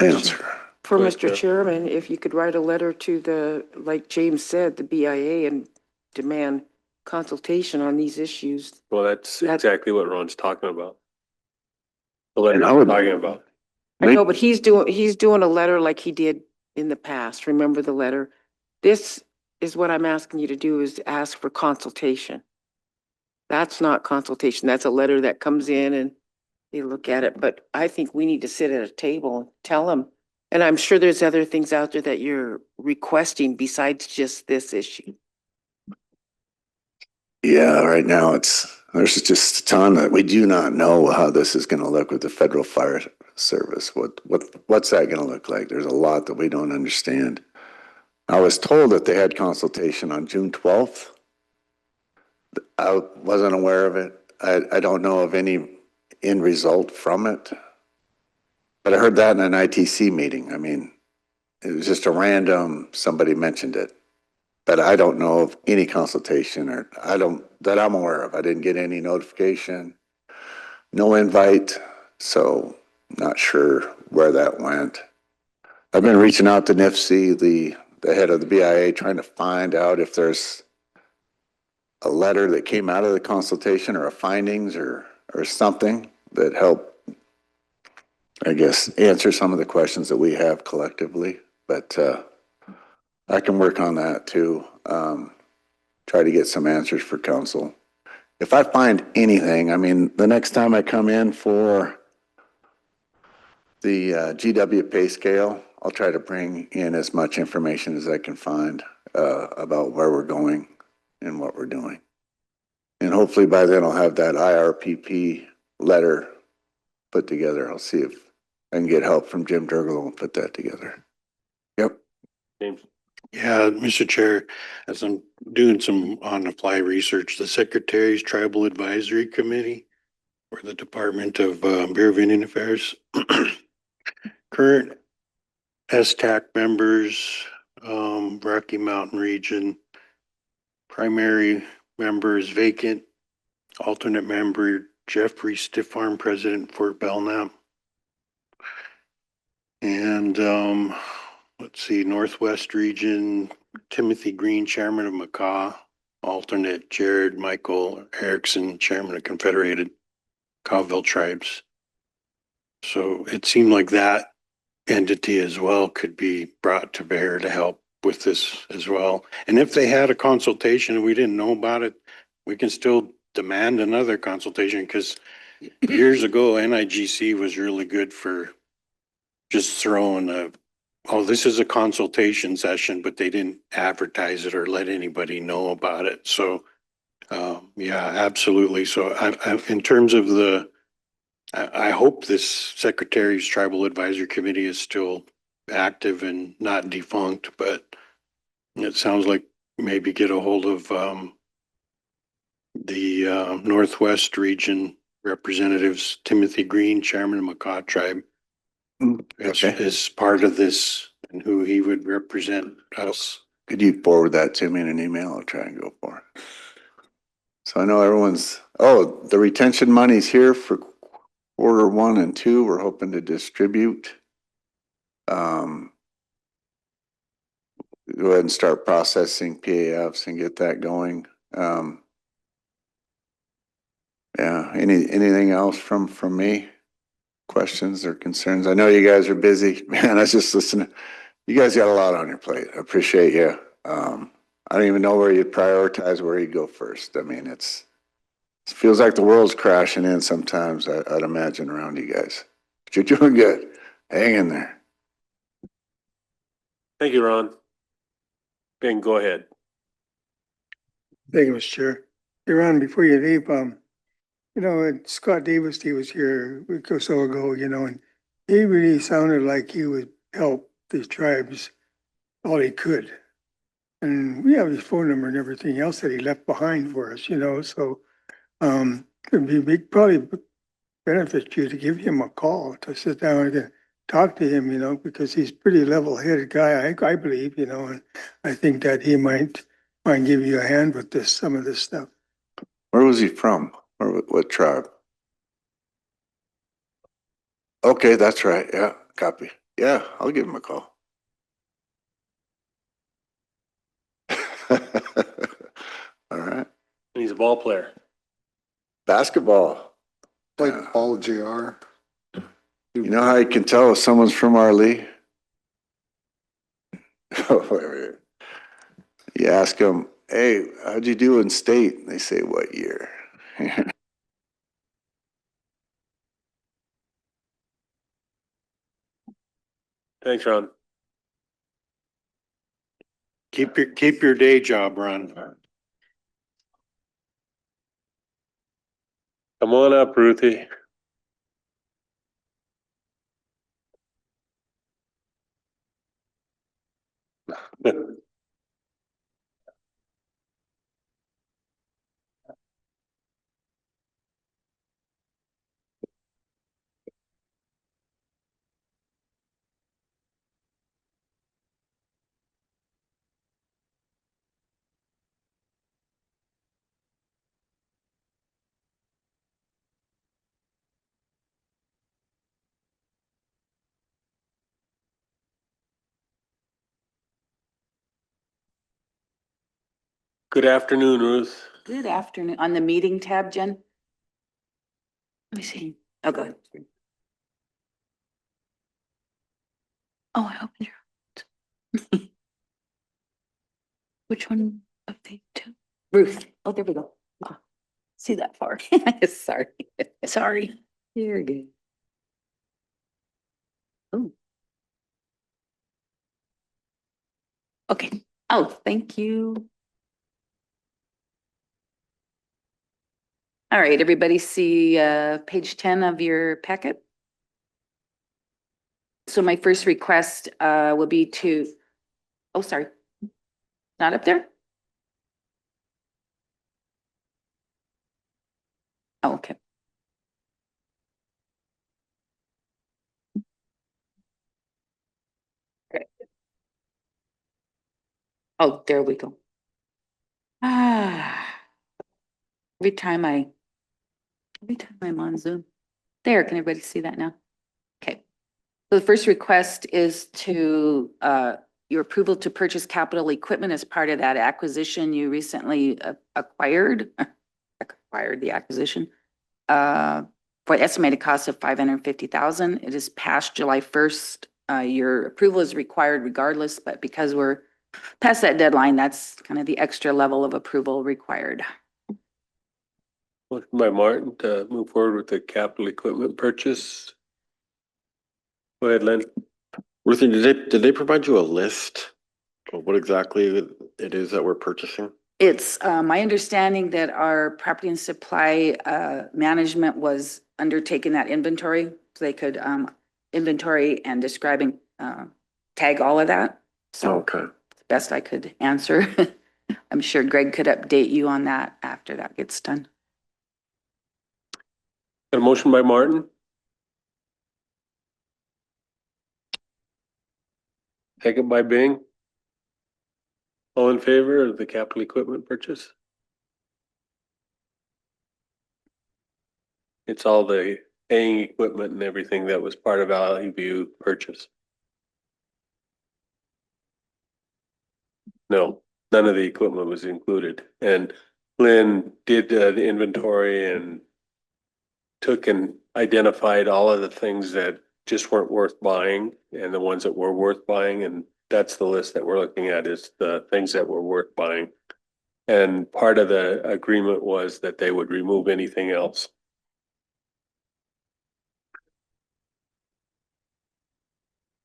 answer? For Mr. Chairman, if you could write a letter to like James said, the BIA and demand consultation on these issues. Well, that's exactly what Ron's talking about. The letter I'm talking about. I know, but he's doing a letter like he did in the past. Remember the letter? This is what I'm asking you to do, is ask for consultation. That's not consultation. That's a letter that comes in and they look at it. But I think we need to sit at a table and tell them. And I'm sure there's other things out there that you're requesting besides just this issue. Yeah, right now there's just a ton that we do not know how this is going to look with the Federal Fire Service. What's that going to look like? There's a lot that we don't understand. I was told that they had consultation on June 12th. I wasn't aware of it. I don't know of any end result from it. But I heard that in an ITC meeting. I mean, it was just a random, somebody mentioned it. But I don't know of any consultation that I'm aware of. I didn't get any notification, no invite, so not sure where that went. I've been reaching out to NIFC, the head of the BIA, trying to find out if there's a letter that came out of the consultation or a findings or something that helped, I guess, answer some of the questions that we have collectively. but, I can work on that too. Try to get some answers for council. If I find anything, I mean, the next time I come in for the GW pay scale, I'll try to bring in as much information as I can find about where we're going and what we're doing. And hopefully by then I'll have that IRPP letter put together. I'll see if I can get help from Jim Durgalo and put that together. Yep. James. Yeah, Mr. Chair, as I'm doing some on-the-fly research, the Secretary's Tribal Advisory Committee for the Department of Bureau of Indian Affairs. Current STAC members, Rocky Mountain Region, primary members vacant, alternate member Jeffrey Stiff Arm, President, Fort Belknap. And let's see, Northwest Region, Timothy Green, Chairman of Macaw, alternate Jared Michael Erickson, Chairman of Confederated Cowville Tribes. So it seemed like that entity as well could be brought to bear to help with this as well. And if they had a consultation and we didn't know about it, we can still demand another consultation, because years ago, NIGC was really good for just throwing oh, this is a consultation session, but they didn't advertise it or let anybody know about it. So, yeah, absolutely. So in terms of I hope this Secretary's Tribal Advisory Committee is still active and not defunct, but it sounds like maybe get a hold of the Northwest Region representatives, Timothy Green, Chairman of Macaw Tribe, is part of this, and who he would represent us. Could you forward that to me in an email? I'll try and go for it. So I know everyone's, oh, the retention money's here for quarter 1 and 2. We're hoping to distribute. Go ahead and start processing PAFs and get that going. Yeah, anything else from me? Questions or concerns? I know you guys are busy. Man, I was just listening. You guys got a lot on your plate. I appreciate you. I don't even know where you'd prioritize, where you'd go first. I mean, it feels like the world's crashing in sometimes, I'd imagine, around you guys. But you're doing good. Hang in there. Thank you, Ron. Ben, go ahead. Thank you, Mr. Chair. Hey, Ron, before you leave, you know, Scott Davis, he was here a week or so ago, you know, and he really sounded like he would help these tribes all he could. And we have his phone number and everything else that he left behind for us, you know, so it'd be probably benefit you to give him a call, to sit down and talk to him, you know, because he's pretty level-headed guy, I believe, you know, and I think that he might give you a hand with some of this stuff. Where was he from? Or what tribe? Okay, that's right. Yeah, copy. Yeah, I'll give him a call. All right. And he's a ball player. Basketball. Like Paul JR. You know how you can tell if someone's from our league? You ask them, hey, how'd you do in state? And they say, what year? Thanks, Ron. Keep your day job, Ron. Come on up, Ruthie. Good afternoon, Ruth. Good afternoon. On the meeting tab, Jen? Let me see. Oh, go ahead. Oh, I opened your. Which one of the two? Ruth. Oh, there we go. Ah, see that far. Sorry. Sorry. You're good. Oh. Okay. Oh, thank you. All right, everybody see page 10 of your packet? So my first request will be to, oh, sorry. Not up there? Oh, okay. Great. Oh, there we go. Ah. Every time I'm on Zoom. There, can everybody see that now? Okay. So the first request is to your approval to purchase capital equipment as part of that acquisition you recently acquired the acquisition for estimated cost of $550,000. It is past July 1st. Your approval is required regardless, but because we're past that deadline, that's kind of the extra level of approval required. Motion by Martin to move forward with the capital equipment purchase. Go ahead, Lynn. Ruthie, did they provide you a list of what exactly it is that we're purchasing? It's my understanding that our property and supply management was undertaking that inventory, so they could inventory and describing tag all of that. So Okay. best I could answer. I'm sure Greg could update you on that after that gets done. Got a motion by Martin. Second by Bing. All in favor of the capital equipment purchase? It's all the paying equipment and everything that was part of Valley View purchase. No, none of the equipment was included. And Lynn did the inventory and took and identified all of the things that just weren't worth buying and the ones that were worth buying. And that's the list that we're looking at, is the things that were worth buying. And part of the agreement was that they would remove anything else.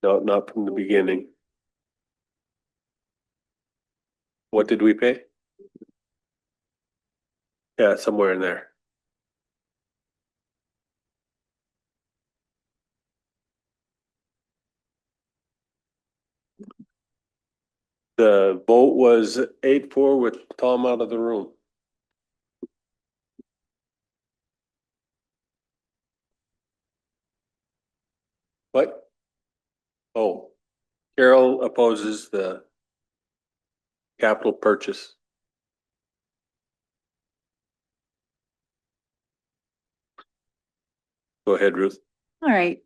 No, not from the beginning. What did we pay? Yeah, somewhere in there. The vote was 8-4 with Tom out of the room. What? Oh, Carol opposes the capital purchase. Go ahead, Ruth. All right.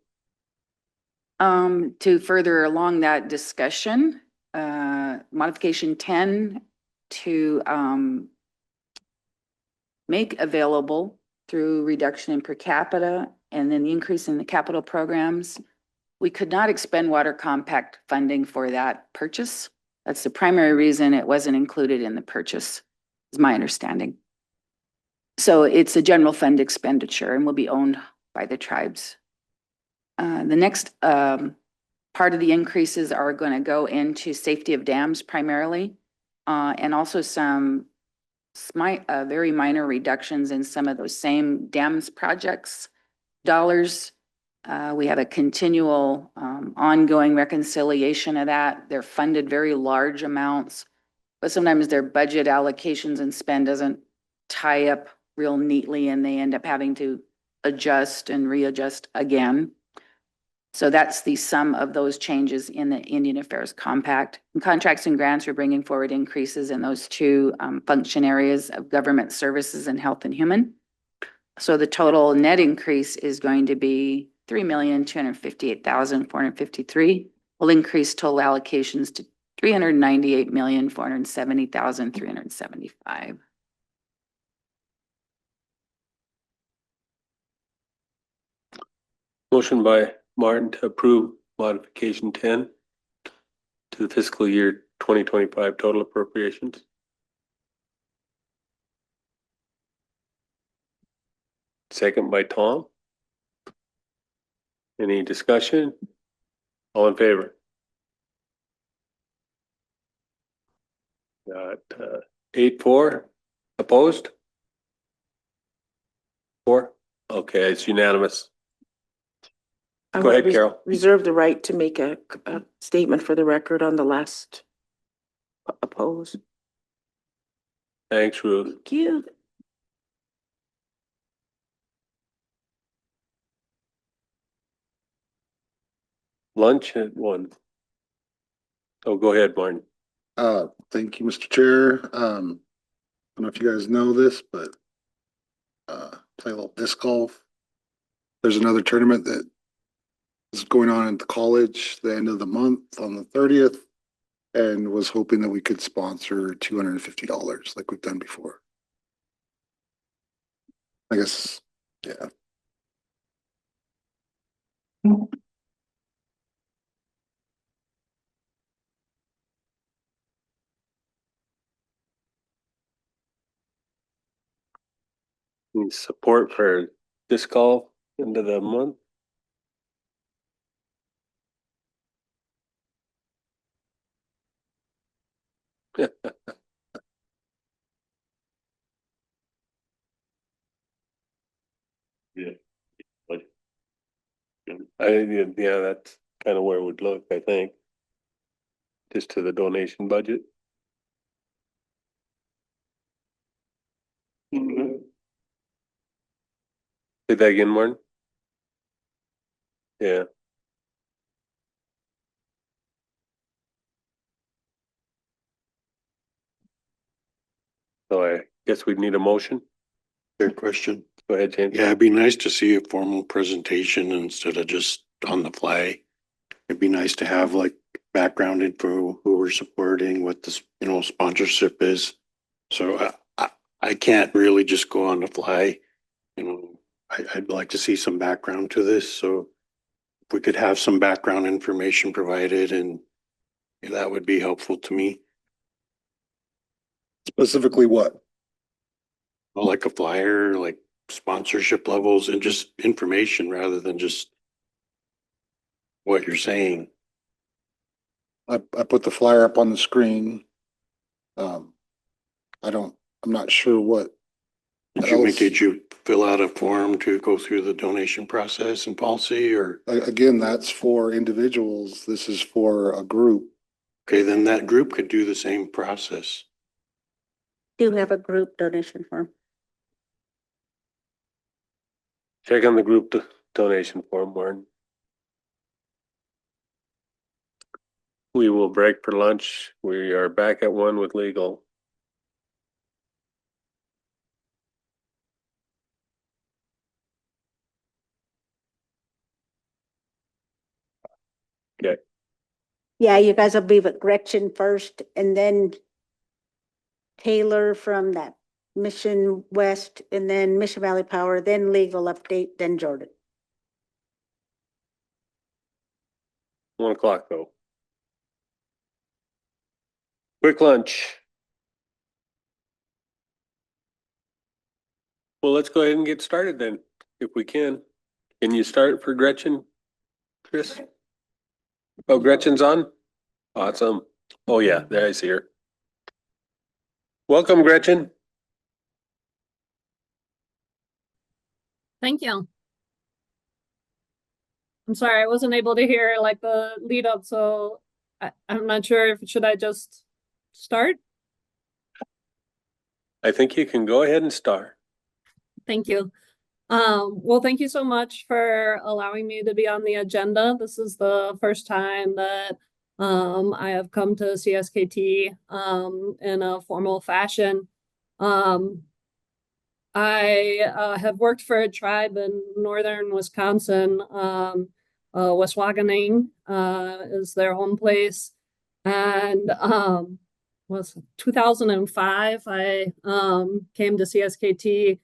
To further along that discussion, modification 10 to make available through reduction in per capita and then the increase in the capital programs. We could not expend water compact funding for that purchase. That's the primary reason it wasn't included in the purchase, is my understanding. So it's a general fund expenditure and will be owned by the tribes. The next part of the increases are going to go into safety of dams primarily, and also some very minor reductions in some of those same dams projects dollars. We have a continual ongoing reconciliation of that. They're funded very large amounts, but sometimes their budget allocations and spend doesn't tie up real neatly and they end up having to adjust and readjust again. So that's the sum of those changes in the Indian Affairs Compact. And contracts and grants are bringing forward increases in those two function areas of government services and health and human. So the total net increase is going to be $3,258,453. Will increase total allocations to $398,470,375. Motion by Martin to approve modification 10 to the fiscal year 2025 total appropriations. Second by Tom. Any discussion? All in favor? Got 8-4. Opposed? 4. Okay, it's unanimous. I Go would ahead, Carol. reserve the right to make a statement for the record on the last oppose. Thanks, Ruth. Thank you. Lunch at 1. Oh, go ahead, Martin. Thank you, Mr. Chair. I don't know if you guys know this, but play a little disc golf. There's another tournament that is going on at the college the end of the month on the 30th, and was hoping that we could sponsor $250 like we've done before. I guess, yeah. Any support for disc golf into the month? Yeah. Yeah, that's kind of where it would look, I think. Just to the donation budget. Say that again, Martin? Yeah. So I guess we'd need a motion. Good question. Go ahead, James. Yeah, it'd be nice to see a formal presentation instead of just on the fly. It'd be nice to have like background info, who we're supporting, what this, sponsorship is. So I can't really just go on the fly. I'd like to see some background to this. So if we could have some background information provided, and that would be helpful to me. Specifically what? Like a flyer, like sponsorship levels, and just information rather than just what you're saying. I put the flyer up on the screen. I'm not sure what. Did you fill out a form to go through the donation process and policy, or? Again, that's for individuals. This is for a group. Okay, then that group could do the same process. Do have a group donation form. Check on the group donation form, Martin. We will break for lunch. We are back at 1 with legal. Okay. Yeah, you guys will be with Gretchen first and then Taylor from that Mission West and then Mission Valley Power, then legal update, then Jordan. 1 o'clock though. Quick lunch. Well, let's go ahead and get started then, if we can. Can you start for Gretchen, Chris? Oh, Gretchen's on? Awesome. Oh yeah, there I see her. Welcome, Gretchen. Thank you. I'm sorry, I wasn't able to hear like the lead up, so I'm not sure if should I just start? I think you can go ahead and start. Thank you. Well, thank you so much for allowing me to be on the agenda. This is the first time that I have come to CSKT in a formal fashion. I have worked for a tribe in northern Wisconsin. Weswagening is their home place, and was 2005 I came to CSKT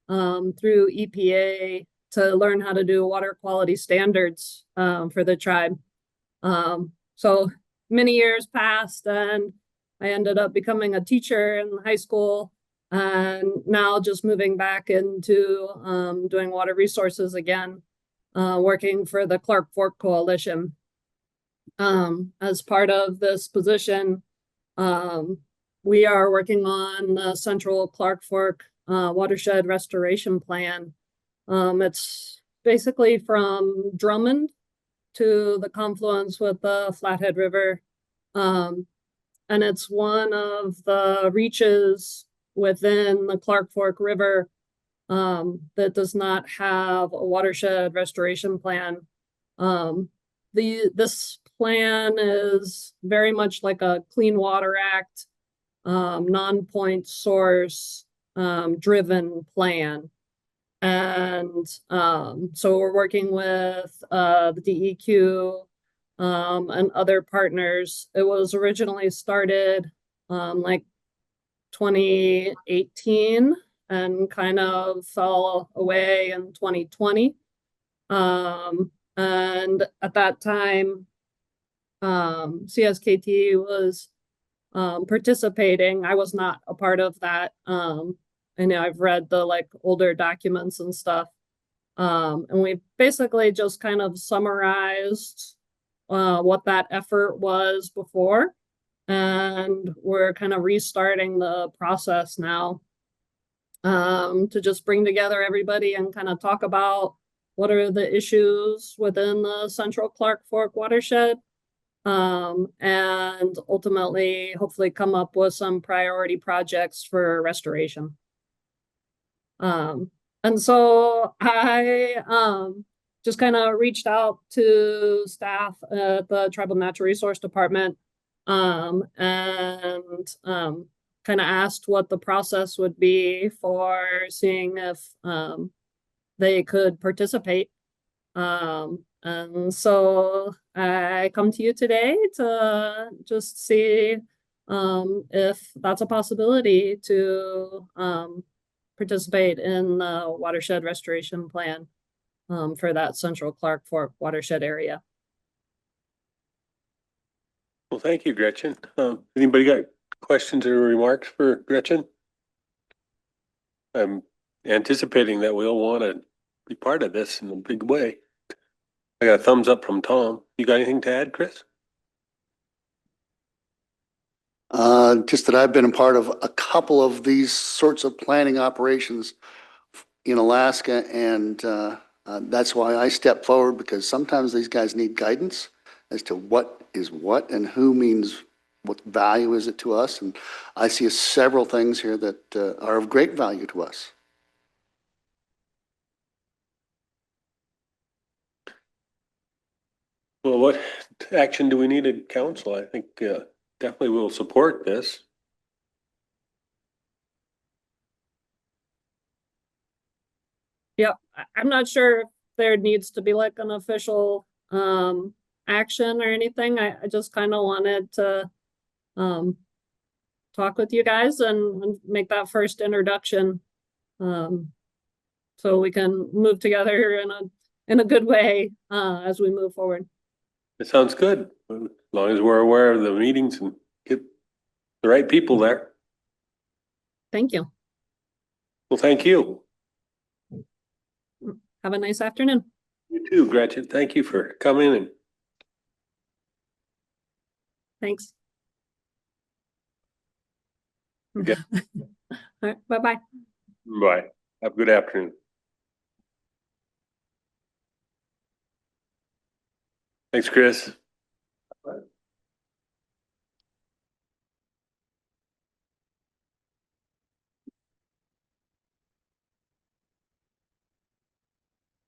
through EPA to learn how to do water quality standards for the tribe. So many years passed and I ended up becoming a teacher in high school and now just moving back into doing water resources again, working for the Clark Fork Coalition. As part of this position, we are working on the Central Clark Fork Watershed Restoration Plan. It's basically from Drummond to the confluence with the Flathead River. And it's one of the reaches within the Clark Fork River that does not have a watershed restoration plan. This plan is very much like a Clean Water Act, non-point source driven plan. And so we're working with the DEQ and other partners. It was originally started like 2018 and kind of fell away in 2020. And at that time, CSKT was participating. I was not a part of that. I know I've read the like older documents and stuff. And we basically just kind of summarized what that effort was before. And we're kind of restarting the process now to just bring together everybody and kind of talk about what are the issues within the Central Clark Fork watershed. And ultimately, hopefully come up with some priority projects for restoration. And so I just kind of reached out to staff at the Tribal Natural Resource Department and kind of asked what the process would be for seeing if they could participate. And so I come to you today to just see if that's a possibility to participate in the watershed restoration plan for that Central Clark Fork watershed area. Well, thank you, Gretchen. Anybody got questions or remarks for Gretchen? I'm anticipating that we'll want to be part of this in a big way. I got a thumbs up from Tom. You got anything to add, Chris? Just that I've been a part of a couple of these sorts of planning operations in Alaska, and that's why I step forward, because sometimes these guys need guidance as to what is what and who means what value is it to us. And I see several things here that are of great value to us. Well, what action do we need at council? I think definitely we'll support this. Yeah, I'm not sure if there needs to be like an official action or anything. I just kind of wanted to talk with you guys and make that first introduction so we can move together in a good way as we move forward. It sounds good, as long as we're aware of the meetings and get the right people there. Thank you. Well, thank you. Have a nice afternoon. You too, Gretchen. Thank you for coming and Thanks. Okay. All right, bye-bye. Bye. Have a good afternoon. Thanks, Chris.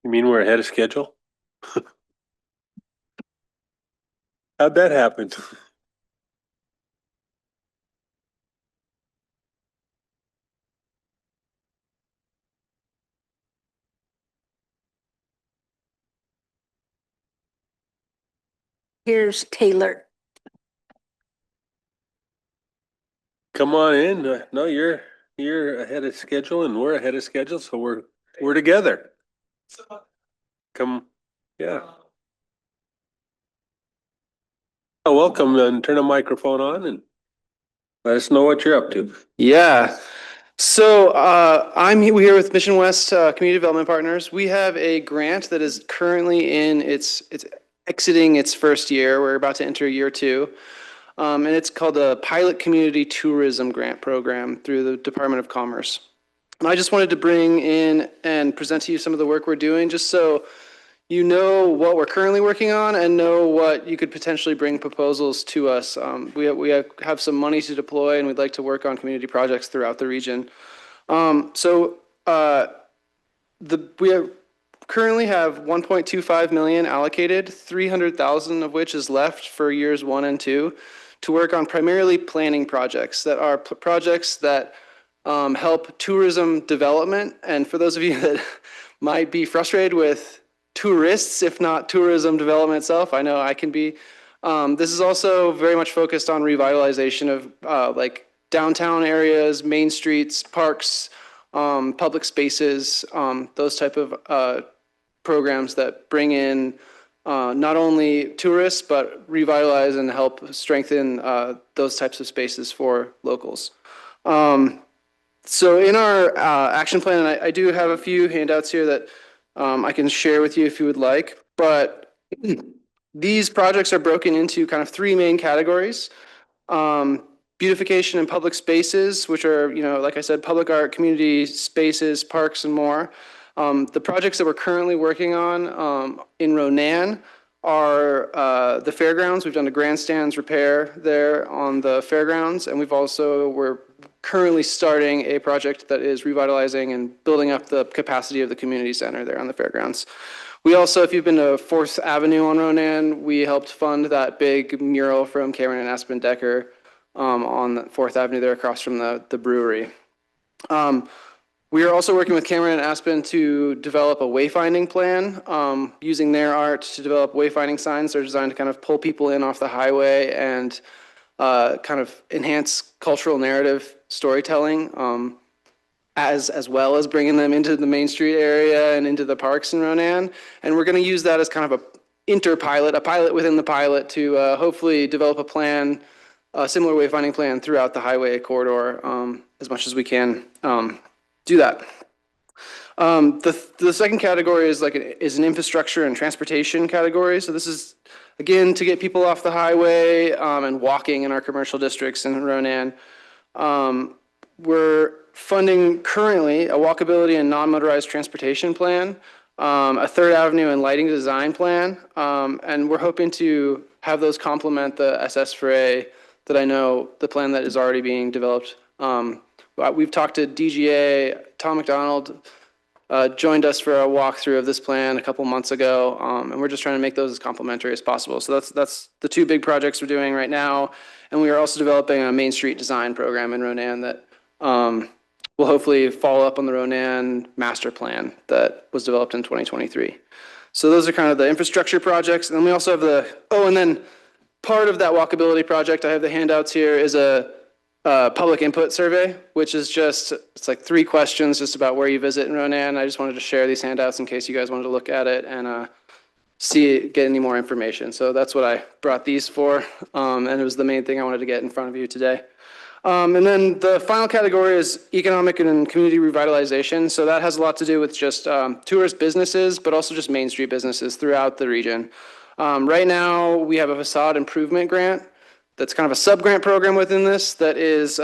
You mean we're ahead of schedule? How'd that happen? Here's Taylor. Come on in. No, you're ahead of schedule and we're ahead of schedule, so we're together. Come, yeah. Welcome, and turn the microphone on and let us know what you're up to. Yeah. So we're here with Mission West Community Development Partners. We have a grant that is currently in it's exiting its first year. We're about to enter year 2. And it's called the Pilot Community Tourism Grant Program through the Department of Commerce. And I just wanted to bring in and present to you some of the work we're doing, just so you know what we're currently working on and know what you could potentially bring proposals to us. We have some money to deploy, and we'd like to work on community projects throughout the region. We currently have 1.25 million allocated, 300,000 of which is left for years 1 and 2 to work on primarily planning projects that are projects that help tourism development. And for those of you that might be frustrated with tourists, if not tourism development itself, I know I can be. This is also very much focused on revitalization of like downtown areas, main streets, parks, public spaces, those type of programs that bring in not only tourists, but revitalize and help strengthen those types of spaces for locals. So in our action plan, and I do have a few handouts here that I can share with you if you would like, but these projects are broken into kind of 3 main categories. Beautification and public spaces, which are, like I said, public art, community spaces, parks, and more. The projects that we're currently working on in Ronan are the fairgrounds. We've done a grandstands repair there on the fairgrounds, and we're currently starting a project that is revitalizing and building up the capacity of the community center there on the fairgrounds. We also, if you've been to 4th Avenue on Ronan, we helped fund that big mural from Cameron and Aspen Decker on 4th Avenue there across from the brewery. We are also working with Cameron and Aspen to develop a wayfinding plan, using their art to develop wayfinding signs. They're designed to kind of pull people in off the highway and kind of enhance cultural narrative storytelling, as well as bringing them into the Main Street area and into the parks in Ronan. And we're going to use that as kind of a pilot within the pilot to hopefully develop a plan, a similar wayfinding plan throughout the highway corridor as much as we can do that. The second category is an infrastructure and transportation category. So this is, again, to get people off the highway and walking in our commercial districts in Ronan. We're funding currently a walkability and non-motorized transportation plan, a 3rd Avenue and lighting design plan, and we're hoping to have those complement the SS4A that I know, the plan that is already being developed. We've talked to DGA. Tom McDonald joined us for a walkthrough of this plan a couple months ago, and we're just trying to make those as complementary as possible. So that's the 2 big projects we're doing right now, and we are also developing a Main Street design program in Ronan that will hopefully follow up on the Ronan master plan that was developed in 2023. So those are kind of the infrastructure projects, and then we also have and then part of that walkability project, I have the handouts here, is a public input survey, which is it's like 3 questions just about where you visit in Ronan. I just wanted to share these handouts in case you guys wanted to look at it and get any more information. So that's what I brought these for, and it was the main thing I wanted to get in front of you today. And then the final category is economic and community revitalization. So that has a lot to do with just tourist businesses, but also just Main Street businesses throughout the region. Right now, we have a facade improvement grant that's kind of a sub-grant program within this that is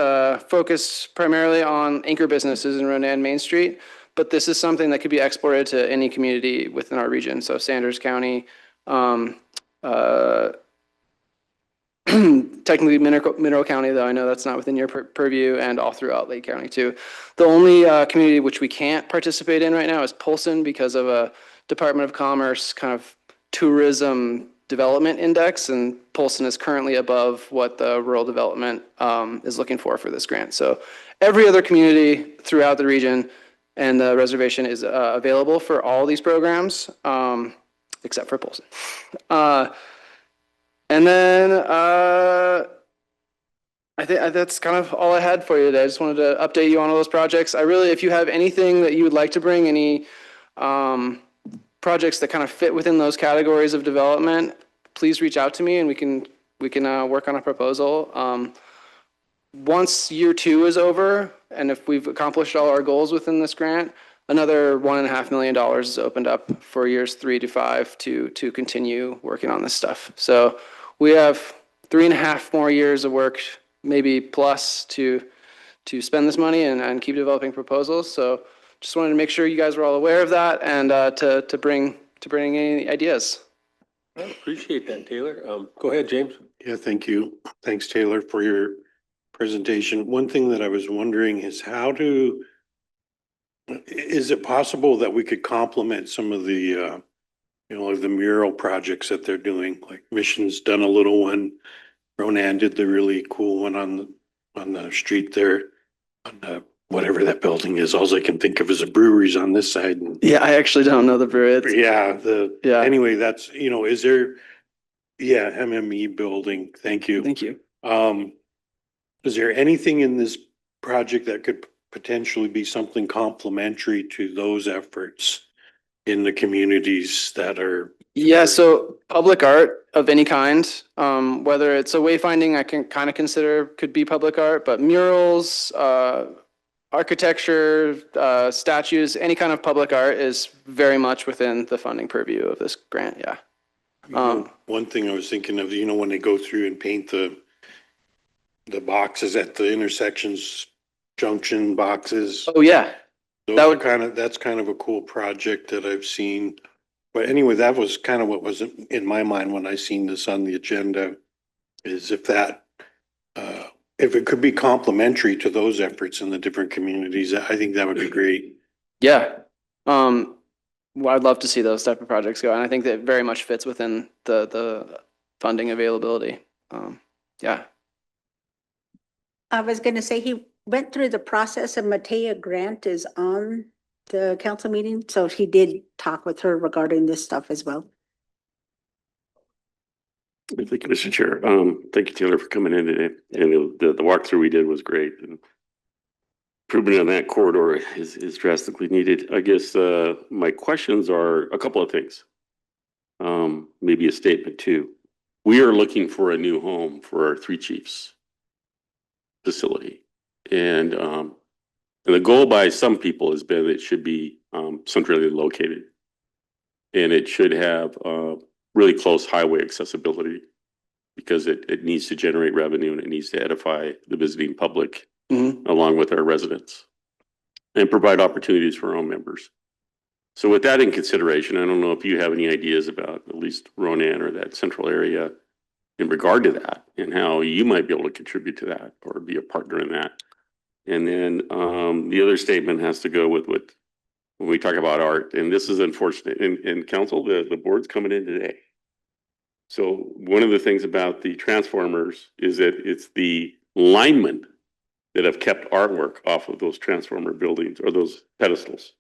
focused primarily on anchor businesses in Ronan Main Street. But this is something that could be exported to any community within our region. So Sanders County, technically Mineral County, though I know that's not within your purview, and all throughout Lake County too. The only community which we can't participate in right now is Polson because of a Department of Commerce kind of tourism development index, and Polson is currently above what the rural development is looking for this grant. So every other community throughout the region and the reservation is available for all these programs, except for Polson. And then I think that's kind of all I had for you today. I just wanted to update you on all those projects. If you have anything that you would like to bring, any projects that kind of fit within those categories of development, please reach out to me and we can work on a proposal. Once year 2 is over, and if we've accomplished all our goals within this grant, another $1.5 million is opened up for years 3 to 5 to continue working on this stuff. So we have 3.5 more years of work, maybe plus, to spend this money and keep developing proposals. So just wanted to make sure you guys were all aware of that and to bring any ideas. I appreciate that, Taylor. Go ahead, James. Yeah, thank you. Thanks, Taylor, for your presentation. One thing that I was wondering is is it possible that we could complement some of the, like the mural projects that they're doing? Like Mission's done a little one. Ronan did the really cool one on the street there, on whatever that building is. All I can think of is a brewery's on this side. And Yeah, I actually don't know the brewery. anyway, that's, is there, MME building. Thank you. Thank you. Is there anything in this project that could potentially be something complementary to those efforts in the communities that are? Yeah, so public art of any kind, whether it's a wayfinding, I can kind of consider could be public art, but murals, architecture, statues, any kind of public art is very much within the funding purview of this grant. Yeah. One thing I was thinking of, when they go through and paint the boxes at the intersections, junction boxes. Oh, yeah. That's kind of a cool project that I've seen. But anyway, that was kind of what was in my mind when I seen this on the agenda, is if it could be complementary to those efforts in the different communities, I think that would be great. Yeah. Well, I'd love to see those type of projects go, and I think that very much fits within the funding availability. Yeah. I was gonna say, he went through the process and Matea Grant is on the council meeting, so he did talk with her regarding this stuff as well. Thank you, Mr. Chair. Thank you, Taylor, for coming in today. And the walkthrough we did was great. And improvement on that corridor is drastically needed. I guess my questions are a couple of things. Maybe a statement too. We are looking for a new home for our Three Chiefs facility. And the goal by some people has been it should be centrally located. And it should have really close highway accessibility, because it needs to generate revenue and it needs to edify the visiting public along with our residents and provide opportunities for our own members. So with that in consideration, I don't know if you have any ideas about at least Ronan or that central area in regard to that and how you might be able to contribute to that or be a partner in that. And then the other statement has to go with what when we talk about art, and this is unfortunate. In council, the board's coming in today. So one of the things about the transformers is that it's the linemen that have kept artwork off of those transformer buildings or those pedestals.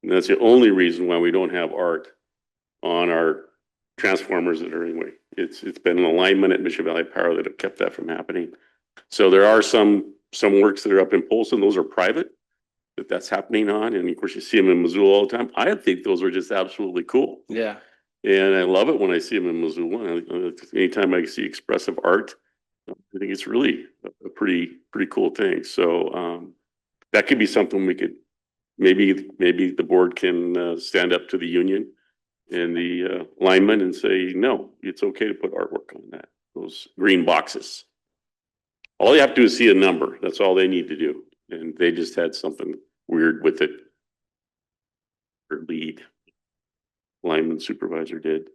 And that's the only reason why we don't have art on our transformers that are anyway. It's been an alignment at Mission Valley Power that have kept that from happening. So there are some works that are up in Polson. Those are private that's happening on. And of course you see them in Missoula all the time. I think those are just absolutely cool. Yeah. And I love it when I see them in Missoula. Anytime I see expressive art, I think it's really a pretty cool thing. So that could be something we could, maybe the board can stand up to the union and the linemen and say, no, it's okay to put artwork on that, those green boxes. All you have to do is see a number. That's all they need to do. And they just had something weird with it. Their lead lineman supervisor did.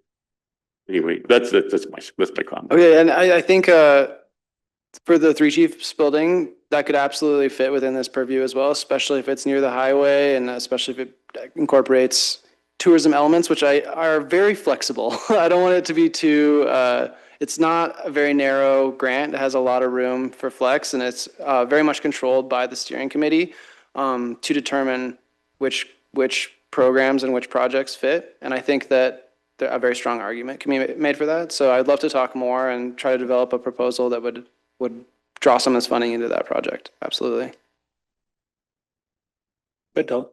Anyway, that's my comment. Okay, and I think for the Three Chiefs building, that could absolutely fit within this purview as well, especially if it's near the highway and especially if it incorporates tourism elements, which are very flexible. I don't want it to be too, it's not a very narrow grant. It has a lot of room for flex, and it's very much controlled by the steering committee to determine which programs and which projects fit. And I think that a very strong argument can be made for that. So I'd love to talk more and try to develop a proposal that would draw some of this funding into that project. Absolutely. But don't.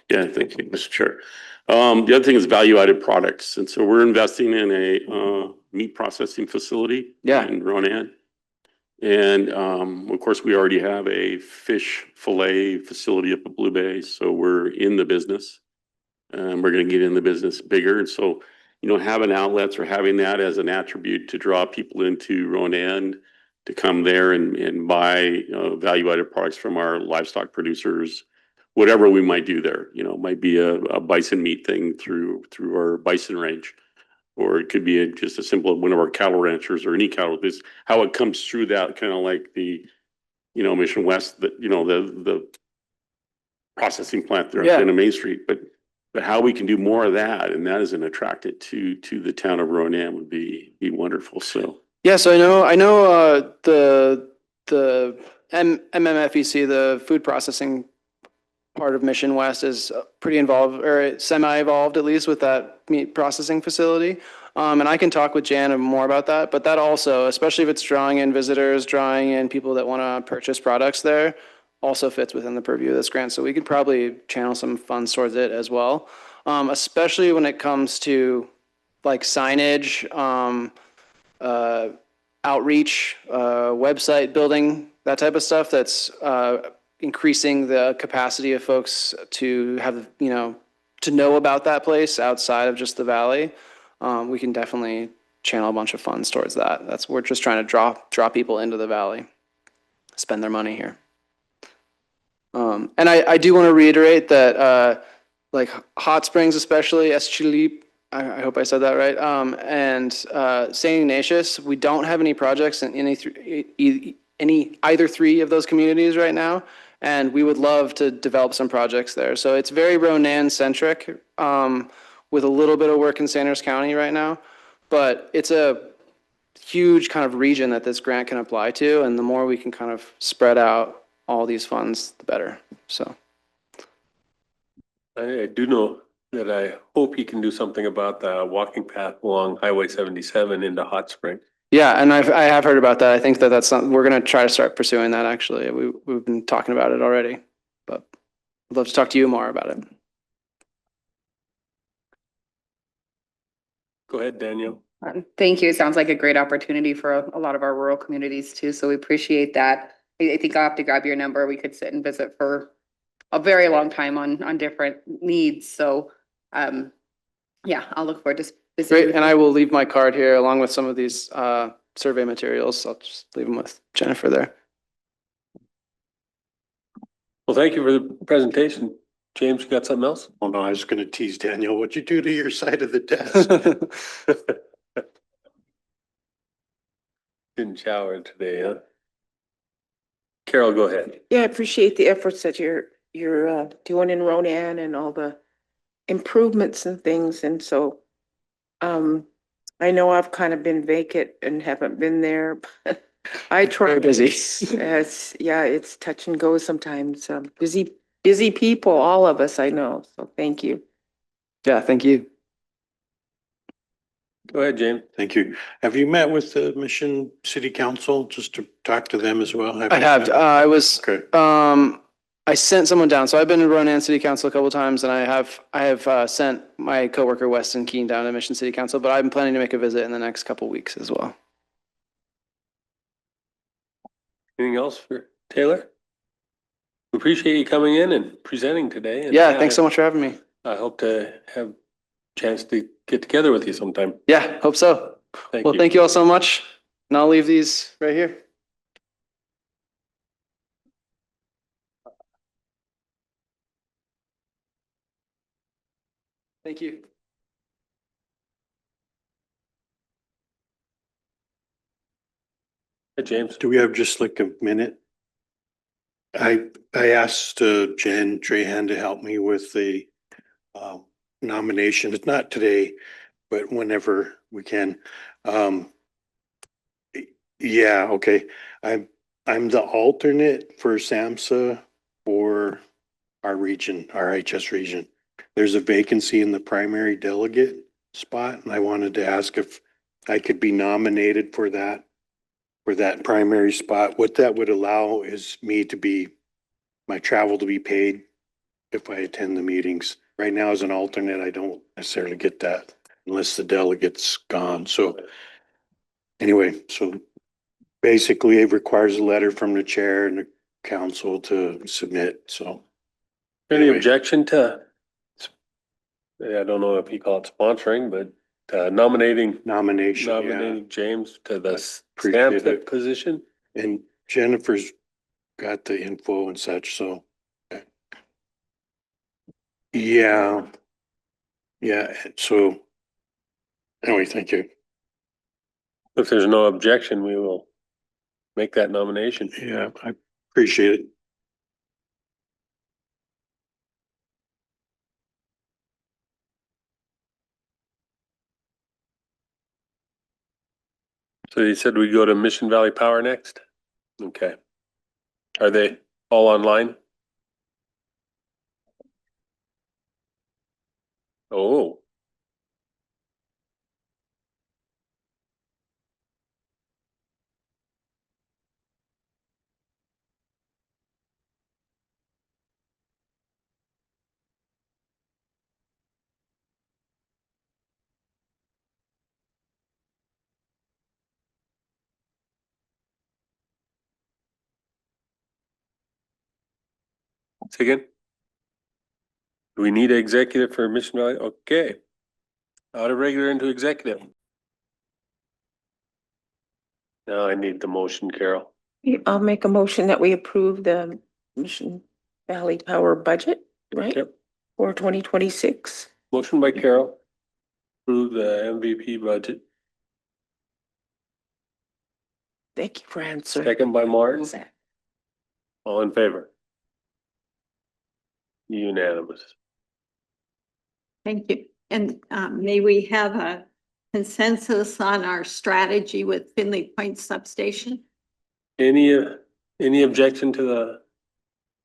Yeah, thank you, Mr. Chair. The other thing is value-added products. And so we're investing in a meat processing facility in Ronan. And of course, we already have a fish fillet facility up at Blue Bay. So we're in the business. We're going to get in the business bigger. And so, you know, having outlets or having that as an attribute to draw people into Ronan to come there and buy value-added products from our livestock producers, whatever we might do there, you know, it might be a bison meat thing through our bison range, or it could be just a simple one of our cattle ranchers or any cattle. This how it comes through that kind of like the, you know, Mission West, the the processing plant there at the end of Main Street, but how we can do more of that, and that is an attractant to the town of Ronan would be wonderful. So Yeah, so I know the MMFEC, the food processing part of Mission West, is pretty involved, or semi-involved at least, with that meat processing facility. And I can talk with Jan more about that, but that also, especially if it's drawing in visitors, drawing in people that want to purchase products there, also fits within the purview of this grant. So we could probably channel some funds towards it as well. Especially when it comes to like signage, outreach, website building, that type of stuff that's increasing the capacity of folks to have, you know, to know about that place outside of just the valley. We can definitely channel a bunch of funds towards that. We're just trying to draw people into the valley, spend their money here. And I do want to reiterate that like Hot Springs, especially Eschilip, I hope I said that right. And St. Ignatius, we don't have any projects in either three of those communities right now, and we would love to develop some projects there. So it's very Ronan centric, with a little bit of work in Sanders County right now, but it's a huge kind of region that this grant can apply to, and the more we can kind of spread out all these funds, the better. So I do know that I hope he can do something about the walking path along Highway 77 into Hot Spring. yeah, and I have heard about that. I think that's something we're going to try to start pursuing that. Actually, we've been talking about it already, but I'd love to talk to you more about it. Go ahead, Danielle. Thank you. It sounds like a great opportunity for a lot of our rural communities too. So we appreciate that. I think I'll have to grab your number. We could sit and visit for a very long time on different needs. So, yeah, I'll look forward to visiting. Great, and I will leave my card here along with some of these survey materials. I'll just leave them with Jennifer there. Well, thank you for the presentation. James, you got something else? Oh, no, I was going to tease Daniel. What'd you do to your side of the desk? Didn't shower today, huh? Carol, go ahead. Yeah, I appreciate the efforts that you're doing in Ronan and all the improvements and things. And so I know I've kind of been vacant and haven't been there, but I try. Very busy. It's touch and go sometimes. Busy people, all of us, I know. So thank you. Yeah, thank you. Go ahead, James. Thank you. Have you met with the Mission City Council just to talk to them as well? I have. I was. Okay. I sent someone down. So I've been to Ronan City Council a couple of times, and I have sent my coworker Weston Keene down to Mission City Council. But I'm planning to make a visit in the next couple of weeks as well. Anything else for Taylor? We appreciate you coming in and presenting today. And yeah, thanks so much for having me. I hope to have a chance to get together with you sometime. Yeah, hope so. Thank you all so much. And I'll leave these right here. Thank you. Hey, James. Do we have just like a minute? I asked Jen Trahan to help me with the nomination. It's not today, but whenever we can. Yeah, okay. I'm the alternate for SAMHSA for our region, our HS region. There's a vacancy in the primary delegate spot, and I wanted to ask if I could be nominated for that primary spot. What that would allow is me to be, my travel to be paid if I attend the meetings. Right now as an alternate, I don't necessarily get that unless the delegate's gone. So anyway, so basically it requires a letter from the chair and the council to submit, so. Any Anyway. objection to, I don't know if you call it sponsoring, but nominating Nomination, yeah. James to the Appreciate stamp it. position? And Jennifer's got the info and such, so. Yeah. Yeah, so. Anyway, thank you. If there's no objection, we will make that nomination. Yeah, I appreciate it. So you said we go to Mission Valley Power next? Okay. Are they all online? Oh, say again? Do we need an executive for Mission Valley? Okay. Out of regular into executive. Now I need the motion, Carol. I'll make a motion that we approve the Mission Valley Power budget, right? Yep. For 2026. Motion by Carol. Approve the MVP budget. Thank you for answering. Second by Martin. All in favor? Unanimous. Thank you. And may we have a consensus on our strategy with Finley Point Substation? Any objection to the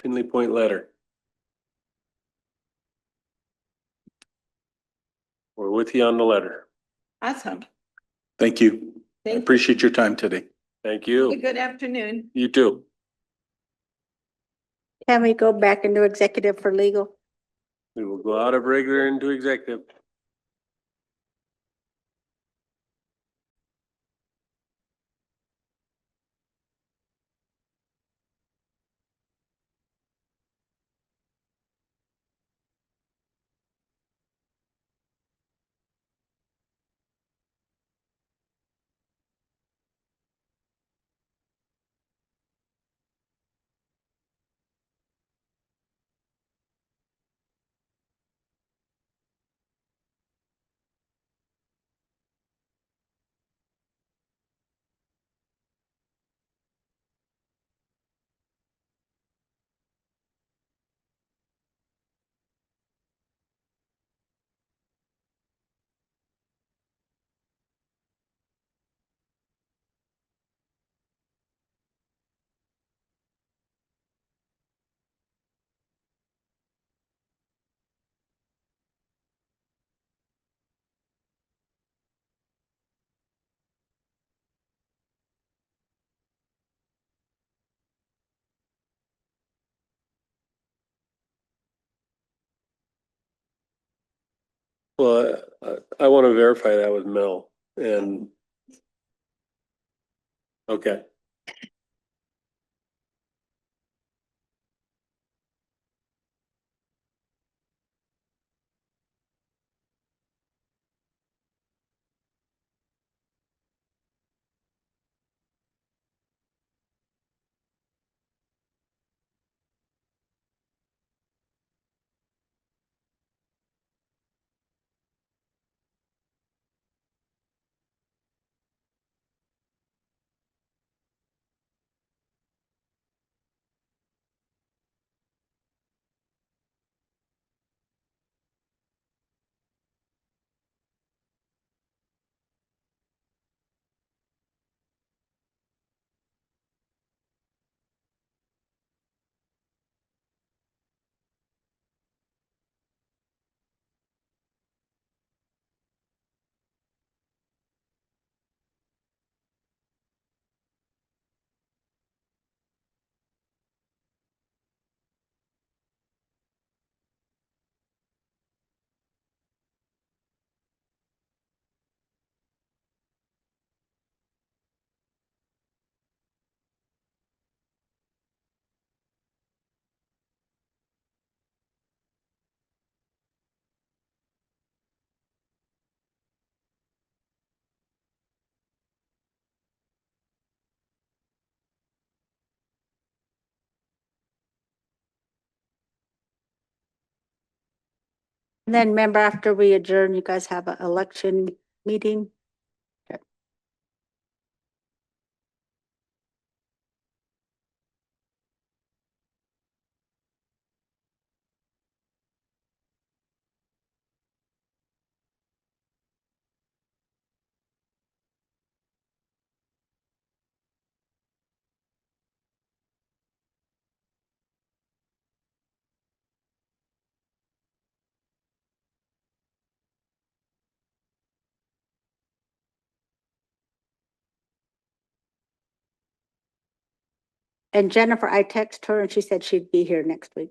Finley Point letter? We're with you on the letter. Awesome. Thank you. I Thank you. appreciate your time today. Thank you. Good afternoon. You too. Can we go back into executive for legal? We will go out of regular into executive. Well, I want to verify that with Mel and. Okay. And then remember, after we adjourn, you guys have an election meeting. And Jennifer, I texted her and she said she'd be here next week.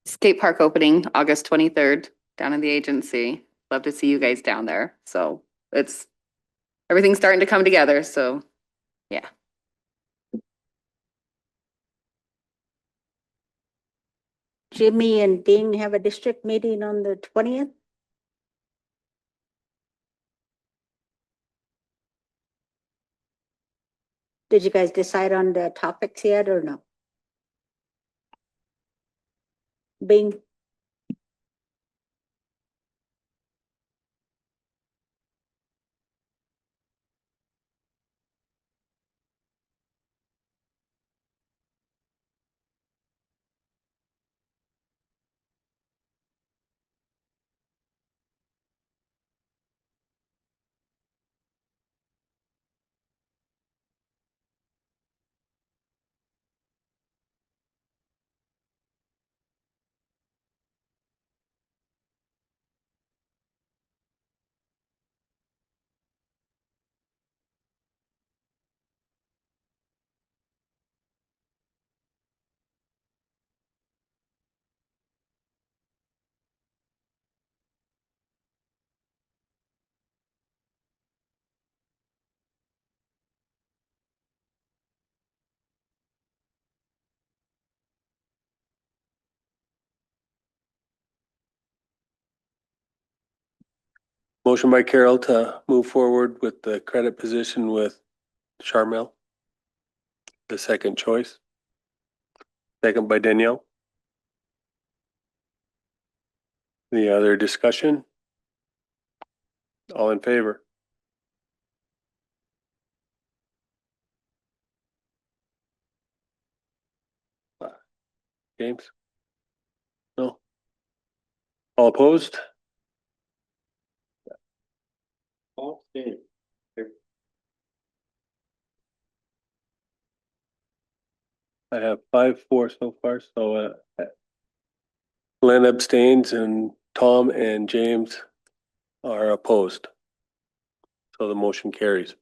Skate park opening August 23rd down in the agency. Love to see you guys down there. So it's, everything's starting to come together. So yeah. Jimmy and Dean have a district meeting on the 20th. Did you guys decide on the topics yet or no? Bing. Motion by Carol to move forward with the credit position with Charmel. The second choice. Second by Danielle. Any other discussion? All in favor? James? No? All opposed? Okay. I have 5-4 so far, so Glenn abstains and Tom and James are opposed. So the motion carries.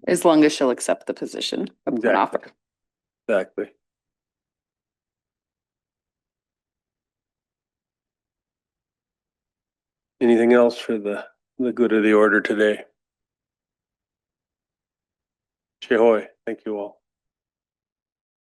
As long as she'll accept the position of an offer. Exactly. Anything else for the good of the order today? Shehoy, thank you all.